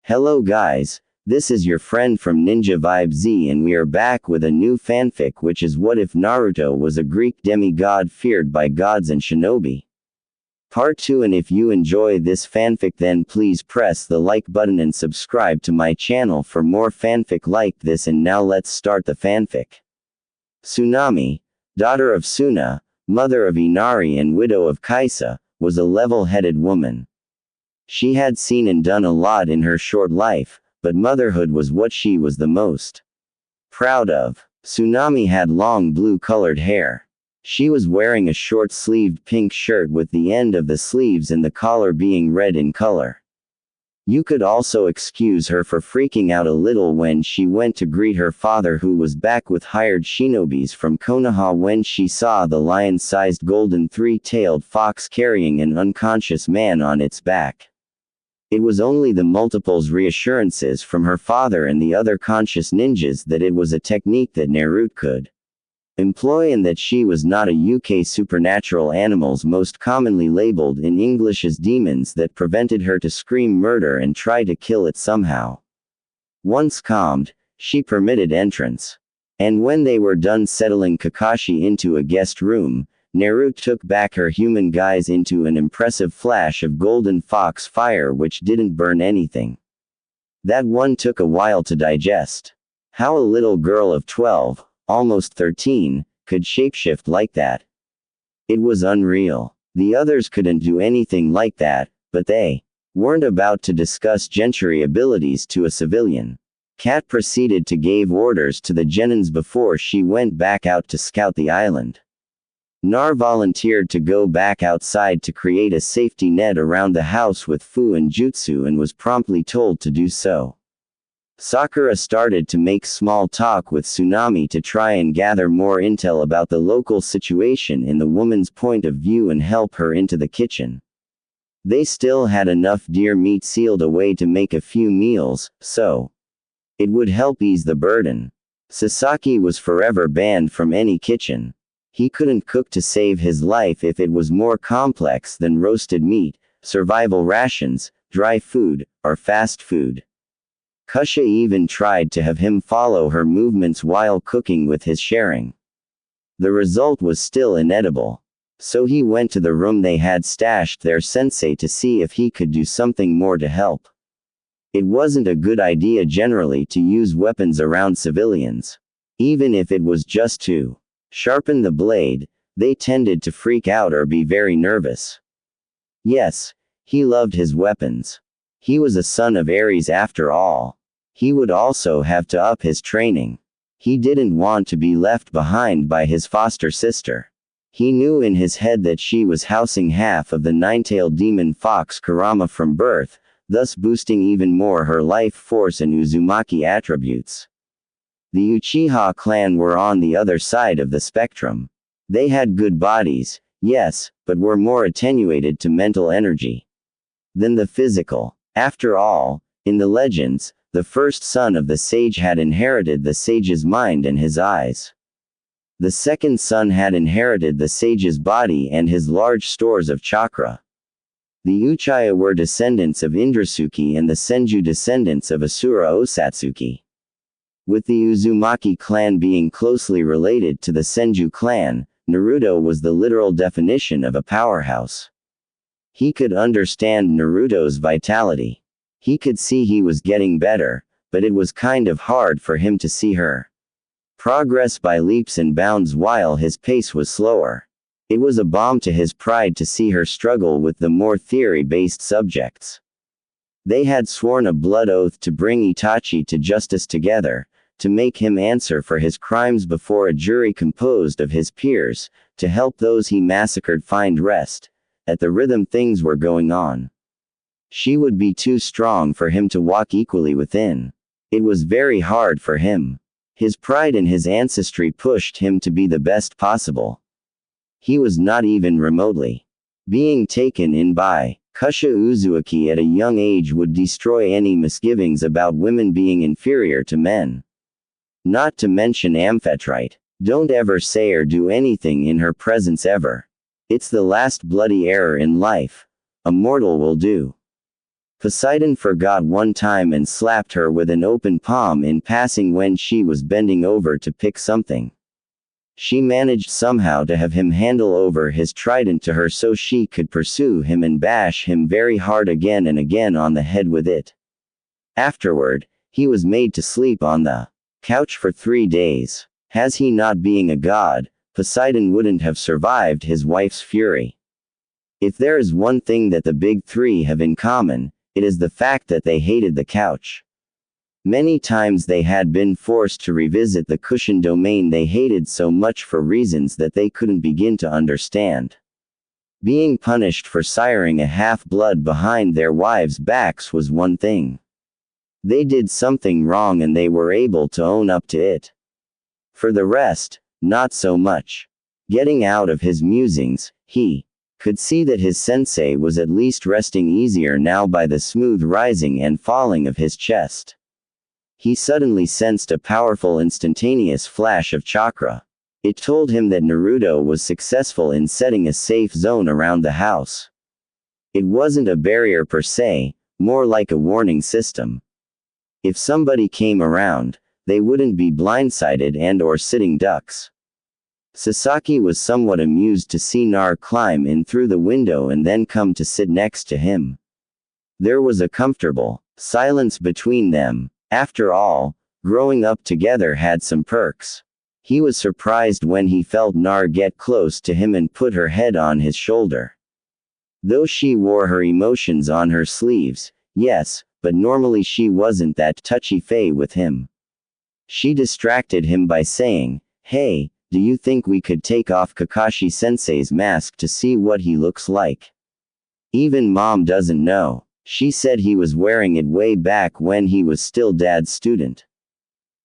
Hello guys, this is your friend from ninjavibeZ and we are back with a new fanfic, which is What If Naruto Was a Greek Demigod Feared by Gods and Shinobi. Part 2. And if you enjoy this fanfic, then please press the like button and subscribe to my channel for more fanfic like this. And now let's start the fanfic. Tsunami, daughter of Suna, mother of Inari and widow of Kaisa, was a level-headed woman. She had seen and done a lot in her short life, but motherhood was what she was the most proud of. Tsunami had long blue-colored hair. She was wearing a short-sleeved pink shirt with the end of the sleeves and the collar being red in color. You could also excuse her for freaking out a little when she went to greet her father, who was back with hired shinobis from Konoha, when she saw the lion-sized golden three-tailed fox carrying an unconscious man on its back. It was only the multiples reassurances from her father and the other conscious ninjas that it was a technique that Naruto could employ, and that she was not a UK supernatural animals most commonly labeled in English as demons that prevented her to scream murder and try to kill it somehow. Once calmed, she permitted entrance. And when they were done settling Kakashi into a guest room, Naruto took back her human guise into an impressive flash of golden fox fire which didn't burn anything. That one took a while to digest. How a little girl of 12, almost 13, could shapeshift like that. It was unreal. The others couldn't do anything like that, but they weren't about to discuss gentry abilities to a civilian. Kat proceeded to give orders to the genins before she went back out to scout the island. Nar volunteered to go back outside to create a safety net around the house with Fu and Jutsu and was promptly told to do so. Sakura started to make small talk with Tsunami to try and gather more intel about the local situation in the woman's point of view and help her into the kitchen. They still had enough deer meat sealed away to make a few meals, so it would help ease the burden. Sasaki was forever banned from any kitchen. He couldn't cook to save his life if it was more complex than roasted meat, survival rations, dry food, or fast food. Kusha even tried to have him follow her movements while cooking with his sharing. The result was still inedible. So he went to the room they had stashed their sensei to see if he could do something more to help. It wasn't a good idea generally to use weapons around civilians. Even if it was just to sharpen the blade, they tended to freak out or be very nervous. Yes, he loved his weapons. He was a son of Ares after all. He would also have to up his training. He didn't want to be left behind by his foster sister. He knew in his head that she was housing half of the nine-tailed demon fox Kurama from birth, thus boosting even more her life force and Uzumaki attributes. The Uchiha clan were on the other side of the spectrum. They had good bodies, yes, but were more attenuated to mental energy than the physical. After all, in the legends, the first son of the sage had inherited the sage's mind and his eyes. The second son had inherited the sage's body and his large stores of chakra. The Uchiha were descendants of Indrasuke and the Senju descendants of Asura Osatsuki. With the Uzumaki clan being closely related to the Senju clan, Naruto was the literal definition of a powerhouse. He could understand Naruto's vitality. He could see he was getting better, but it was kind of hard for him to see her progress by leaps and bounds while his pace was slower. It was a balm to his pride to see her struggle with the more theory-based subjects. They had sworn a blood oath to bring Itachi to justice together, to make him answer for his crimes before a jury composed of his peers, to help those he massacred find rest. At the rhythm things were going on. She would be too strong for him to walk equally within. It was very hard for him. His pride in his ancestry pushed him to be the best possible. He was not even remotely being taken in by Kusha Uzuaki at a young age would destroy any misgivings about women being inferior to men. Not to mention Amphitrite. Don't ever say or do anything in her presence ever. It's the last bloody error in life a mortal will do. Poseidon forgot one time and slapped her with an open palm in passing when she was bending over to pick something. She managed somehow to have him handle over his trident to her so she could pursue him and bash him very hard again and again on the head with it. Afterward, he was made to sleep on the couch for 3 days. Has he not being a god, Poseidon wouldn't have survived his wife's fury. If there is one thing that the big three have in common, it is the fact that they hated the couch. Many times they had been forced to revisit the cushion domain they hated so much for reasons that they couldn't begin to understand. Being punished for siring a half-blood behind their wives' backs was one thing. They did something wrong and they were able to own up to it. For the rest, not so much. Getting out of his musings, he could see that his sensei was at least resting easier now by the smooth rising and falling of his chest. He suddenly sensed a powerful instantaneous flash of chakra. It told him that Naruto was successful in setting a safe zone around the house. It wasn't a barrier per se, more like a warning system. If somebody came around, they wouldn't be blindsided and/or sitting ducks. Sasaki was somewhat amused to see Nar climb in through the window and then come to sit next to him. There was a comfortable silence between them. After all, growing up together had some perks. He was surprised when he felt Nar get close to him and put her head on his shoulder. Though she wore her emotions on her sleeves, yes, but normally she wasn't that touchy-feely with him. She distracted him by saying, "Hey, do you think we could take off Kakashi-sensei's mask to see what he looks like? Even Mom doesn't know. She said he was wearing it way back when he was still Dad's student.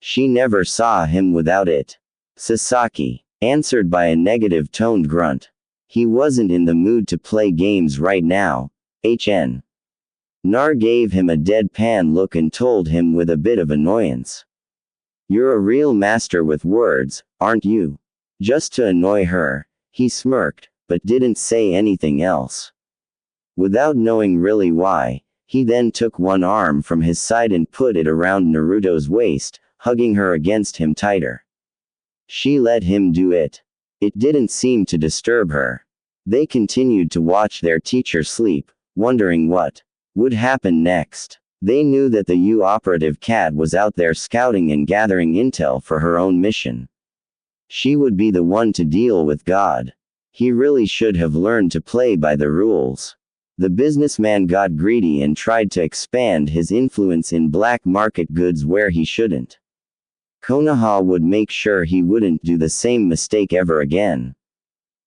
She never saw him without it." Sasaki answered by a negative-toned grunt. He wasn't in the mood to play games right now. HN. Nar gave him a deadpan look and told him with a bit of annoyance. "You're a real master with words, aren't you?" Just to annoy her, he smirked, but didn't say anything else. Without knowing really why, he then took one arm from his side and put it around Naruto's waist, hugging her against him tighter. She let him do it. It didn't seem to disturb her. They continued to watch their teacher sleep, wondering what would happen next. They knew that the U operative cat was out there scouting and gathering intel for her own mission. She would be the one to deal with God. He really should have learned to play by the rules. The businessman got greedy and tried to expand his influence in black market goods where he shouldn't. Konoha would make sure he wouldn't do the same mistake ever again.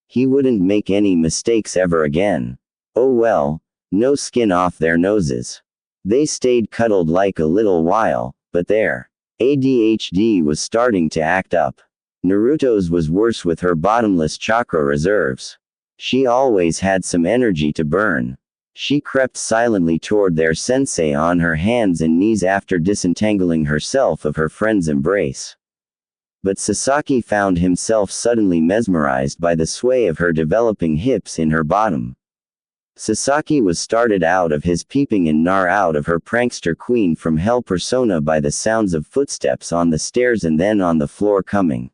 He wouldn't make any mistakes ever again. Oh well, no skin off their noses. They stayed cuddled like a little while, but their ADHD was starting to act up. Naruto's was worse with her bottomless chakra reserves. She always had some energy to burn. She crept silently toward their sensei on her hands and knees after disentangling herself of her friend's embrace. But Sasaki found himself suddenly mesmerized by the sway of her developing hips in her bottom. Sasaki was started out of his peeping and Nar out of her prankster queen from hell persona by the sounds of footsteps on the stairs and then on the floor coming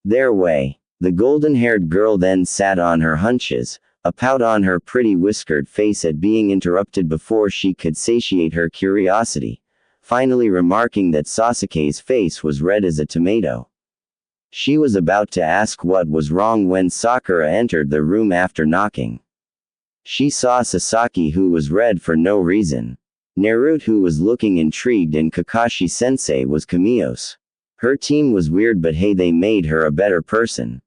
their way. The golden-haired girl then sat on her hunches, a pout on her pretty whiskered face at being interrupted before she could satiate her curiosity, finally remarking that Sasuke's face was red as a tomato. She was about to ask what was wrong when Sakura entered the room after knocking. She saw Sasaki, who was red for no reason. Naruto, who was looking intrigued, and Kakashi-sensei was Kamios. Her team was weird, but hey, they made her a better person.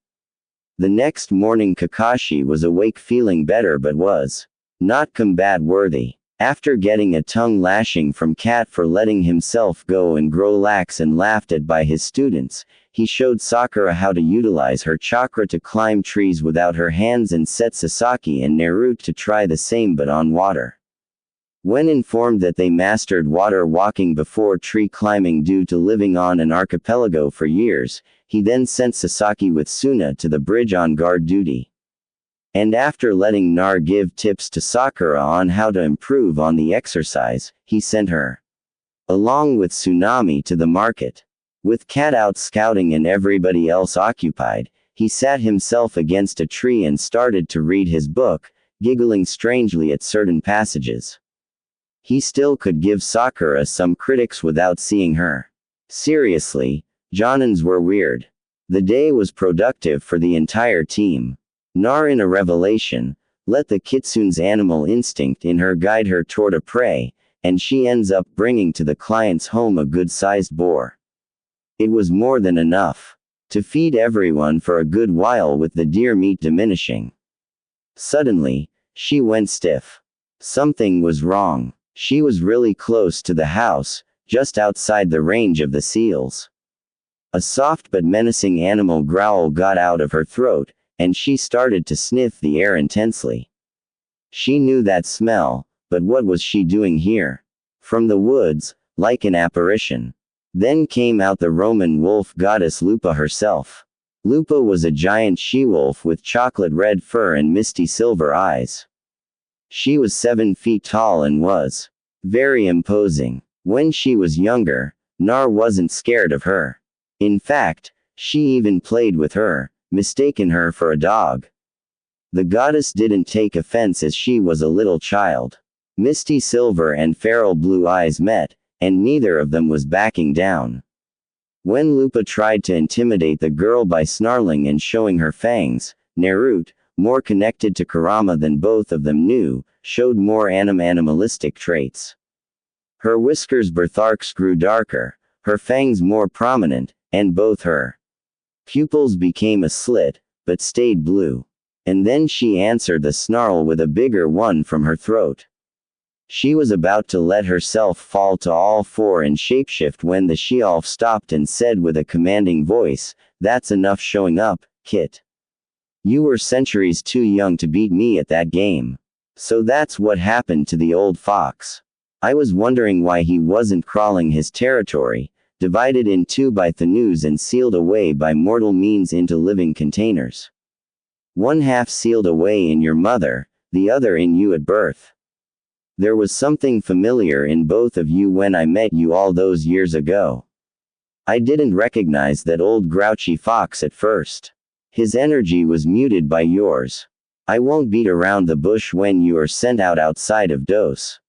The next morning Kakashi was awake feeling better but was not combat-worthy. After getting a tongue lashing from Kat for letting himself go and grow lax and laughed at by his students, he showed Sakura how to utilize her chakra to climb trees without her hands and set Sasaki and Naruto to try the same but on water. When informed that they mastered water walking before tree climbing due to living on an archipelago for years, he then sent Sasaki with Suna to the bridge on guard duty. And after letting Nar give tips to Sakura on how to improve on the exercise, he sent her, along with Tsunami, to the market. With Cat out scouting and everybody else occupied, he sat himself against a tree and started to read his book, giggling strangely at certain passages. He still could give Sakura some critics without seeing her. Seriously, Jonins were weird. The day was productive for the entire team. Nar, in a revelation, let the kitsune's animal instinct in her guide her toward a prey, and she ends up bringing to the client's home a good-sized boar. It was more than enough to feed everyone for a good while, with the deer meat diminishing. Suddenly, she went stiff. Something was wrong. She was really close to the house, just outside the range of the seals. A soft but menacing animal growl got out of her throat, and she started to sniff the air intensely. She knew that smell, but what was she doing here? From the woods, like an apparition. Then came out the Roman wolf goddess Lupa herself. Lupa was a giant she-wolf with chocolate red fur and misty silver eyes. She was 7 feet tall and was very imposing. When she was younger, Nar wasn't scared of her. In fact, she even played with her, mistaken her for a dog. The goddess didn't take offense, as she was a little child. Misty silver and feral blue eyes met, and neither of them was backing down. When Lupa tried to intimidate the girl by snarling and showing her fangs, Naruto, more connected to Kurama than both of them knew, showed more animalistic traits. Her whiskers birthmarks grew darker, her fangs more prominent, and both her pupils became a slit, but stayed blue. And then she answered the snarl with a bigger one from her throat. She was about to let herself fall to all four and shapeshift when the she-wolf stopped and said with a commanding voice, "That's enough showing up, Kit. You were centuries too young to beat me at that game." So that's what happened to the old fox. I was wondering why he wasn't crawling his territory, divided in two by Thanos and sealed away by mortal means into living containers. One half sealed away in your mother, the other in you at birth. There was something familiar in both of you when I met you all those years ago. I didn't recognize that old grouchy fox at first. His energy was muted by yours. I won't beat around the bush when you are sent out outside of dose.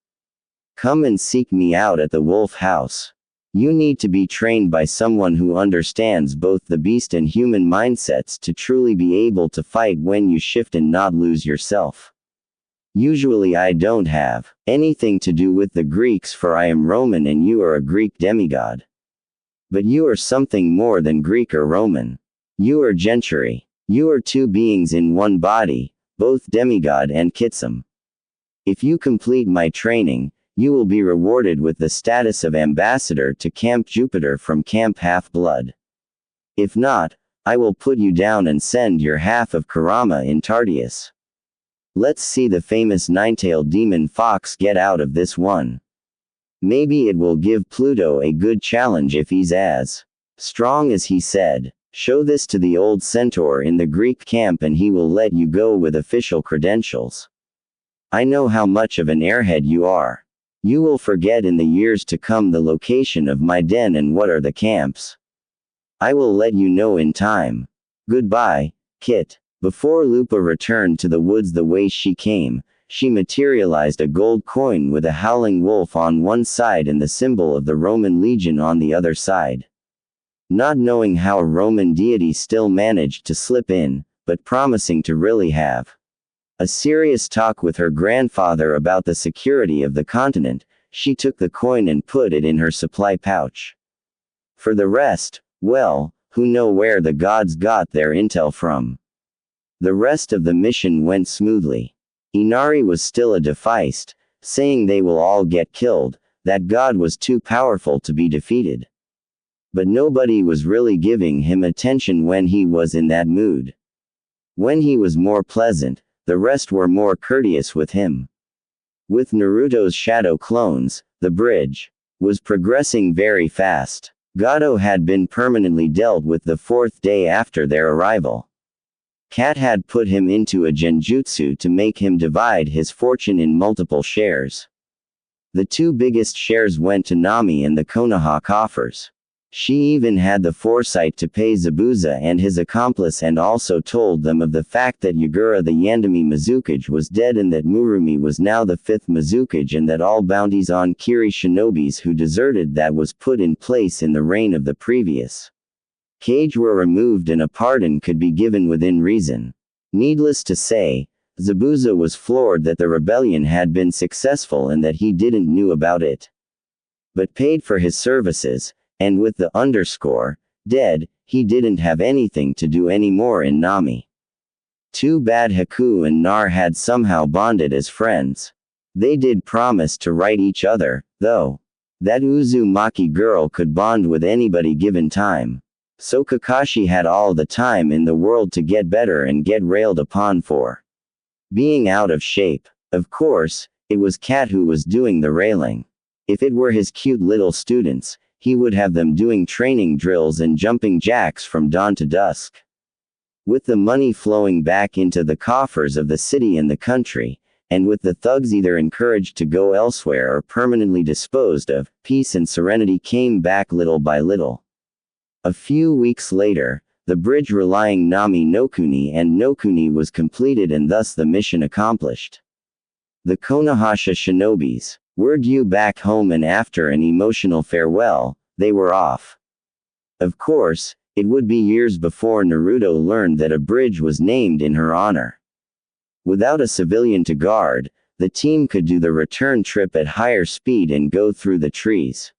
Come and seek me out at the wolf house. You need to be trained by someone who understands both the beast and human mindsets to truly be able to fight when you shift and not lose yourself. Usually I don't have anything to do with the Greeks, for I am Roman and you are a Greek demigod. But you are something more than Greek or Roman. You are Gentry. You are two beings in one body, both demigod and kitsum. If you complete my training, you will be rewarded with the status of ambassador to Camp Jupiter from Camp Half-Blood. If not, I will put you down and send your half of Kurama in Tardius. Let's see the famous nine-tailed demon fox get out of this one. Maybe it will give Pluto a good challenge if he's as strong as he said. Show this to the old centaur in the Greek camp and he will let you go with official credentials. I know how much of an airhead you are. You will forget in the years to come the location of my den and what are the camps. I will let you know in time. Goodbye, Kit. Before Lupa returned to the woods the way she came, she materialized a gold coin with a howling wolf on one side and the symbol of the Roman legion on the other side. Not knowing how a Roman deity still managed to slip in, but promising to really have a serious talk with her grandfather about the security of the continent, she took the coin and put it in her supply pouch. For the rest, well, who know where the gods got their intel from. The rest of the mission went smoothly. Inari was still a defaced, saying they will all get killed, that god was too powerful to be defeated. But nobody was really giving him attention when he was in that mood. When he was more pleasant, the rest were more courteous with him. With Naruto's shadow clones, the bridge was progressing very fast. Gato had been permanently dealt with the 4th day after their arrival. Cat had put him into a genjutsu to make him divide his fortune in multiple shares. The two biggest shares went to Nami and the Konoha coffers. She even had the foresight to pay Zabuza and his accomplice, and also told them of the fact that Yagura the Yandami Mizukage was dead and that Murumi was now the 5th Mizukage, and that all bounties on Kiri shinobis who deserted that was put in place in the reign of the previous Kage were removed and a pardon could be given within reason. Needless to say, Zabuza was floored that the rebellion had been successful and that he didn't knew about it. But paid for his services, and with the dead, he didn't have anything to do anymore in Nami. Too bad Haku and Nar had somehow bonded as friends. They did promise to write each other, though. That Uzumaki girl could bond with anybody given time. So Kakashi had all the time in the world to get better and get railed upon for being out of shape. Of course, it was Cat who was doing the railing. If it were his cute little students, he would have them doing training drills and jumping jacks from dawn to dusk. With the money flowing back into the coffers of the city and the country, and with the thugs either encouraged to go elsewhere or permanently disposed of, peace and serenity came back little by little. A few weeks later, the bridge relying Nami Nokuni and Nokuni was completed and thus the mission accomplished. The Konohasha shinobis were due back home, and after an emotional farewell, they were off. Of course, it would be years before Naruto learned that a bridge was named in her honor. Without a civilian to guard, the team could do the return trip at higher speed and go through the trees.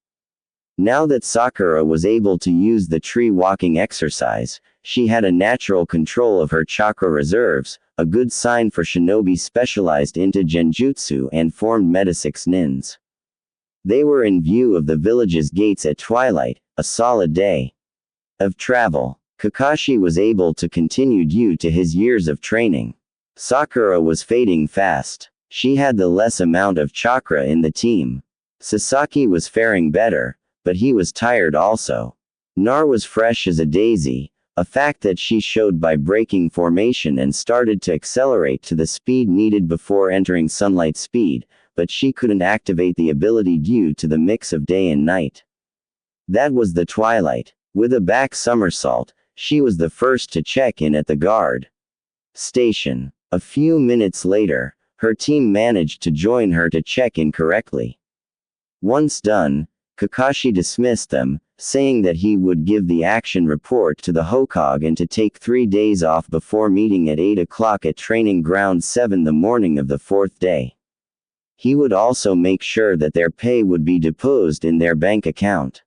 Now that Sakura was able to use the tree walking exercise, she had a natural control of her chakra reserves, a good sign for shinobi specialized into genjutsu and formed Metasix nins. They were in view of the village's gates at twilight, a solid day of travel. Kakashi was able to continue due to his years of training. Sakura was fading fast. She had the less amount of chakra in the team. Sasaki was faring better, but he was tired also. Nar was fresh as a daisy, a fact that she showed by breaking formation and started to accelerate to the speed needed before entering sunlight speed, but she couldn't activate the ability due to the mix of day and night. That was the twilight. With a back somersault, she was the first to check in at the guard station. A few minutes later, her team managed to join her to check in correctly. Once done, Kakashi dismissed them, saying that he would give the action report to the Hokage and to take 3 days off before meeting at 8 o'clock at Training Ground 7 the morning of the 4th day. He would also make sure that their pay would be deposited in their bank account.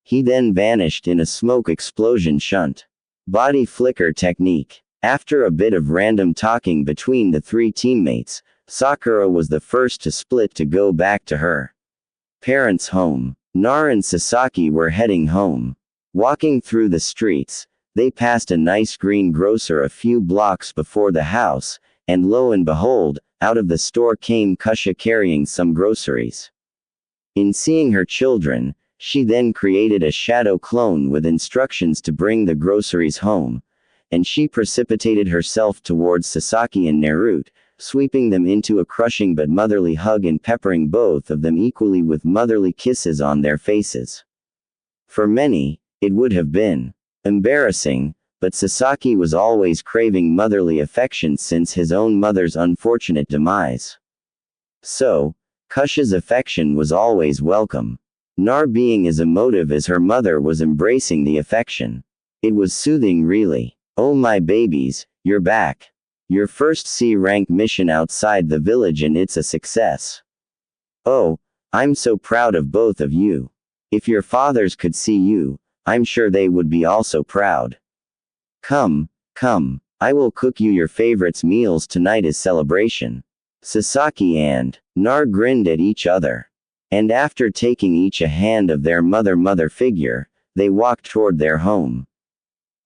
He then vanished in a smoke explosion shunt body flicker technique. After a bit of random talking between the 3 teammates, Sakura was the first to split to go back to her parents' home. Nar and Sasaki were heading home. Walking through the streets, they passed a nice green grocer a few blocks before the house, and lo and behold, out of the store came Kusha carrying some groceries. In seeing her children, she then created a shadow clone with instructions to bring the groceries home, and she precipitated herself towards Sasaki and Naruto, sweeping them into a crushing but motherly hug and peppering both of them equally with motherly kisses on their faces. For many, it would have been embarrassing, but Sasaki was always craving motherly affection since his own mother's unfortunate demise. So, Kusha's affection was always welcome. Nar, being as emotive as her mother, was embracing the affection. It was soothing, really. "Oh my babies, you're back. Your first C-rank mission outside the village and it's a success. Oh, I'm so proud of both of you. If your fathers could see you, I'm sure they would be also proud. Come, I will cook you your favorites meals tonight as celebration." Sasaki and Nar grinned at each other. And after taking each a hand of their mother figure, they walked toward their home.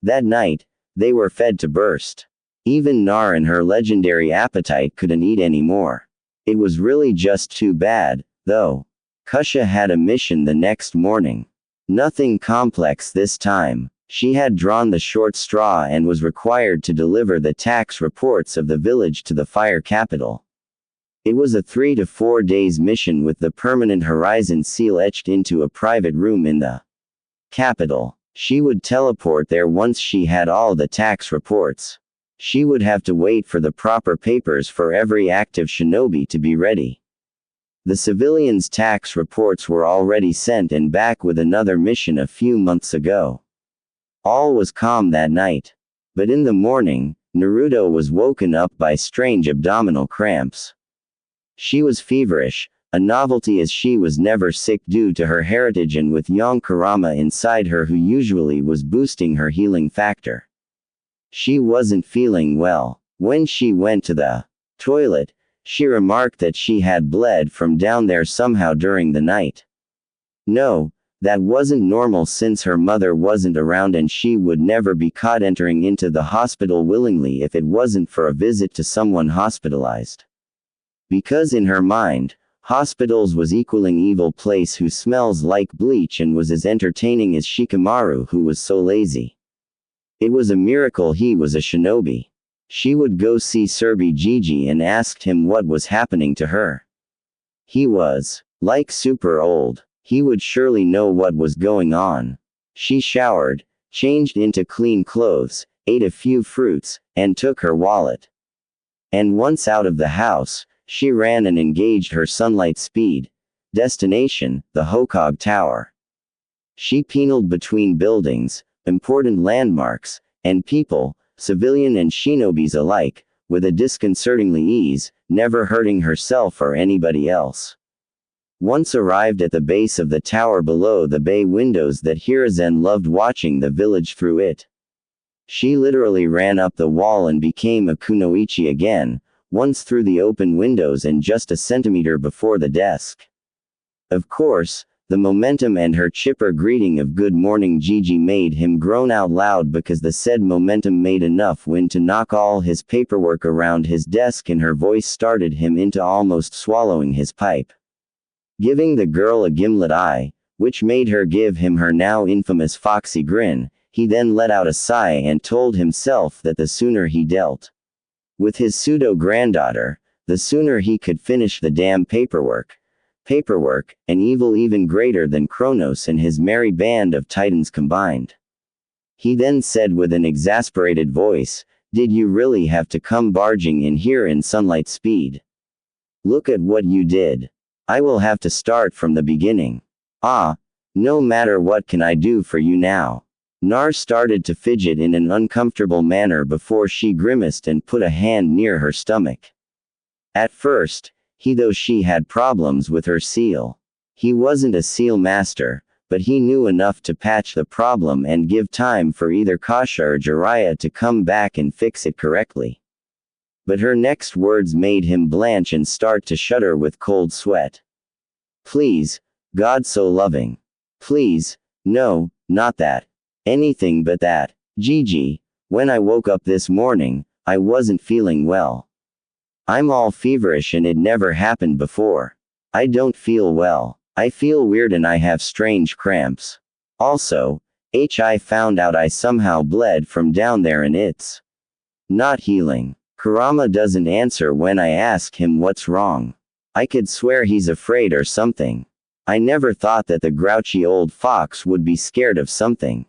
That night, they were fed to burst. Even Nar and her legendary appetite couldn't eat anymore. It was really just too bad, though. Kusha had a mission the next morning. Nothing complex this time. She had drawn the short straw and was required to deliver the tax reports of the village to the fire capital. It was a 3 to 4 days mission with the permanent horizon seal etched into a private room in the capital. She would teleport there once she had all the tax reports. She would have to wait for the proper papers for every active shinobi to be ready. The civilians' tax reports were already sent and back with another mission a few months ago. All was calm that night. But in the morning, Naruto was woken up by strange abdominal cramps. She was feverish, a novelty as she was never sick due to her heritage and with young Kurama inside her who usually was boosting her healing factor. She wasn't feeling well. When she went to the toilet, she remarked that she had bled from down there somehow during the night. No, that wasn't normal since her mother wasn't around and she would never be caught entering into the hospital willingly if it wasn't for a visit to someone hospitalized. Because in her mind, hospitals was equaling evil place who smells like bleach and was as entertaining as Shikamaru who was so lazy. It was a miracle he was a shinobi. She would go see Surby Gigi and asked him what was happening to her. He was, like, super old. He would surely know what was going on. She showered, changed into clean clothes, ate a few fruits, and took her wallet. And once out of the house, she ran and engaged her sunlight speed. Destination, the Hokage Tower. She penaled between buildings, important landmarks, and people, civilian and shinobis alike, with a disconcertingly ease, never hurting herself or anybody else. Once arrived at the base of the tower below the bay windows that Hiruzen loved watching the village through it. She literally ran up the wall and became a kunoichi again, once through the open windows and just a centimeter before the desk. Of course, the momentum and her chipper greeting of good morning Gigi made him groan out loud because the said momentum made enough wind to knock all his paperwork around his desk and her voice started him into almost swallowing his pipe. Giving the girl a gimlet eye, which made her give him her now infamous foxy grin, he then let out a sigh and told himself that the sooner he dealt with his pseudo-granddaughter, the sooner he could finish the damn paperwork. Paperwork, an evil even greater than Kronos and his merry band of titans combined. He then said with an exasperated voice, "Did you really have to come barging in here in sunlight speed? Look at what you did. I will have to start from the beginning. Ah, no matter what can I do for you now?" Nar started to fidget in an uncomfortable manner before she grimaced and put a hand near her stomach. At first, she had problems with her seal. He wasn't a seal master, but he knew enough to patch the problem and give time for either Kasha or Jiraiya to come back and fix it correctly. But her next words made him blanch and start to shudder with cold sweat. "Please, God so loving. Please, no, not that. Anything but that. Gigi, when I woke up this morning, I wasn't feeling well. I'm all feverish and it never happened before. I don't feel well. I feel weird and I have strange cramps. Also, I found out I somehow bled from down there and it's not healing." Kurama doesn't answer when I ask him what's wrong. I could swear he's afraid or something. I never thought that the grouchy old fox would be scared of something.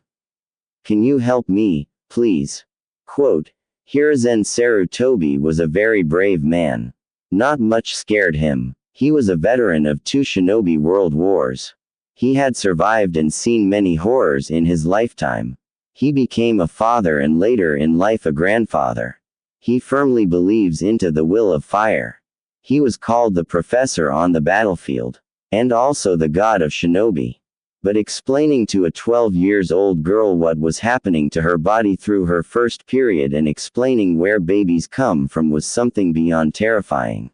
Can you help me, please? Quote, Hiruzen Sarutobi was a very brave man. Not much scared him. He was a veteran of 2 shinobi world wars. He had survived and seen many horrors in his lifetime. He became a father and later in life a grandfather. He firmly believes into the will of fire. He was called the professor on the battlefield. And also the god of shinobi. But explaining to a 12-years-old girl what was happening to her body through her first period and explaining where babies come from was something beyond terrifying.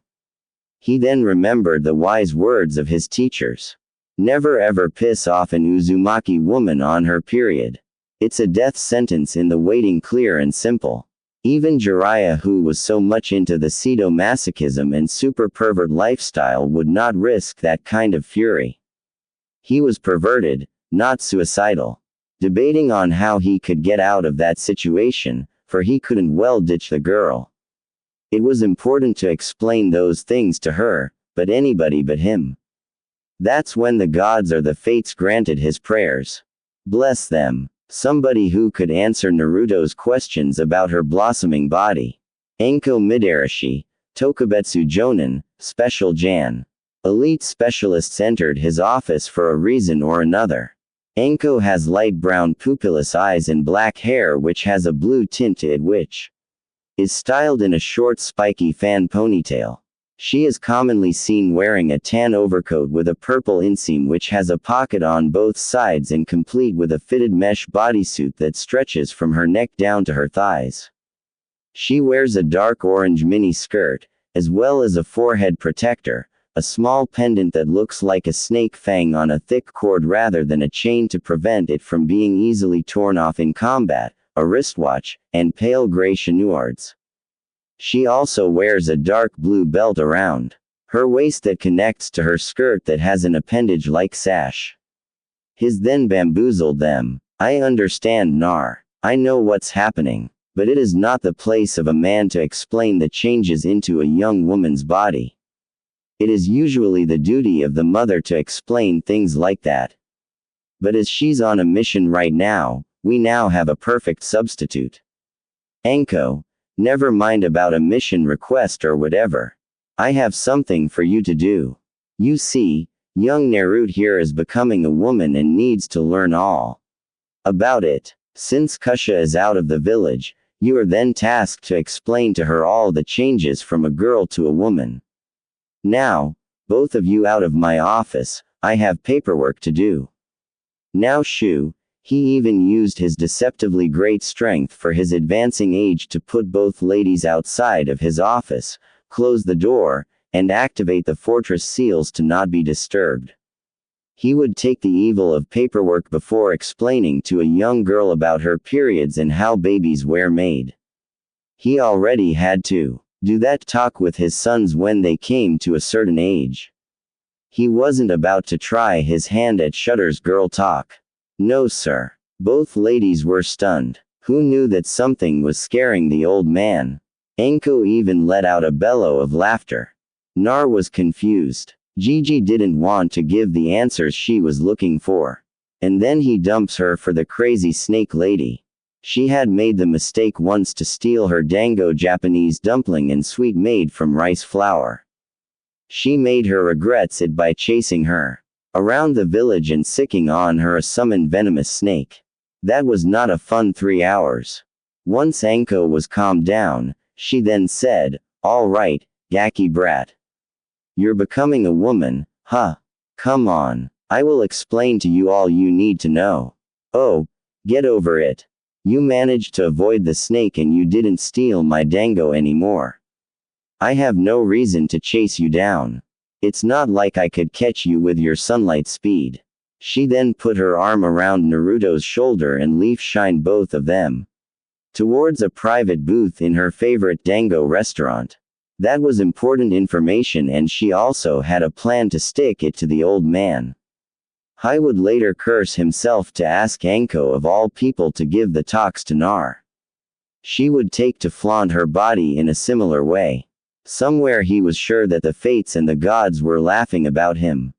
He then remembered the wise words of his teachers. Never ever piss off an Uzumaki woman on her period. It's a death sentence in the waiting, clear and simple. Even Jiraiya, who was so much into the sadomasochism and super pervert lifestyle, would not risk that kind of fury. He was perverted, not suicidal. debating on how he could get out of that situation, for he couldn't well ditch the girl. It was important to explain those things to her, but anybody but him. That's when the gods or the fates granted his prayers. Bless them. Somebody who could answer Naruto's questions about her blossoming body. Anko Midarashi, Tokubetsu Jonin, Special Jan. Elite specialists entered his office for a reason or another. Anko has light brown pupilless eyes and black hair which has a blue tint to it which is styled in a short spiky fan ponytail. She is commonly seen wearing a tan overcoat with a purple inseam which has a pocket on both sides and complete with a fitted mesh bodysuit that stretches from her neck down to her thighs. She wears a dark orange mini skirt, as well as a forehead protector, a small pendant that looks like a snake fang on a thick cord rather than a chain to prevent it from being easily torn off in combat, a wristwatch, and pale gray chenourds. She also wears a dark blue belt around her waist that connects to her skirt that has an appendage-like sash. His then bamboozled them. I understand, Nar. I know what's happening. But it is not the place of a man to explain the changes into a young woman's body. It is usually the duty of the mother to explain things like that. But as she's on a mission right now, we now have a perfect substitute. Anko, never mind about a mission request or whatever. I have something for you to do. You see, young Naruto here is becoming a woman and needs to learn all about it. Since Kusha is out of the village, you are then tasked to explain to her all the changes from a girl to a woman. Now, both of you out of my office, I have paperwork to do. Now Shu, he even used his deceptively great strength for his advancing age to put both ladies outside of his office, close the door, and activate the fortress seals to not be disturbed. He would take the evil of paperwork before explaining to a young girl about her periods and how babies were made. He already had to do that talk with his sons when they came to a certain age. He wasn't about to try his hand at Shutter's girl talk. No sir. Both ladies were stunned. Who knew that something was scaring the old man? Anko even let out a bellow of laughter. Nar was confused. Gigi didn't want to give the answers she was looking for. And then he dumps her for the crazy snake lady. She had made the mistake once to steal her dango Japanese dumpling and sweet made from rice flour. She made her regrets it by chasing her around the village and sicking on her a summoned venomous snake. That was not a fun 3 hours. Once Anko was calmed down, she then said, "All right, Gaki brat. You're becoming a woman, huh? Come on. I will explain to you all you need to know. Oh, get over it. You managed to avoid the snake and you didn't steal my dango anymore. I have no reason to chase you down. It's not like I could catch you with your sunlight speed." She then put her arm around Naruto's shoulder and leaf-shined both of them towards a private booth in her favorite dango restaurant. That was important information and she also had a plan to stick it to the old man. Hai would later curse himself to ask Anko of all people to give the talks to Nar. She would take to flaunt her body in a similar way. Somewhere he was sure that the fates and the gods were laughing about him.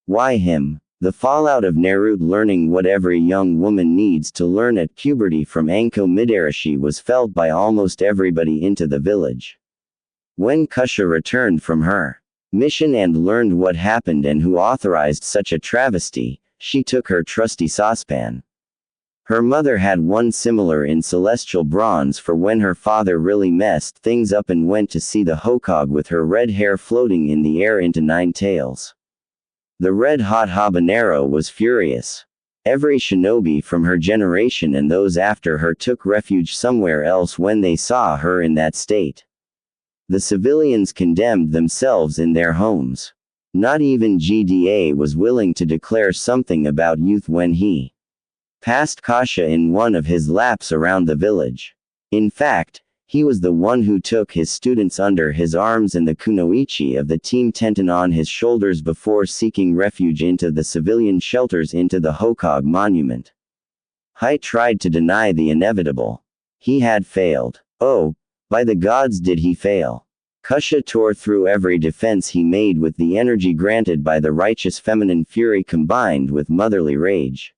Why him? The fallout of Naruto learning what every young woman needs to learn at puberty from Anko Midarashi was felt by almost everybody into the village. When Kusha returned from her mission and learned what happened and who authorized such a travesty, she took her trusty saucepan. Her mother had one similar in celestial bronze for when her father really messed things up and went to see the Hokage with her red hair floating in the air into 9 tails. The red-hot habanero was furious. Every shinobi from her generation and those after her took refuge somewhere else when they saw her in that state. The civilians condemned themselves in their homes. Not even GDA was willing to declare something about youth when he passed Kasha in one of his laps around the village. In fact, he was the one who took his students under his arms and the kunoichi of the team Tenten on his shoulders before seeking refuge into the civilian shelters into the Hokage monument. Hai tried to deny the inevitable. He had failed. Oh, by the gods did he fail. Kusha tore through every defense he made with the energy granted by the righteous feminine fury combined with motherly rage.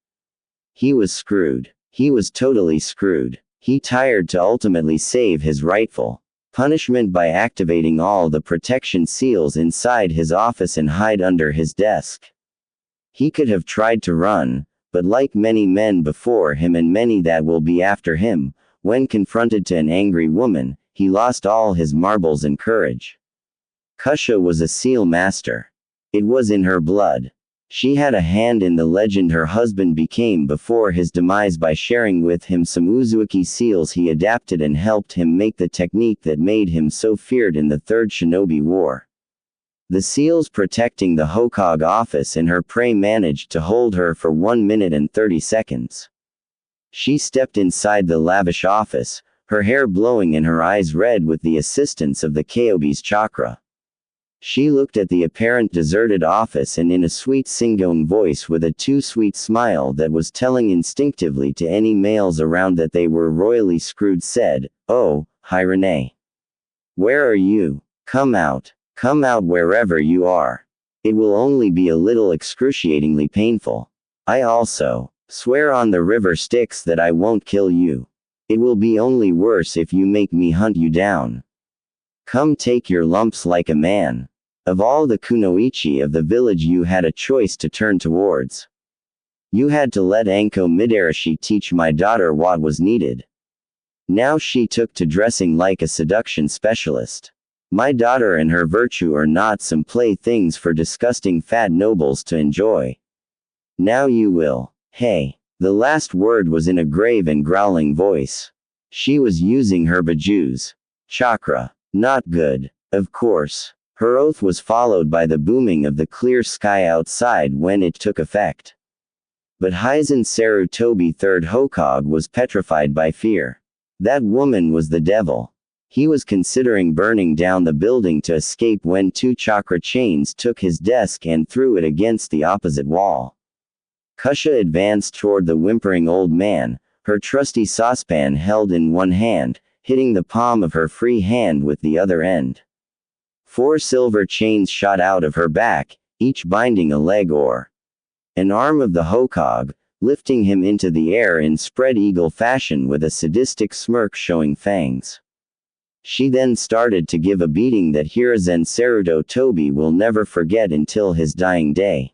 He was screwed. He was totally screwed. He tired to ultimately save his rightful punishment by activating all the protection seals inside his office and hide under his desk. He could have tried to run, but like many men before him and many that will be after him, when confronted to an angry woman, he lost all his marbles and courage. Kusha was a seal master. It was in her blood. She had a hand in the legend her husband became before his demise by sharing with him some Uzumaki seals he adapted and helped him make the technique that made him so feared in the Third Shinobi War. The seals protecting the Hokage office and her prey managed to hold her for 1 minute and 30 seconds. She stepped inside the lavish office, her hair blowing and her eyes red with the assistance of the Kyobi's chakra. She looked at the apparent deserted office and in a sweet singing voice with a too sweet smile that was telling instinctively to any males around that they were royally screwed said, "Oh, Hirane. Where are you? Come out. Come out wherever you are. It will only be a little excruciatingly painful. I also swear on the river Styx that I won't kill you. It will be only worse if you make me hunt you down. Come take your lumps like a man. Of all the kunoichi of the village you had a choice to turn towards. You had to let Anko Midarashi teach my daughter what was needed. Now she took to dressing like a seduction specialist. My daughter and her virtue are not some playthings for disgusting fat nobles to enjoy. Now you will. Hey." The last word was in a grave and growling voice. She was using her Baju's chakra. Not good. Of course. Her oath was followed by the booming of the clear sky outside when it took effect. But Hizen Sarutobi Third Hokage was petrified by fear. That woman was the devil. He was considering burning down the building to escape when 2 chakra chains took his desk and threw it against the opposite wall. Kusha advanced toward the whimpering old man, her trusty saucepan held in one hand, hitting the palm of her free hand with the other end. 4 silver chains shot out of her back, each binding a leg or an arm of the Hokage, lifting him into the air in spread eagle fashion with a sadistic smirk showing fangs. She then started to give a beating that Hiruzen Sarutobi will never forget until his dying day.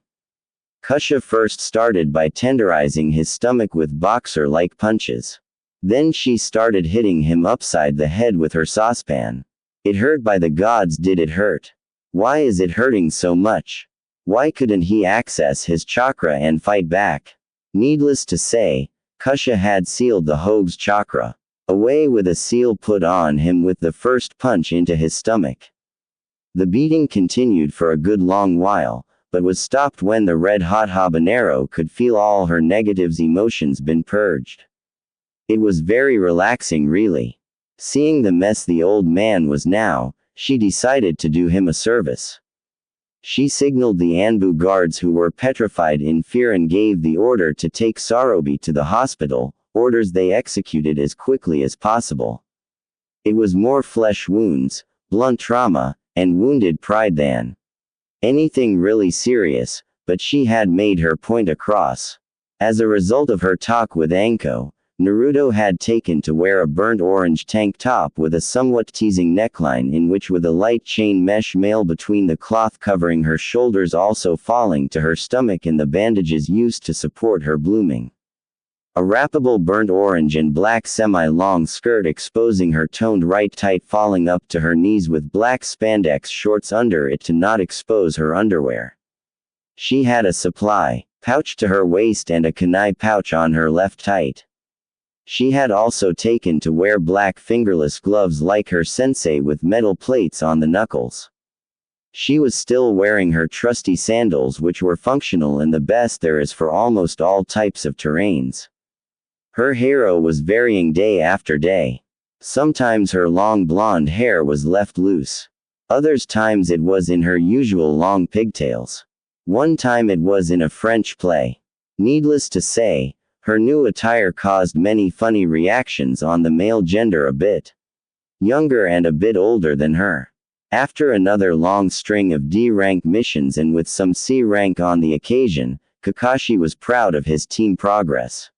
Kusha first started by tenderizing his stomach with boxer-like punches. Then she started hitting him upside the head with her saucepan. It hurt, by the gods did it hurt. Why is it hurting so much? Why couldn't he access his chakra and fight back? Needless to say, Kusha had sealed the Hoge's chakra away with a seal put on him with the first punch into his stomach. The beating continued for a good long while, but was stopped when the red-hot habanero could feel all her negatives emotions been purged. It was very relaxing really. Seeing the mess the old man was now, she decided to do him a service. She signaled the Anbu guards who were petrified in fear and gave the order to take Sarobi to the hospital, orders they executed as quickly as possible. It was more flesh wounds, blunt trauma, and wounded pride than anything really serious, but she had made her point across. As a result of her talk with Anko, Naruto had taken to wear a burnt orange tank top with a somewhat teasing neckline in which with a light chain mesh mail between the cloth covering her shoulders also falling to her stomach and the bandages used to support her blooming. A wrappable burnt orange and black semi-long skirt exposing her toned right tight falling up to her knees with black spandex shorts under it to not expose her underwear. She had a supply pouch to her waist and a kunai pouch on her left tight. She had also taken to wear black fingerless gloves like her sensei with metal plates on the knuckles. She was still wearing her trusty sandals which were functional and the best there is for almost all types of terrains. Her hero was varying day after day. Sometimes her long blonde hair was left loose. Others times it was in her usual long pigtails. One time it was in a French play. Needless to say, Her new attire caused many funny reactions on the male gender, a bit younger and a bit older than her. After another long string of D-rank missions and with some C rank on the occasion, Kakashi was proud of his team progress.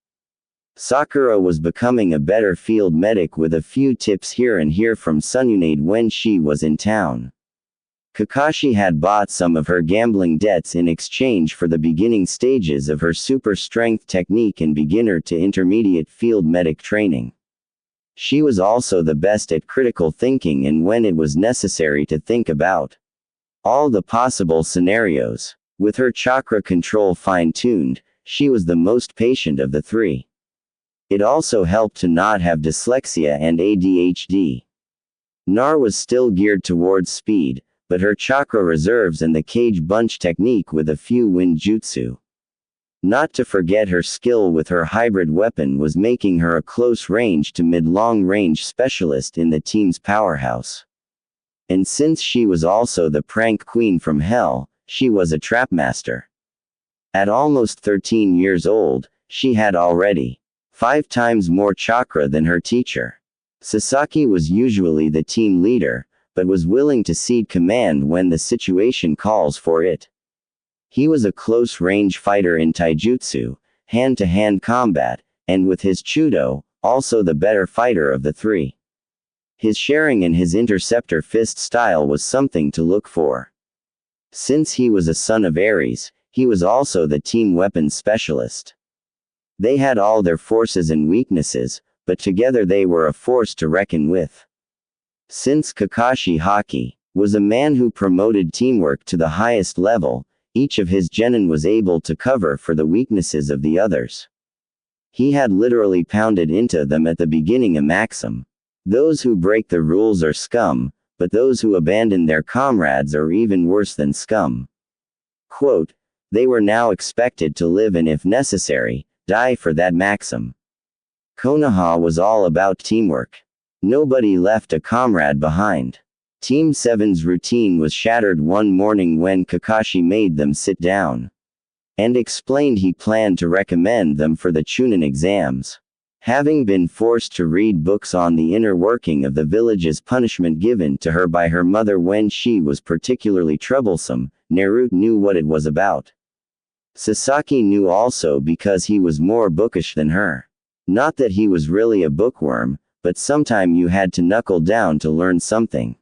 Sakura was becoming a better field medic with a few tips here and here from Tsunade when she was in town. Kakashi had bought some of her gambling debts in exchange for the beginning stages of her super strength technique and beginner to intermediate field medic training. She was also the best at critical thinking and when it was necessary to think about all the possible scenarios. With her chakra control fine-tuned, she was the most patient of the three. It also helped to not have dyslexia and ADHD. Nar was still geared towards speed, but her chakra reserves and the cage bunch technique with a few wind jutsu. Not to forget her skill with her hybrid weapon was making her a close range to mid-long range specialist in the team's powerhouse. And since she was also the prank queen from hell, she was a trapmaster. At almost 13 years old, she had already 5 times more chakra than her teacher. Sasaki was usually the team leader, but was willing to cede command when the situation calls for it. He was a close-range fighter in taijutsu, hand-to-hand combat, and with his chudo, also the better fighter of the three. His sharing and his interceptor fist style was something to look for. Since he was a son of Ares, he was also the team weapons specialist. They had all their forces and weaknesses, but together they were a force to reckon with. Since Kakashi Haki was a man who promoted teamwork to the highest level, each of his genin was able to cover for the weaknesses of the others. He had literally pounded into them at the beginning a maxim. Those who break the rules are scum, but those who abandon their comrades are even worse than scum. Quote, they were now expected to live and if necessary, die for that maxim. Konoha was all about teamwork. Nobody left a comrade behind. Team 7's routine was shattered one morning when Kakashi made them sit down and explained he planned to recommend them for the Chunin exams. Having been forced to read books on the inner working of the village's punishment given to her by her mother when she was particularly troublesome, Naruto knew what it was about. Sasaki knew also because he was more bookish than her. Not that he was really a bookworm, but sometime you had to knuckle down to learn something.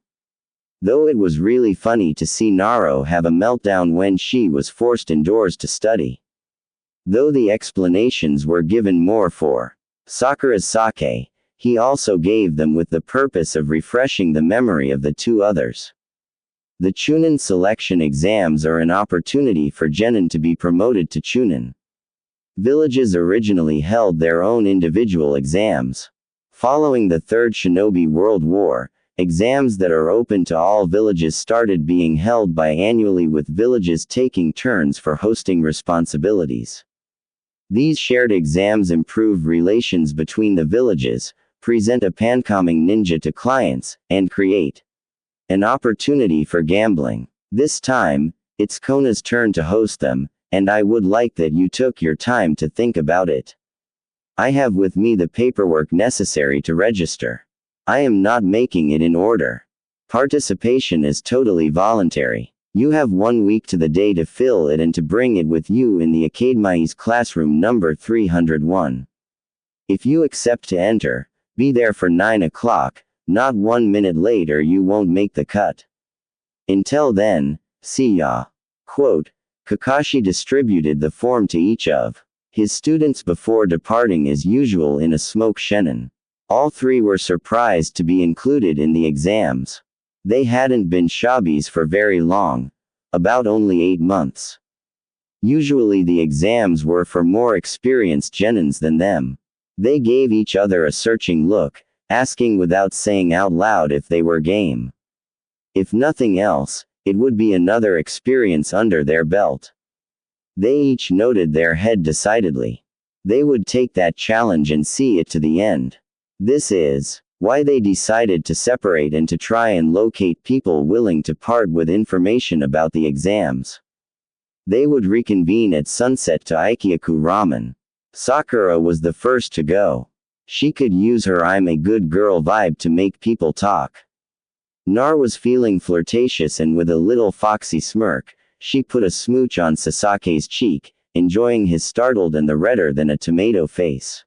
Though it was really funny to see Naro have a meltdown when she was forced indoors to study. Though the explanations were given more for Sakura's sake, he also gave them with the purpose of refreshing the memory of the two others. The Chunin selection exams are an opportunity for genin to be promoted to Chunin. Villages originally held their own individual exams. Following the Third Shinobi World War, exams that are open to all villages started being held biannually with villages taking turns for hosting responsibilities. These shared exams improve relations between the villages, present a pancoming ninja to clients, and create an opportunity for gambling. This time, it's Kona's turn to host them, and I would like that you took your time to think about it. I have with me the paperwork necessary to register. I am not making it in order. Participation is totally voluntary. You have 1 week to the day to fill it and to bring it with you in the Academy's classroom number 301. If you accept to enter, be there for 9 o'clock, not 1 minute late or you won't make the cut. Until then, see ya. Quote, Kakashi distributed the form to each of his students before departing as usual in a smoke shenin. All three were surprised to be included in the exams. They hadn't been shobis for very long, about only 8 months. Usually the exams were for more experienced genins than them. They gave each other a searching look, asking without saying out loud if they were game. If nothing else, it would be another experience under their belt. They each nodded their head decidedly. They would take that challenge and see it to the end. This is why they decided to separate and to try and locate people willing to part with information about the exams. They would reconvene at sunset to Aikyaku Ramen. Sakura was the first to go. She could use her "I'm a good girl" vibe to make people talk. Nar was feeling flirtatious, and with a little foxy smirk, she put a smooch on Sasake's cheek, enjoying his startled and the redder than a tomato face.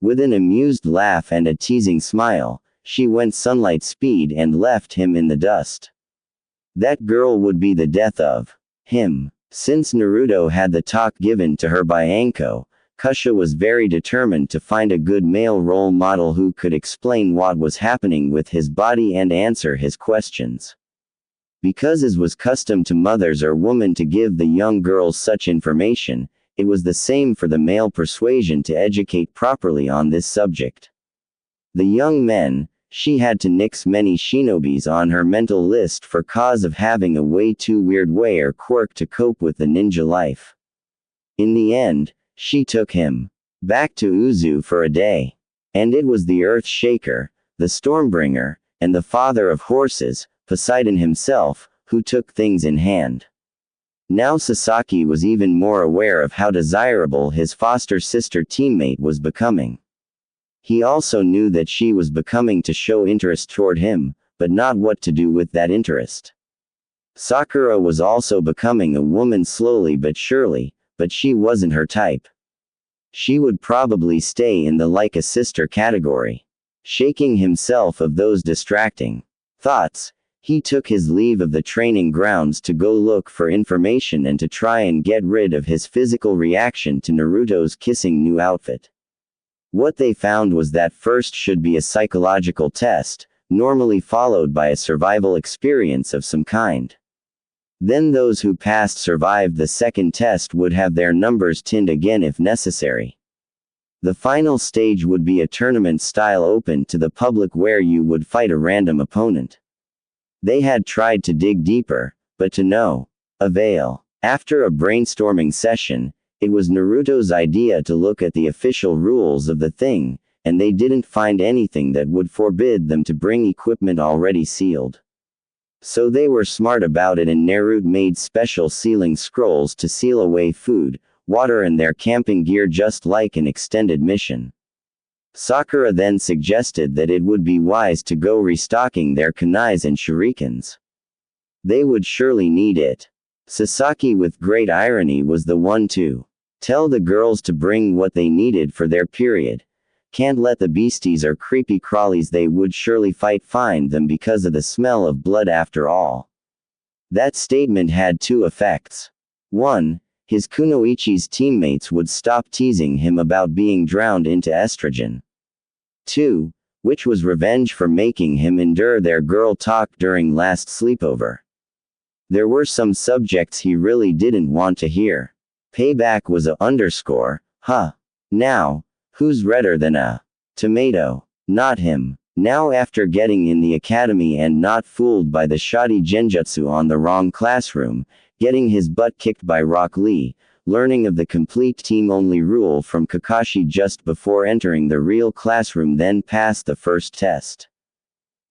With an amused laugh and a teasing smile, she went sunlight speed and left him in the dust. That girl would be the death of him. Since Naruto had the talk given to her by Anko, Kusha was very determined to find a good male role model who could explain what was happening with his body and answer his questions. Because as was custom to mothers or women to give the young girls such information, it was the same for the male persuasion to educate properly on this subject. The young men, she had to nix many shinobis on her mental list for cause of having a way too weird way or quirk to cope with the ninja life. In the end, she took him back to Uzu for a day. And it was the Earth Shaker, the Stormbringer, and the father of horses, Poseidon himself, who took things in hand. Now Sasaki was even more aware of how desirable his foster sister teammate was becoming. He also knew that she was becoming to show interest toward him, but not what to do with that interest. Sakura was also becoming a woman slowly but surely, but she wasn't her type. She would probably stay in the like a sister category. Shaking himself of those distracting thoughts, he took his leave of the training grounds to go look for information and to try and get rid of his physical reaction to Naruto's kissing new outfit. What they found was that first should be a psychological test, normally followed by a survival experience of some kind. Then those who passed survived the second test would have their numbers tinned again if necessary. The final stage would be a tournament style open to the public where you would fight a random opponent. They had tried to dig deeper, but to no avail. After a brainstorming session, it was Naruto's idea to look at the official rules of the thing, and they didn't find anything that would forbid them to bring equipment already sealed. So they were smart about it, and Naruto made special sealing scrolls to seal away food, water and their camping gear just like an extended mission. Sakura then suggested that it would be wise to go restocking their kunais and shurikens. They would surely need it. Sasaki with great irony was the one to tell the girls to bring what they needed for their period. Can't let the beasties or creepy crawlies they would surely find them because of the smell of blood after all. That statement had two effects. 1. His kunoichi's teammates would stop teasing him about being drowned into estrogen. 2. Which was revenge for making him endure their girl talk during last sleepover. There were some subjects he really didn't want to hear. Payback was _, Now, who's redder than a tomato? Not him. Now after getting in the academy and not fooled by the shoddy genjutsu on the wrong classroom, getting his butt kicked by Rock Lee, learning of the complete team-only rule from Kakashi just before entering the real classroom, then passed the first test.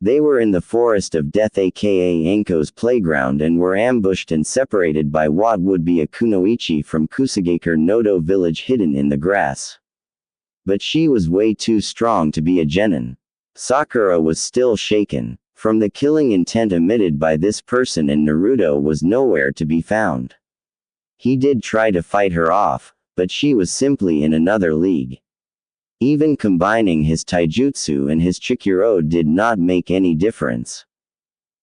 They were in the Forest of Death, aka Anko's playground, and were ambushed and separated by what would be a kunoichi from Kusugekure Nodo village hidden in the grass. But she was way too strong to be a genin. Sakura was still shaken from the killing intent emitted by this person, and Naruto was nowhere to be found. He did try to fight her off, but she was simply in another league. Even combining his taijutsu and his chikuro did not make any difference.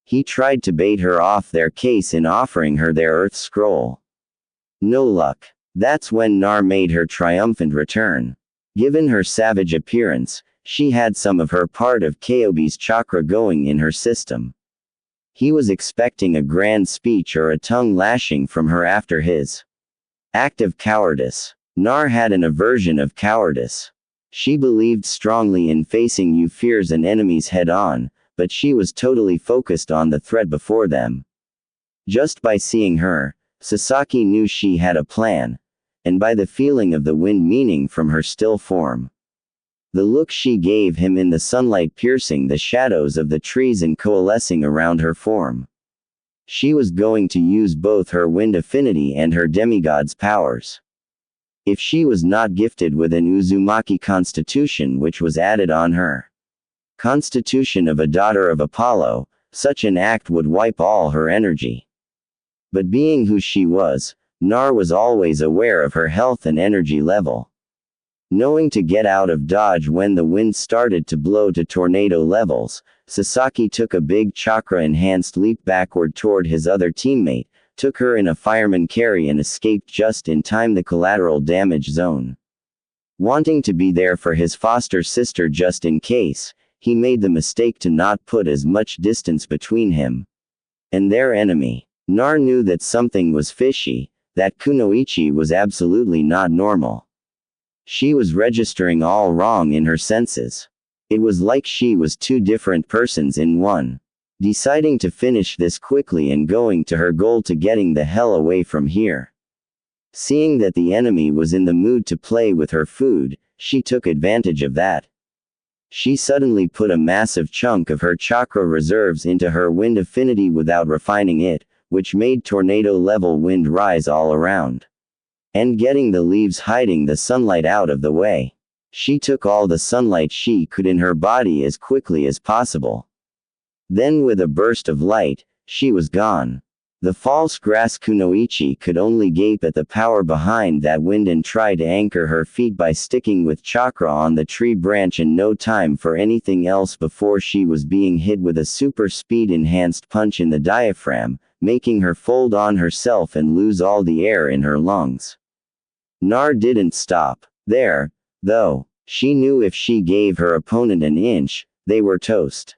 He tried to bait her off their case in offering her their earth scroll. No luck. That's when Nar made her triumphant return. Given her savage appearance, she had some of her part of Kobe's chakra going in her system. He was expecting a grand speech or a tongue lashing from her after his act of cowardice. Nar had an aversion of cowardice. She believed strongly in facing new fears and enemies head-on, but she was totally focused on the threat before them. Just by seeing her, Sasaki knew she had a plan, and by the feeling of the wind meaning from her still form. The look she gave him in the sunlight piercing the shadows of the trees and coalescing around her form. She was going to use both her wind affinity and her demigod's powers. if she was not gifted with an Uzumaki constitution which was added on her constitution of a daughter of Apollo, such an act would wipe all her energy. But being who she was, Nar was always aware of her health and energy level. Knowing to get out of dodge when the wind started to blow to tornado levels, Sasaki took a big chakra-enhanced leap backward toward his other teammate, took her in a fireman carry and escaped just in time the collateral damage zone. Wanting to be there for his foster sister just in case, he made the mistake to not put as much distance between him and their enemy. Nar knew that something was fishy, that Kunoichi was absolutely not normal. She was registering all wrong in her senses. It was like she was two different persons in one. Deciding to finish this quickly and going to her goal to getting the hell away from here. Seeing that the enemy was in the mood to play with her food, she took advantage of that. She suddenly put a massive chunk of her chakra reserves into her wind affinity without refining it, which made tornado-level wind rise all around. And getting the leaves hiding the sunlight out of the way. She took all the sunlight she could in her body as quickly as possible. Then with a burst of light, she was gone. The false grass Kunoichi could only gape at the power behind that wind and try to anchor her feet by sticking with chakra on the tree branch and no time for anything else before she was being hit with a super speed enhanced punch in the diaphragm, making her fold on herself and lose all the air in her lungs. Nar didn't stop there, though. She knew if she gave her opponent an inch, they were toast.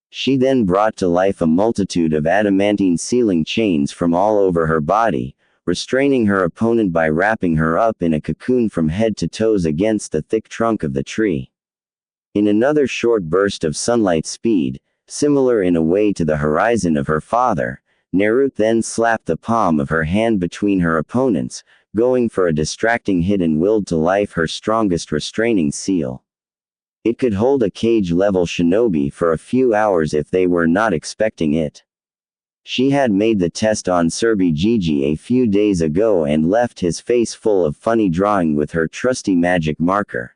She then brought to life a multitude of adamantine sealing chains from all over her body, restraining her opponent by wrapping her up in a cocoon from head to toes against the thick trunk of the tree. In another short burst of sunlight speed, similar in a way to the horizon of her father, Naruto then slapped the palm of her hand between her opponents, going for a distracting hit and willed to life her strongest restraining seal. It could hold a cage-level shinobi for a few hours if they were not expecting it. She had made the test on Serbi Gigi a few days ago and left his face full of funny drawing with her trusty magic marker.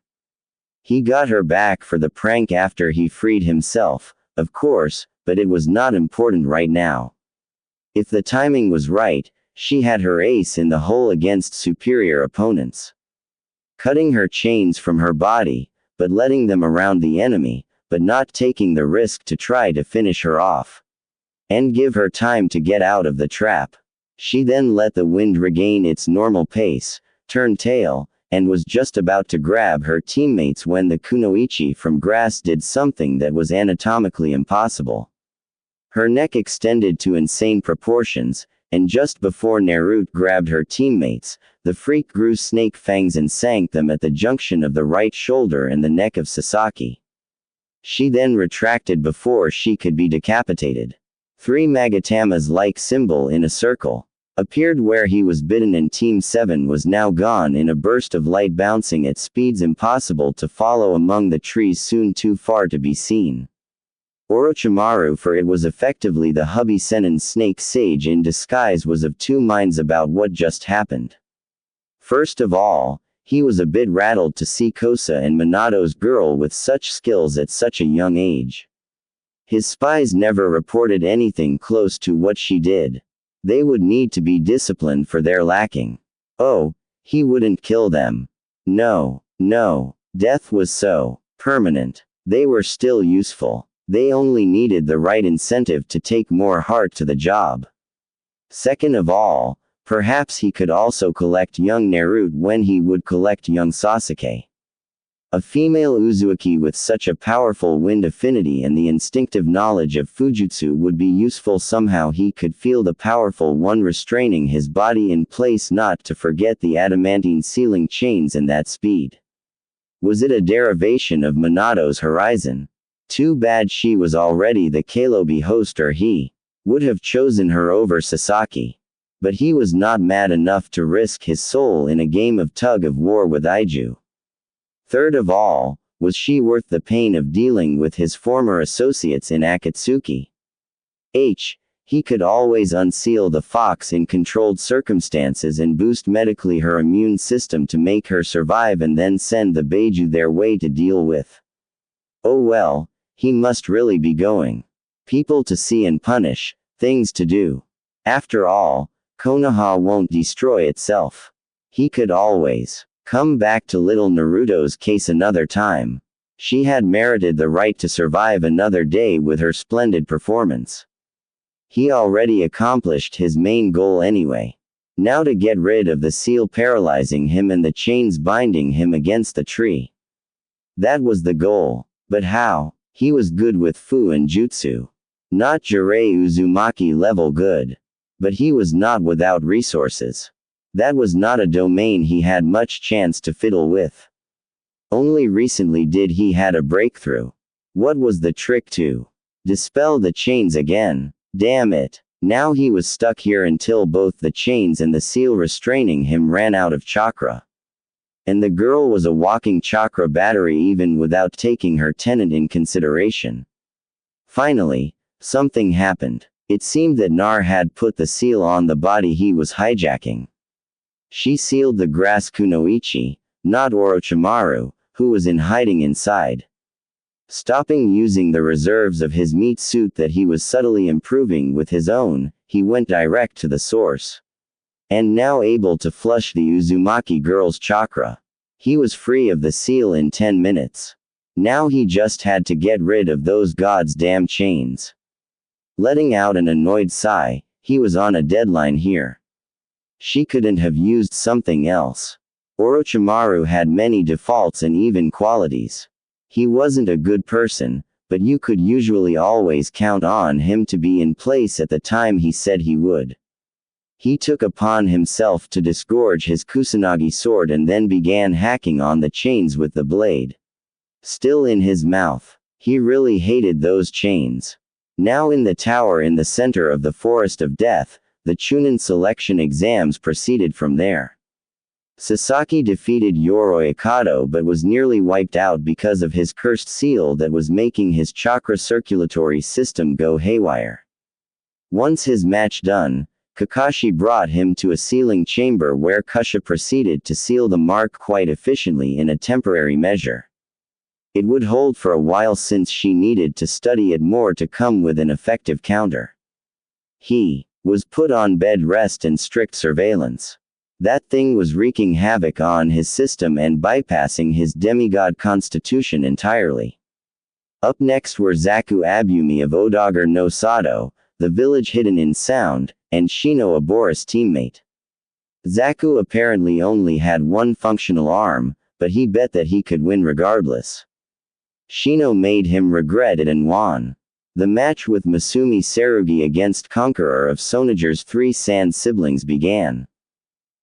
He got her back for the prank after he freed himself, of course, but it was not important right now. If the timing was right, she had her ace in the hole against superior opponents. Cutting her chains from her body, but letting them around the enemy, but not taking the risk to try to finish her off. And give her time to get out of the trap. She then let the wind regain its normal pace, turned tail, and was just about to grab her teammates when the Kunoichi from grass did something that was anatomically impossible. Her neck extended to insane proportions, and just before Naruto grabbed her teammates, the freak grew snake fangs and sank them at the junction of the right shoulder and the neck of Sasaki. She then retracted before she could be decapitated. 3 Magatamas-like symbol in a circle appeared where he was bitten and Team 7 was now gone in a burst of light bouncing at speeds impossible to follow among the trees soon too far to be seen. Orochimaru, for it was effectively the hubby Sennin snake sage in disguise, was of two minds about what just happened. First of all, he was a bit rattled to see Kosa and Minato's girl with such skills at such a young age. His spies never reported anything close to what she did. They would need to be disciplined for their lacking. Oh, he wouldn't kill them. No, no, death was so permanent. They were still useful. They only needed the right incentive to take more heart to the job. Second of all, perhaps he could also collect young Naruto when he would collect young Sasuke. A female Uzumaki with such a powerful wind affinity and the instinctive knowledge of Fujutsu would be useful somehow. He could feel the powerful one restraining his body in place, not to forget the adamantine sealing chains and that speed. Was it a derivation of Minato's horizon? Too bad she was already the Kalobi host, or he would have chosen her over Sasaki. But he was not mad enough to risk his soul in a game of tug-of-war with Aiju. Third of all, was she worth the pain of dealing with his former associates in Akatsuki? He could always unseal the fox in controlled circumstances and boost medically her immune system to make her survive and then send the Beiju their way to deal with. Oh well, he must really be going. People to see and punish, things to do. After all, Konoha won't destroy itself. He could always come back to little Naruto's case another time. She had merited the right to survive another day with her splendid performance. He already accomplished his main goal anyway. Now to get rid of the seal paralyzing him and the chains binding him against the tree. That was the goal. But how? He was good with Fu and Jutsu. Not Jirei Uzumaki level good. But he was not without resources. That was not a domain he had much chance to fiddle with. Only recently did he had a breakthrough. What was the trick to dispel the chains again? Damn it. Now he was stuck here until both the chains and the seal restraining him ran out of chakra. And the girl was a walking chakra battery even without taking her tenant in consideration. Finally, something happened. It seemed that Nar had put the seal on the body he was hijacking. She sealed the grass kunoichi, not Orochimaru, who was in hiding inside. Stopping using the reserves of his meat suit that he was subtly improving with his own, he went direct to the source. And now able to flush the Uzumaki girl's chakra. He was free of the seal in 10 minutes. Now he just had to get rid of those god's damn chains. Letting out an annoyed sigh, he was on a deadline here. She couldn't have used something else. Orochimaru had many defaults and even qualities. He wasn't a good person, but you could usually always count on him to be in place at the time he said he would. He took upon himself to disgorge his Kusanagi sword and then began hacking on the chains with the blade. Still in his mouth. He really hated those chains. Now in the tower in the center of the Forest of Death, the Chunin selection exams proceeded from there. Sasaki defeated Yoroi Akato but was nearly wiped out because of his cursed seal that was making his chakra circulatory system go haywire. Once his match done, Kakashi brought him to a sealing chamber where Kusha proceeded to seal the mark quite efficiently in a temporary measure. It would hold for a while since she needed to study it more to come with an effective counter. He was put on bed rest and strict surveillance. That thing was wreaking havoc on his system and bypassing his demigod constitution entirely. Up next were Zaku Abumi of Odagar no Sato, the village hidden in sound, and Shino a Boris teammate. Zaku apparently only had one functional arm, but he bet that he could win regardless. Shino made him regret it and won. The match with Masumi Sarugi against Conqueror of Sonager's 3 Sand siblings began.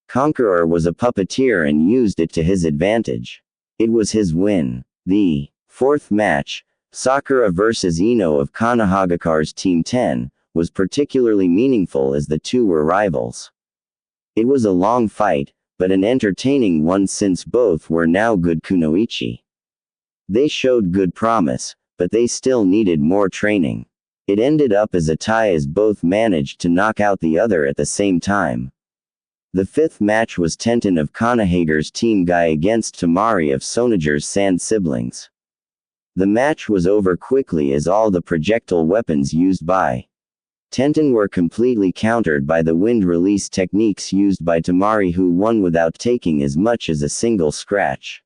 Conqueror was a puppeteer and used it to his advantage. It was his win. The 4th match, Sakura vs Ino of Konohagakar's Team 10, was particularly meaningful as the two were rivals. It was a long fight, but an entertaining one since both were now good kunoichi. They showed good promise, but they still needed more training. It ended up as a tie as both managed to knock out the other at the same time. The 5th match was Tenten of Konohaga's Team Guy against Tamari of Sonager's Sand siblings. The match was over quickly as all the projectile weapons used by Tenten were completely countered by the wind release techniques used by Tamari, who won without taking as much as a single scratch.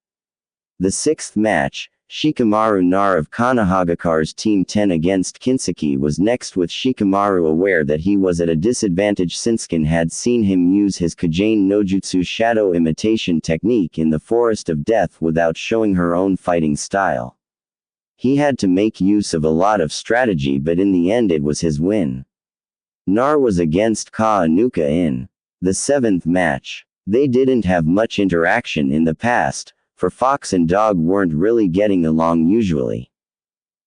The 6th match, Shikamaru Nar of Konohagakar's Team 10 against Kinseki, was next, with Shikamaru aware that he was at a disadvantage since Kin had seen him use his Kajane Nojutsu shadow imitation technique in the Forest of Death without showing her own fighting style. He had to make use of a lot of strategy, but in the end it was his win. Nar was against Ka Anuka in the 7th match. They didn't have much interaction in the past, for Fox and Dog weren't really getting along usually.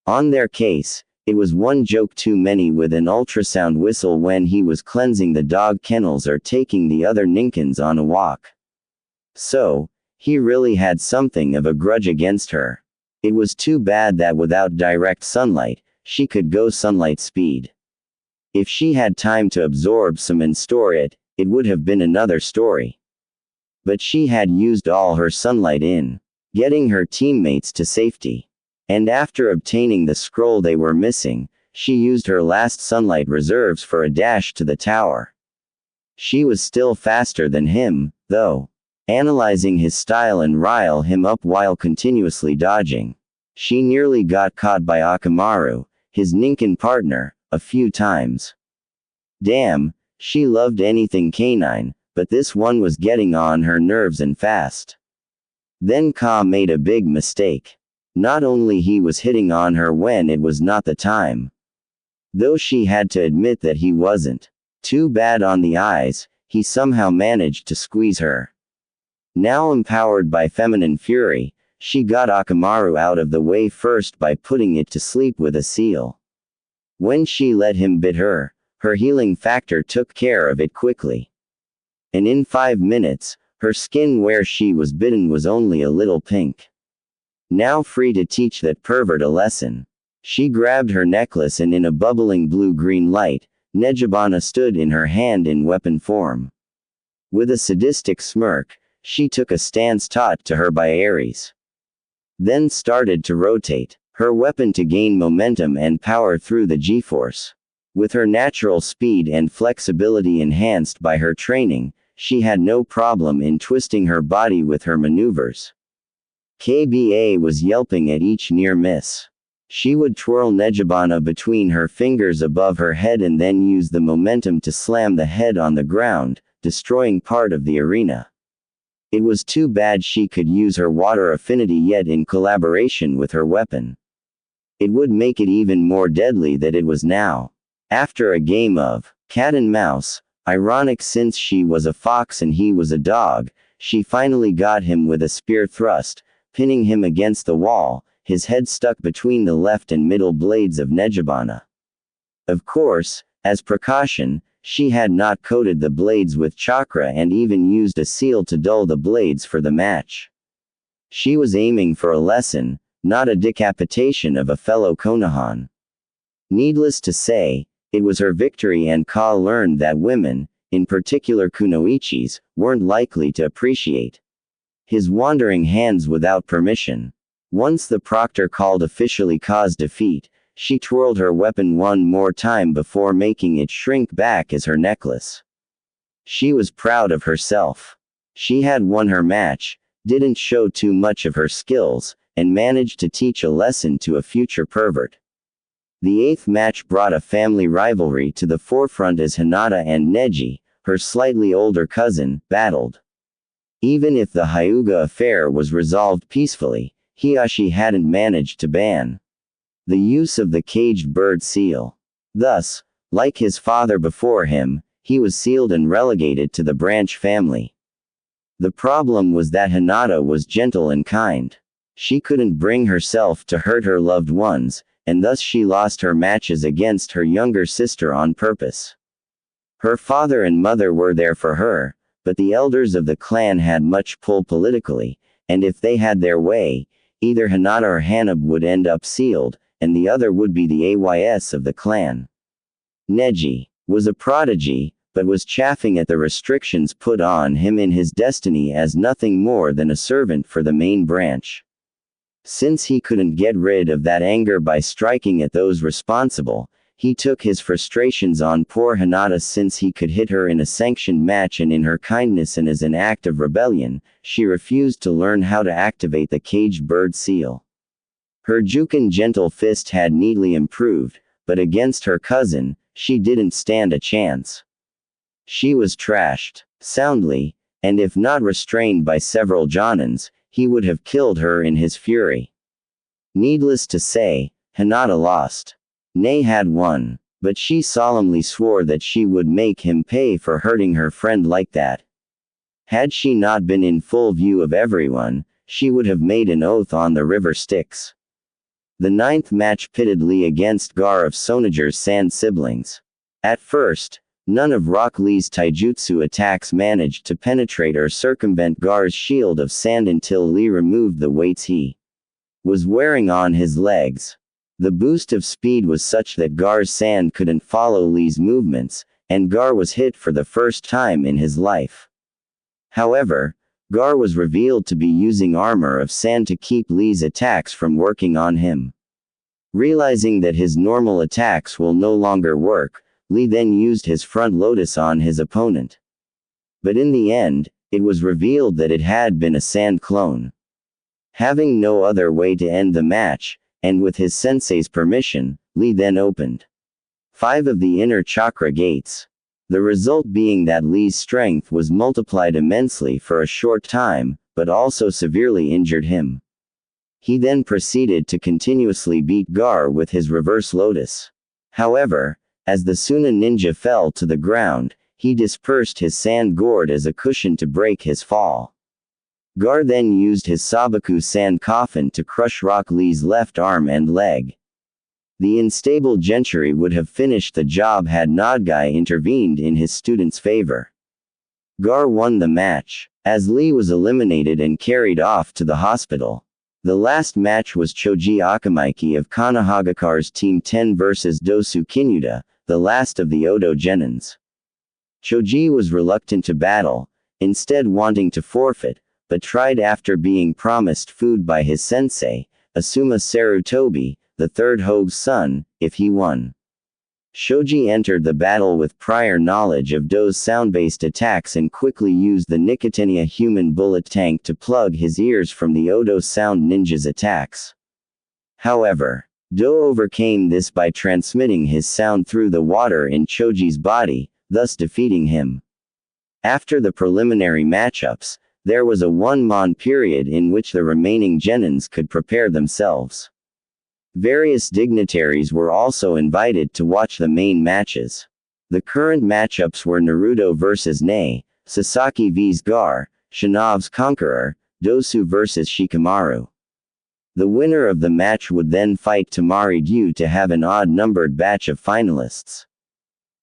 On their case, it was one joke too many with an ultrasound whistle when he was cleansing the dog kennels or taking the other Ninkins on a walk. So, he really had something of a grudge against her. It was too bad that without direct sunlight, she could go sunlight speed. If she had time to absorb some and store it, it would have been another story. But she had used all her sunlight in getting her teammates to safety. And after obtaining the scroll they were missing, she used her last sunlight reserves for a dash to the tower. She was still faster than him, though. Analyzing his style and rile him up while continuously dodging. She nearly got caught by Akamaru, his Ninken partner, a few times. Damn, she loved anything canine, but this one was getting on her nerves and fast. Then Ka made a big mistake. Not only he was hitting on her when it was not the time. Though she had to admit that he wasn't too bad on the eyes, he somehow managed to squeeze her. Now empowered by feminine fury, she got Akamaru out of the way first by putting it to sleep with a seal. When she let him bit her, her healing factor took care of it quickly. And in 5 minutes, her skin where she was bitten was only a little pink. Now free to teach that pervert a lesson. She grabbed her necklace and in a bubbling blue-green light, Nejibana stood in her hand in weapon form. With a sadistic smirk, she took a stance taught to her by Ares. Then started to rotate her weapon to gain momentum and power through the G-force. With her natural speed and flexibility enhanced by her training, she had no problem in twisting her body with her maneuvers. KBA was yelping at each near miss. She would twirl Nejibana between her fingers above her head and then use the momentum to slam the head on the ground, destroying part of the arena. It was too bad she could use her water affinity yet in collaboration with her weapon. It would make it even more deadly that it was now. After a game of cat and mouse, ironic since she was a fox and he was a dog, she finally got him with a spear thrust, pinning him against the wall, his head stuck between the left and middle blades of Nejibana. Of course, as precaution, she had not coated the blades with chakra and even used a seal to dull the blades for the match. She was aiming for a lesson, not a decapitation of a fellow Konohan. Needless to say, it was her victory and Ka learned that women, in particular kunoichis, weren't likely to appreciate his wandering hands without permission. Once the proctor called officially Ka's defeat, she twirled her weapon one more time before making it shrink back as her necklace. She was proud of herself. She had won her match, didn't show too much of her skills, and managed to teach a lesson to a future pervert. The 8th match brought a family rivalry to the forefront as Hinata and Neji, her slightly older cousin, battled. Even if the Hyuga affair was resolved peacefully, Hiyashi hadn't managed to ban the use of the caged bird seal. Thus, like his father before him, he was sealed and relegated to the branch family. The problem was that Hinata was gentle and kind. She couldn't bring herself to hurt her loved ones, and thus she lost her matches against her younger sister on purpose. Her father and mother were there for her, but the elders of the clan had much pull politically, and if they had their way, either Hinata or Hanab would end up sealed, and the other would be the AYS of the clan. Neji was a prodigy, but was chafing at the restrictions put on him in his destiny as nothing more than a servant for the main branch. Since he couldn't get rid of that anger by striking at those responsible, he took his frustrations on poor Hinata since he could hit her in a sanctioned match, and in her kindness and as an act of rebellion, she refused to learn how to activate the caged bird seal. Her Juken gentle fist had neatly improved, but against her cousin, she didn't stand a chance. She was trashed soundly, and if not restrained by several Jonins, he would have killed her in his fury. Needless to say, Hinata lost. Nei had won, but she solemnly swore that she would make him pay for hurting her friend like that. Had she not been in full view of everyone, she would have made an oath on the river Styx. The 9th match pitted Lee against Gar of Sonager's Sand siblings. At first, none of Rock Lee's taijutsu attacks managed to penetrate or circumvent Gar's shield of sand until Lee removed the weights he was wearing on his legs. The boost of speed was such that Gar's sand couldn't follow Lee's movements, and Gar was hit for the first time in his life. However, Gar was revealed to be using armor of sand to keep Lee's attacks from working on him. Realizing that his normal attacks will no longer work, Lee then used his front lotus on his opponent. But in the end, it was revealed that it had been a sand clone. Having no other way to end the match, and with his sensei's permission, Lee then opened 5 of the inner chakra gates. The result being that Lee's strength was multiplied immensely for a short time, but also severely injured him. He then proceeded to continuously beat Gar with his reverse lotus. However, as the Suna ninja fell to the ground, he dispersed his sand gourd as a cushion to break his fall. Gar then used his Sabaku sand coffin to crush Rock Lee's left arm and leg. The unstable Gentry would have finished the job had Nodgai intervened in his student's favor. Gar won the match, as Lee was eliminated and carried off to the hospital. The last match was Choji Akamaiki of Kanahagakar's Team 10 vs Dosu Kinuda, the last of the Odo Genins. Choji was reluctant to battle, instead wanting to forfeit, but tried after being promised food by his sensei, Asuma Sarutobi, the third Hogue's son, if he won. Shoji entered the battle with prior knowledge of Do's sound-based attacks and quickly used the Nicotenia human bullet tank to plug his ears from the Odo sound ninja's attacks. However, Do overcame this by transmitting his sound through the water in Choji's body, thus defeating him. After the preliminary matchups, there was a 1-mon period in which the remaining genins could prepare themselves. Various dignitaries were also invited to watch the main matches. The current matchups were Naruto vs Nei, Sasaki vs Gar, Shinobi's Conqueror, Dosu vs Shikamaru. The winner of the match would then fight Tamari due to have an odd-numbered batch of finalists.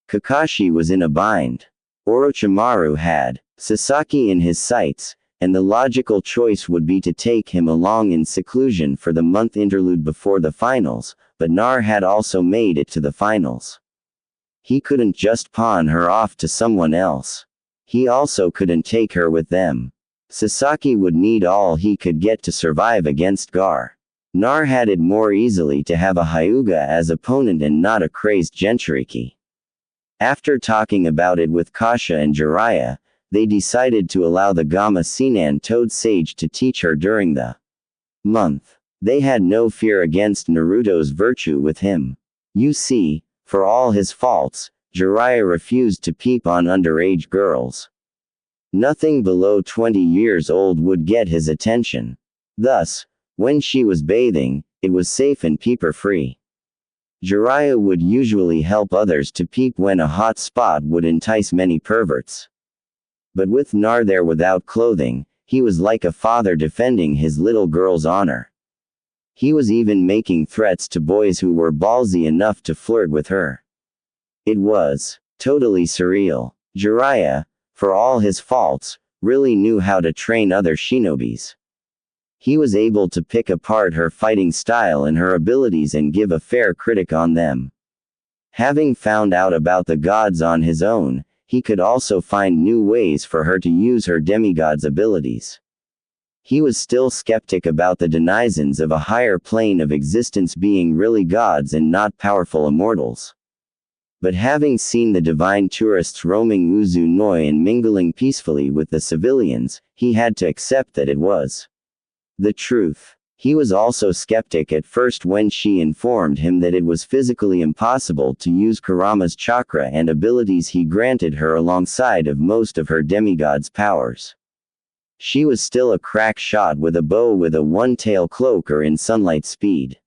Kakashi was in a bind. Orochimaru had Sasaki in his sights, and the logical choice would be to take him along in seclusion for the month interlude before the finals, but Nar had also made it to the finals. He couldn't just pawn her off to someone else. He also couldn't take her with them. Sasaki would need all he could get to survive against Gar. Nar had it more easily to have a Hyuga as opponent and not a crazed Jinchuriki. After talking about it with Kasha and Jiraiya, they decided to allow the Gamma Sinan Toad Sage to teach her during the month. They had no fear against Naruto's virtue with him. You see, for all his faults, Jiraiya refused to peep on underage girls. Nothing below 20 years old would get his attention. Thus, when she was bathing, it was safe and peeper-free. Jiraiya would usually help others to peep when a hot spot would entice many perverts. But with Nar there without clothing, he was like a father defending his little girl's honor. He was even making threats to boys who were ballsy enough to flirt with her. It was totally surreal. Jiraiya, for all his faults, really knew how to train other shinobis. He was able to pick apart her fighting style and her abilities and give a fair critic on them. Having found out about the gods on his own, he could also find new ways for her to use her demigod's abilities. He was still skeptic about the denizens of a higher plane of existence being really gods and not powerful immortals. But having seen the divine tourists roaming Uzu Noi and mingling peacefully with the civilians, he had to accept that it was the truth. He was also skeptic at first when she informed him that it was physically impossible to use Kurama's chakra and abilities he granted her alongside of most of her demigod's powers. She was still a crack shot with a bow with a one-tail cloak or in sunlight speed.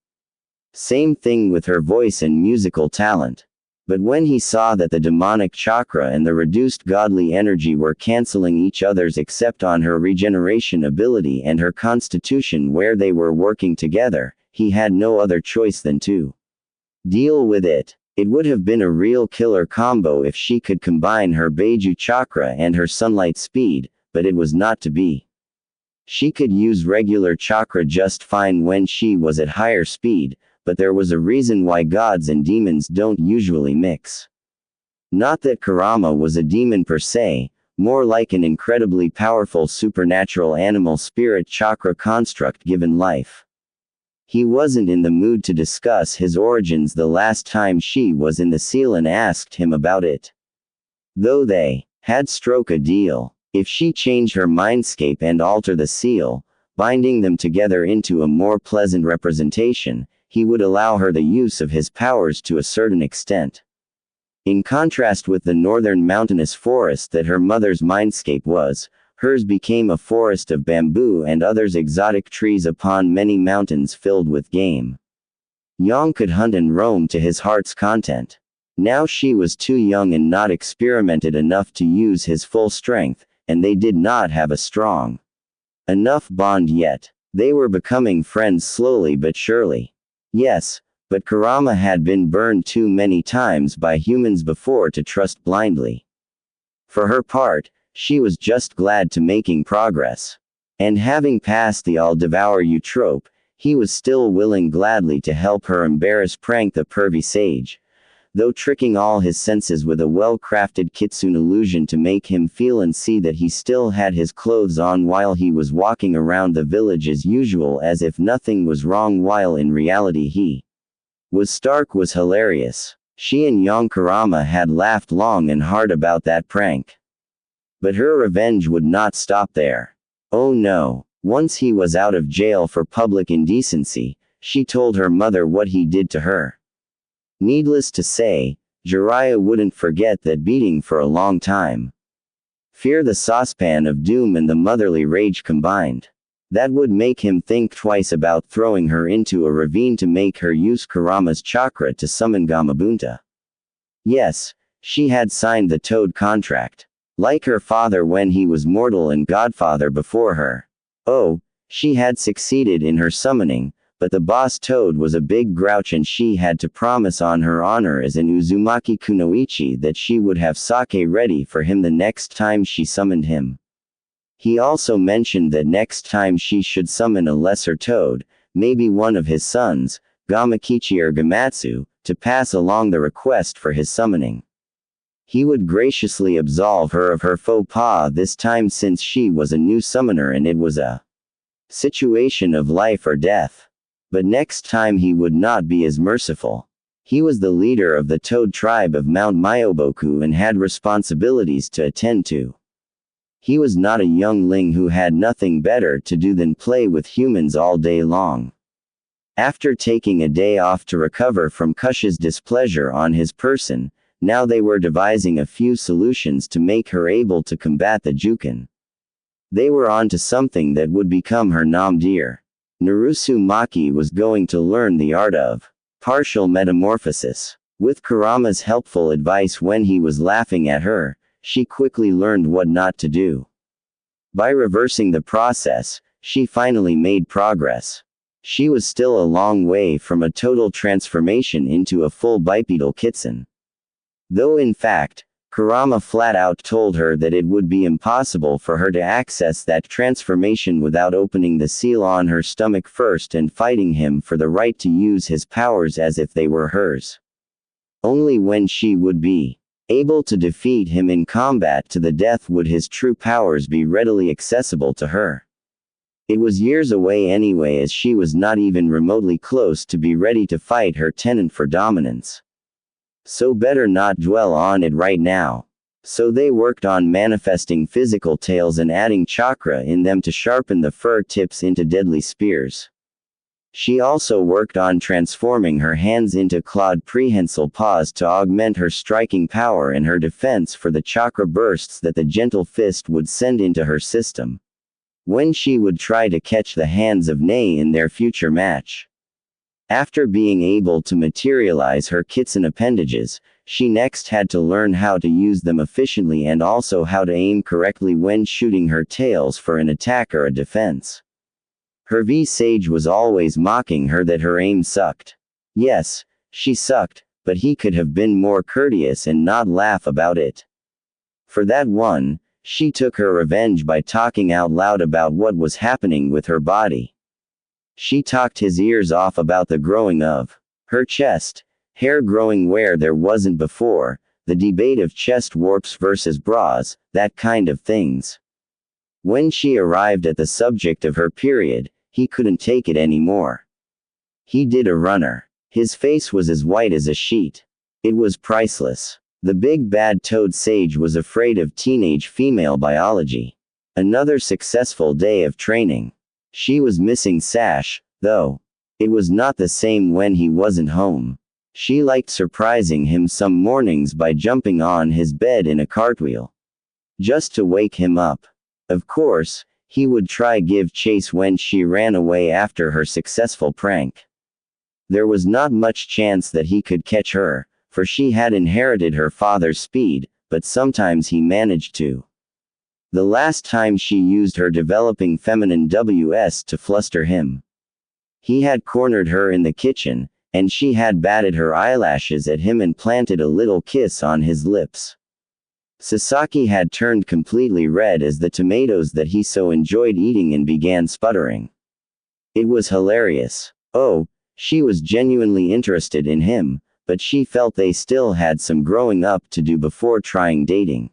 Same thing with her voice and musical talent. But when he saw that the demonic chakra and the reduced godly energy were canceling each other's except on her regeneration ability and her constitution where they were working together, he had no other choice than to deal with it. It would have been a real killer combo if she could combine her Beiju chakra and her sunlight speed, but it was not to be. She could use regular chakra just fine when she was at higher speed, but there was a reason why gods and demons don't usually mix. Not that Kurama was a demon per se, more like an incredibly powerful supernatural animal spirit chakra construct given life. He wasn't in the mood to discuss his origins the last time she was in the seal and asked him about it. Though they had struck a deal, if she changed her mindscape and alter the seal, binding them together into a more pleasant representation, he would allow her the use of his powers to a certain extent. In contrast with the northern mountainous forest that her mother's mindscape was, hers became a forest of bamboo and others exotic trees upon many mountains filled with game. Yang could hunt and roam to his heart's content. Now she was too young and not experimented enough to use his full strength, and they did not have a strong enough bond yet. They were becoming friends slowly but surely. Yes, but Kurama had been burned too many times by humans before to trust blindly. For her part, she was just glad to making progress. And having passed the I'll devour you trope, he was still willing gladly to help her embarrass prank the pervy sage, though tricking all his senses with a well-crafted kitsune illusion to make him feel and see that he still had his clothes on while he was walking around the village as usual as if nothing was wrong while in reality he was hilarious. She and young Kurama had laughed long and hard about that prank. But her revenge would not stop there. Oh no. Once he was out of jail for public indecency, she told her mother what he did to her. Needless to say, Jiraiya wouldn't forget that beating for a long time. Fear the saucepan of doom and the motherly rage combined. That would make him think twice about throwing her into a ravine to make her use Kurama's chakra to summon Gamabunta. Yes, she had signed the Toad contract. Like her father when he was mortal and godfather before her. Oh, she had succeeded in her summoning, but the boss Toad was a big grouch and she had to promise on her honor as an Uzumaki kunoichi that she would have sake ready for him the next time she summoned him. He also mentioned that next time she should summon a lesser Toad, maybe one of his sons, Gamakichi or Gamatsu, to pass along the request for his summoning. He would graciously absolve her of her faux pas this time since she was a new summoner and it was a situation of life or death. But next time he would not be as merciful. He was the leader of the Toad tribe of Mount Myoboku and had responsibilities to attend to. He was not a youngling who had nothing better to do than play with humans all day long. After taking a day off to recover from Kush's displeasure on his person, now they were devising a few solutions to make her able to combat the Jukin. They were on to something that would become her nom de. Naruto Maki was going to learn the art of partial metamorphosis. With Kurama's helpful advice when he was laughing at her, she quickly learned what not to do. By reversing the process, she finally made progress. She was still a long way from a total transformation into a full bipedal kitsune. Though in fact, Kurama flat out told her that it would be impossible for her to access that transformation without opening the seal on her stomach first and fighting him for the right to use his powers as if they were hers. Only when she would be able to defeat him in combat to the death would his true powers be readily accessible to her. It was years away anyway as she was not even remotely close to be ready to fight her tenant for dominance. So better not dwell on it right now. So they worked on manifesting physical tails and adding chakra in them to sharpen the fur tips into deadly spears. She also worked on transforming her hands into clawed prehensile paws to augment her striking power and her defense for the chakra bursts that the gentle fist would send into her system when she would try to catch the hands of Nei in their future match. After being able to materialize her kitsune appendages, she next had to learn how to use them efficiently and also how to aim correctly when shooting her tails for an attack or a defense. Her V-Sage was always mocking her that her aim sucked. Yes, she sucked, but he could have been more courteous and not laugh about it. For that one, she took her revenge by talking out loud about what was happening with her body. She talked his ears off about the growing of her chest, hair growing where there wasn't before, the debate of chest warps versus bras, that kind of things. When she arrived at the subject of her period, he couldn't take it anymore. He did a runner. His face was as white as a sheet. It was priceless. The big bad toad sage was afraid of teenage female biology. Another successful day of training. She was missing Sash, though. It was not the same when he wasn't home. She liked surprising him some mornings by jumping on his bed in a cartwheel. Just to wake him up. Of course, he would try give chase when she ran away after her successful prank. There was not much chance that he could catch her, for she had inherited her father's speed, but sometimes he managed to. The last time she used her developing feminine WS to fluster him. He had cornered her in the kitchen, and she had batted her eyelashes at him and planted a little kiss on his lips. Sasaki had turned completely red as the tomatoes that he so enjoyed eating and began sputtering. It was hilarious. Oh, she was genuinely interested in him, but she felt they still had some growing up to do before trying dating.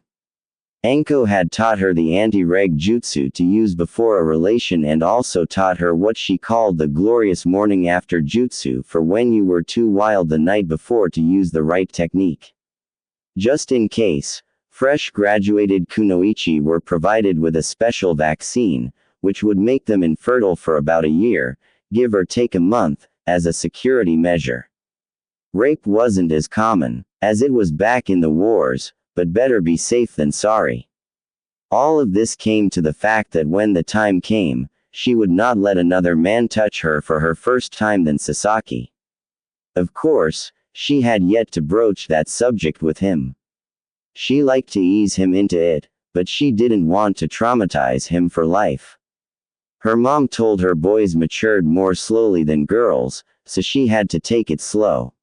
Anko had taught her the anti-reg jutsu to use before a relation and also taught her what she called the glorious morning after jutsu for when you were too wild the night before to use the right technique. Just in case, fresh graduated kunoichi were provided with a special vaccine, which would make them infertile for about a year, give or take a month, as a security measure. Rape wasn't as common, as it was back in the wars, but better be safe than sorry. All of this came to the fact that when the time came, she would not let another man touch her for her first time than Sasaki. Of course, she had yet to broach that subject with him. She liked to ease him into it, but she didn't want to traumatize him for life. Her mom told her boys matured more slowly than girls, so she had to take it slow.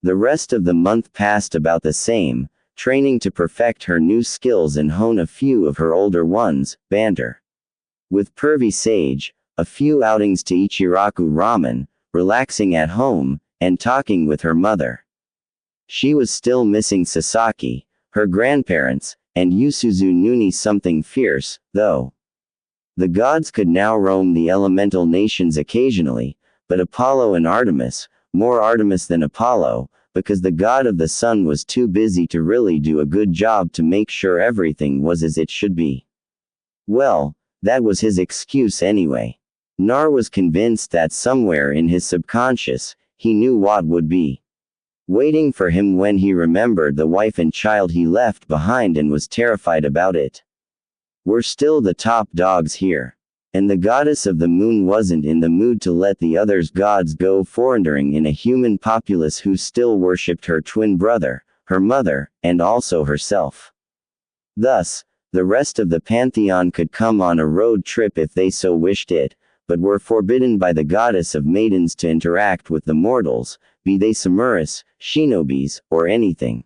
The rest of the month passed about the same, training to perfect her new skills and hone a few of her older ones, banter with pervy Sage, a few outings to Ichiraku Ramen, relaxing at home, and talking with her mother. She was still missing Sasaki, her grandparents, and Yusuzu Nuni something fierce, though. The gods could now roam the elemental nations occasionally, but Apollo and Artemis, more Artemis than Apollo, because the god of the sun was too busy to really do a good job to make sure everything was as it should be. Well, that was his excuse anyway. Nar was convinced that somewhere in his subconscious, he knew what would be waiting for him when he remembered the wife and child he left behind and was terrified about it. We're still the top dogs here. And the goddess of the moon wasn't in the mood to let the others gods go forandering in a human populace who still worshipped her twin brother, her mother, and also herself. Thus, the rest of the pantheon could come on a road trip if they so wished it, but were forbidden by the goddess of maidens to interact with the mortals, be they samurais, shinobis, or anything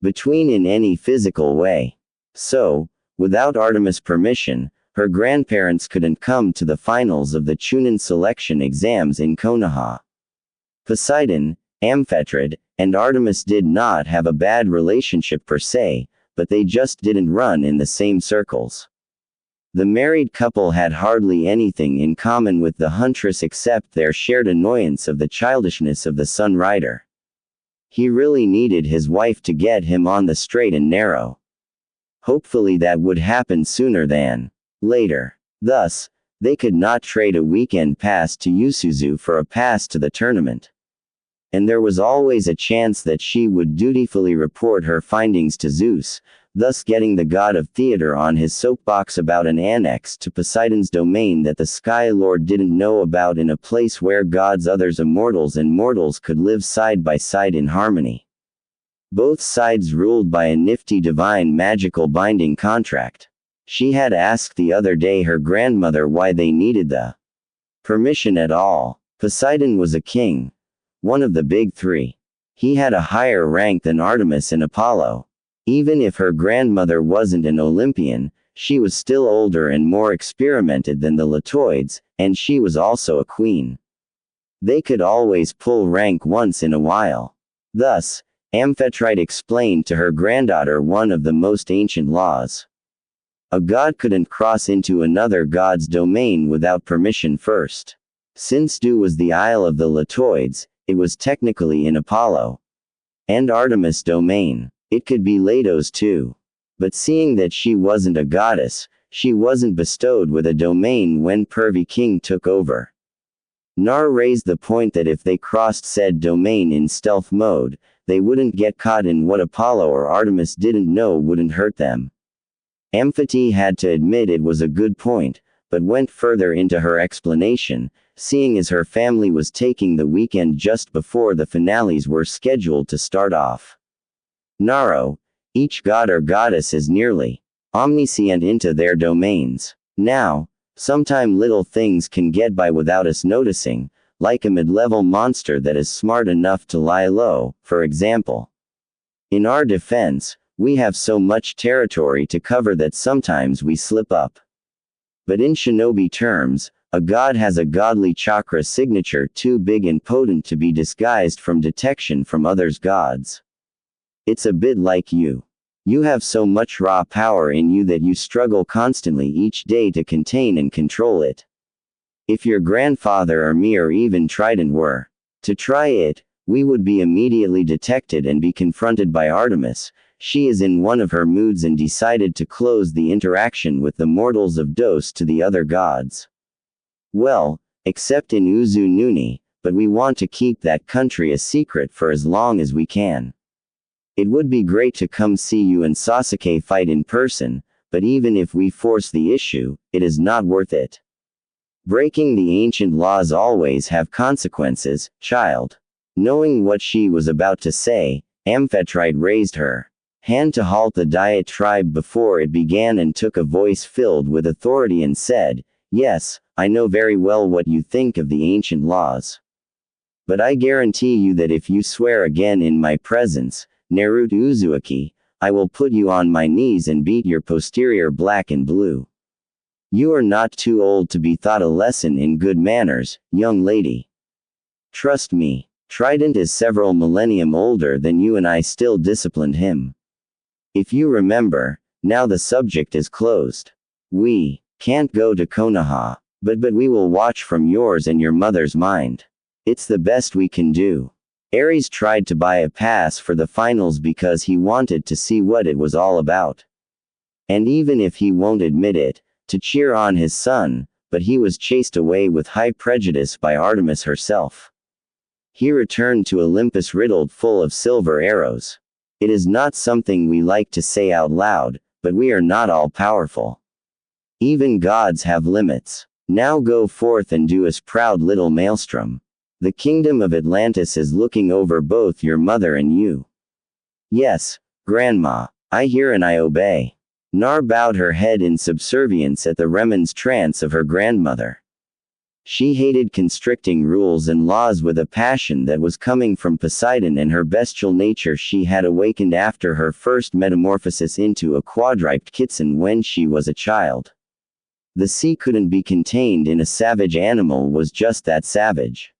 between in any physical way. So, without Artemis' permission, her grandparents couldn't come to the finals of the Chunin selection exams in Konoha. Poseidon, Amphitrite, and Artemis did not have a bad relationship per se, but they just didn't run in the same circles. The married couple had hardly anything in common with the huntress except their shared annoyance of the childishness of the Sun Rider. He really needed his wife to get him on the straight and narrow. Hopefully that would happen sooner than later. Thus, they could not trade a weekend pass to Yusuzu for a pass to the tournament. And there was always a chance that she would dutifully report her findings to Zeus, thus getting the god of theater on his soapbox about an annex to Poseidon's domain that the Sky Lord didn't know about in a place where gods others immortals and mortals could live side by side in harmony. Both sides ruled by a nifty divine magical binding contract. She had asked the other day her grandmother why they needed the permission at all. Poseidon was a king. One of the big three. He had a higher rank than Artemis and Apollo. Even if her grandmother wasn't an Olympian, she was still older and more experimented than the Latoids, and she was also a queen. They could always pull rank once in a while. Thus, Amphitrite explained to her granddaughter one of the most ancient laws. A god couldn't cross into another god's domain without permission first. Since Du was the Isle of the Latoids, it was technically in Apollo and Artemis' domain. It could be Leto's too. But seeing that she wasn't a goddess, she wasn't bestowed with a domain when Pervy King took over. Nar raised the point that if they crossed said domain in stealth mode, they wouldn't get caught in what Apollo or Artemis didn't know wouldn't hurt them. Amphite had to admit it was a good point, but went further into her explanation, seeing as her family was taking the weekend just before the finales were scheduled to start off. Naro, each god or goddess is nearly omniscient into their domains. Now, sometime little things can get by without us noticing, like a mid-level monster that is smart enough to lie low, for example. In our defense, we have so much territory to cover that sometimes we slip up. But in shinobi terms, a god has a godly chakra signature too big and potent to be disguised from detection from others' gods. It's a bit like you. You have so much raw power in you that you struggle constantly each day to contain and control it. If your grandfather or me or even Trident were to try it, we would be immediately detected and be confronted by Artemis. She is in one of her moods and decided to close the interaction with the mortals of Dos to the other gods. Well, except in Uzu Nuni, but we want to keep that country a secret for as long as we can. It would be great to come see you and Sasuke fight in person, but even if we force the issue, it is not worth it. Breaking the ancient laws always have consequences, child. Knowing what she was about to say, Amphitrite raised her hand to halt the diatribe before it began and took a voice filled with authority and said, "Yes, I know very well what you think of the ancient laws. But I guarantee you that if you swear again in my presence, Naruto Uzumaki, I will put you on my knees and beat your posterior black and blue. You are not too old to be taught a lesson in good manners, young lady. Trust me, Trident is several millennium older than you and I still disciplined him. If you remember, now the subject is closed. We can't go to Konoha, but we will watch from yours and your mother's mind. It's the best we can do." Ares tried to buy a pass for the finals because he wanted to see what it was all about. And even if he won't admit it, to cheer on his son, but he was chased away with high prejudice by Artemis herself. He returned to Olympus riddled full of silver arrows. It is not something we like to say out loud, but we are not all powerful. Even gods have limits. Now go forth and do us proud little maelstrom. The kingdom of Atlantis is looking over both your mother and you. Yes, Grandma, I hear and I obey. Nar bowed her head in subservience at the remonstrance of her grandmother. She hated constricting rules and laws with a passion that was coming from Poseidon and her bestial nature she had awakened after her first metamorphosis into a quadruped kitsune when she was a child. The sea couldn't be contained in a savage animal was just that savage.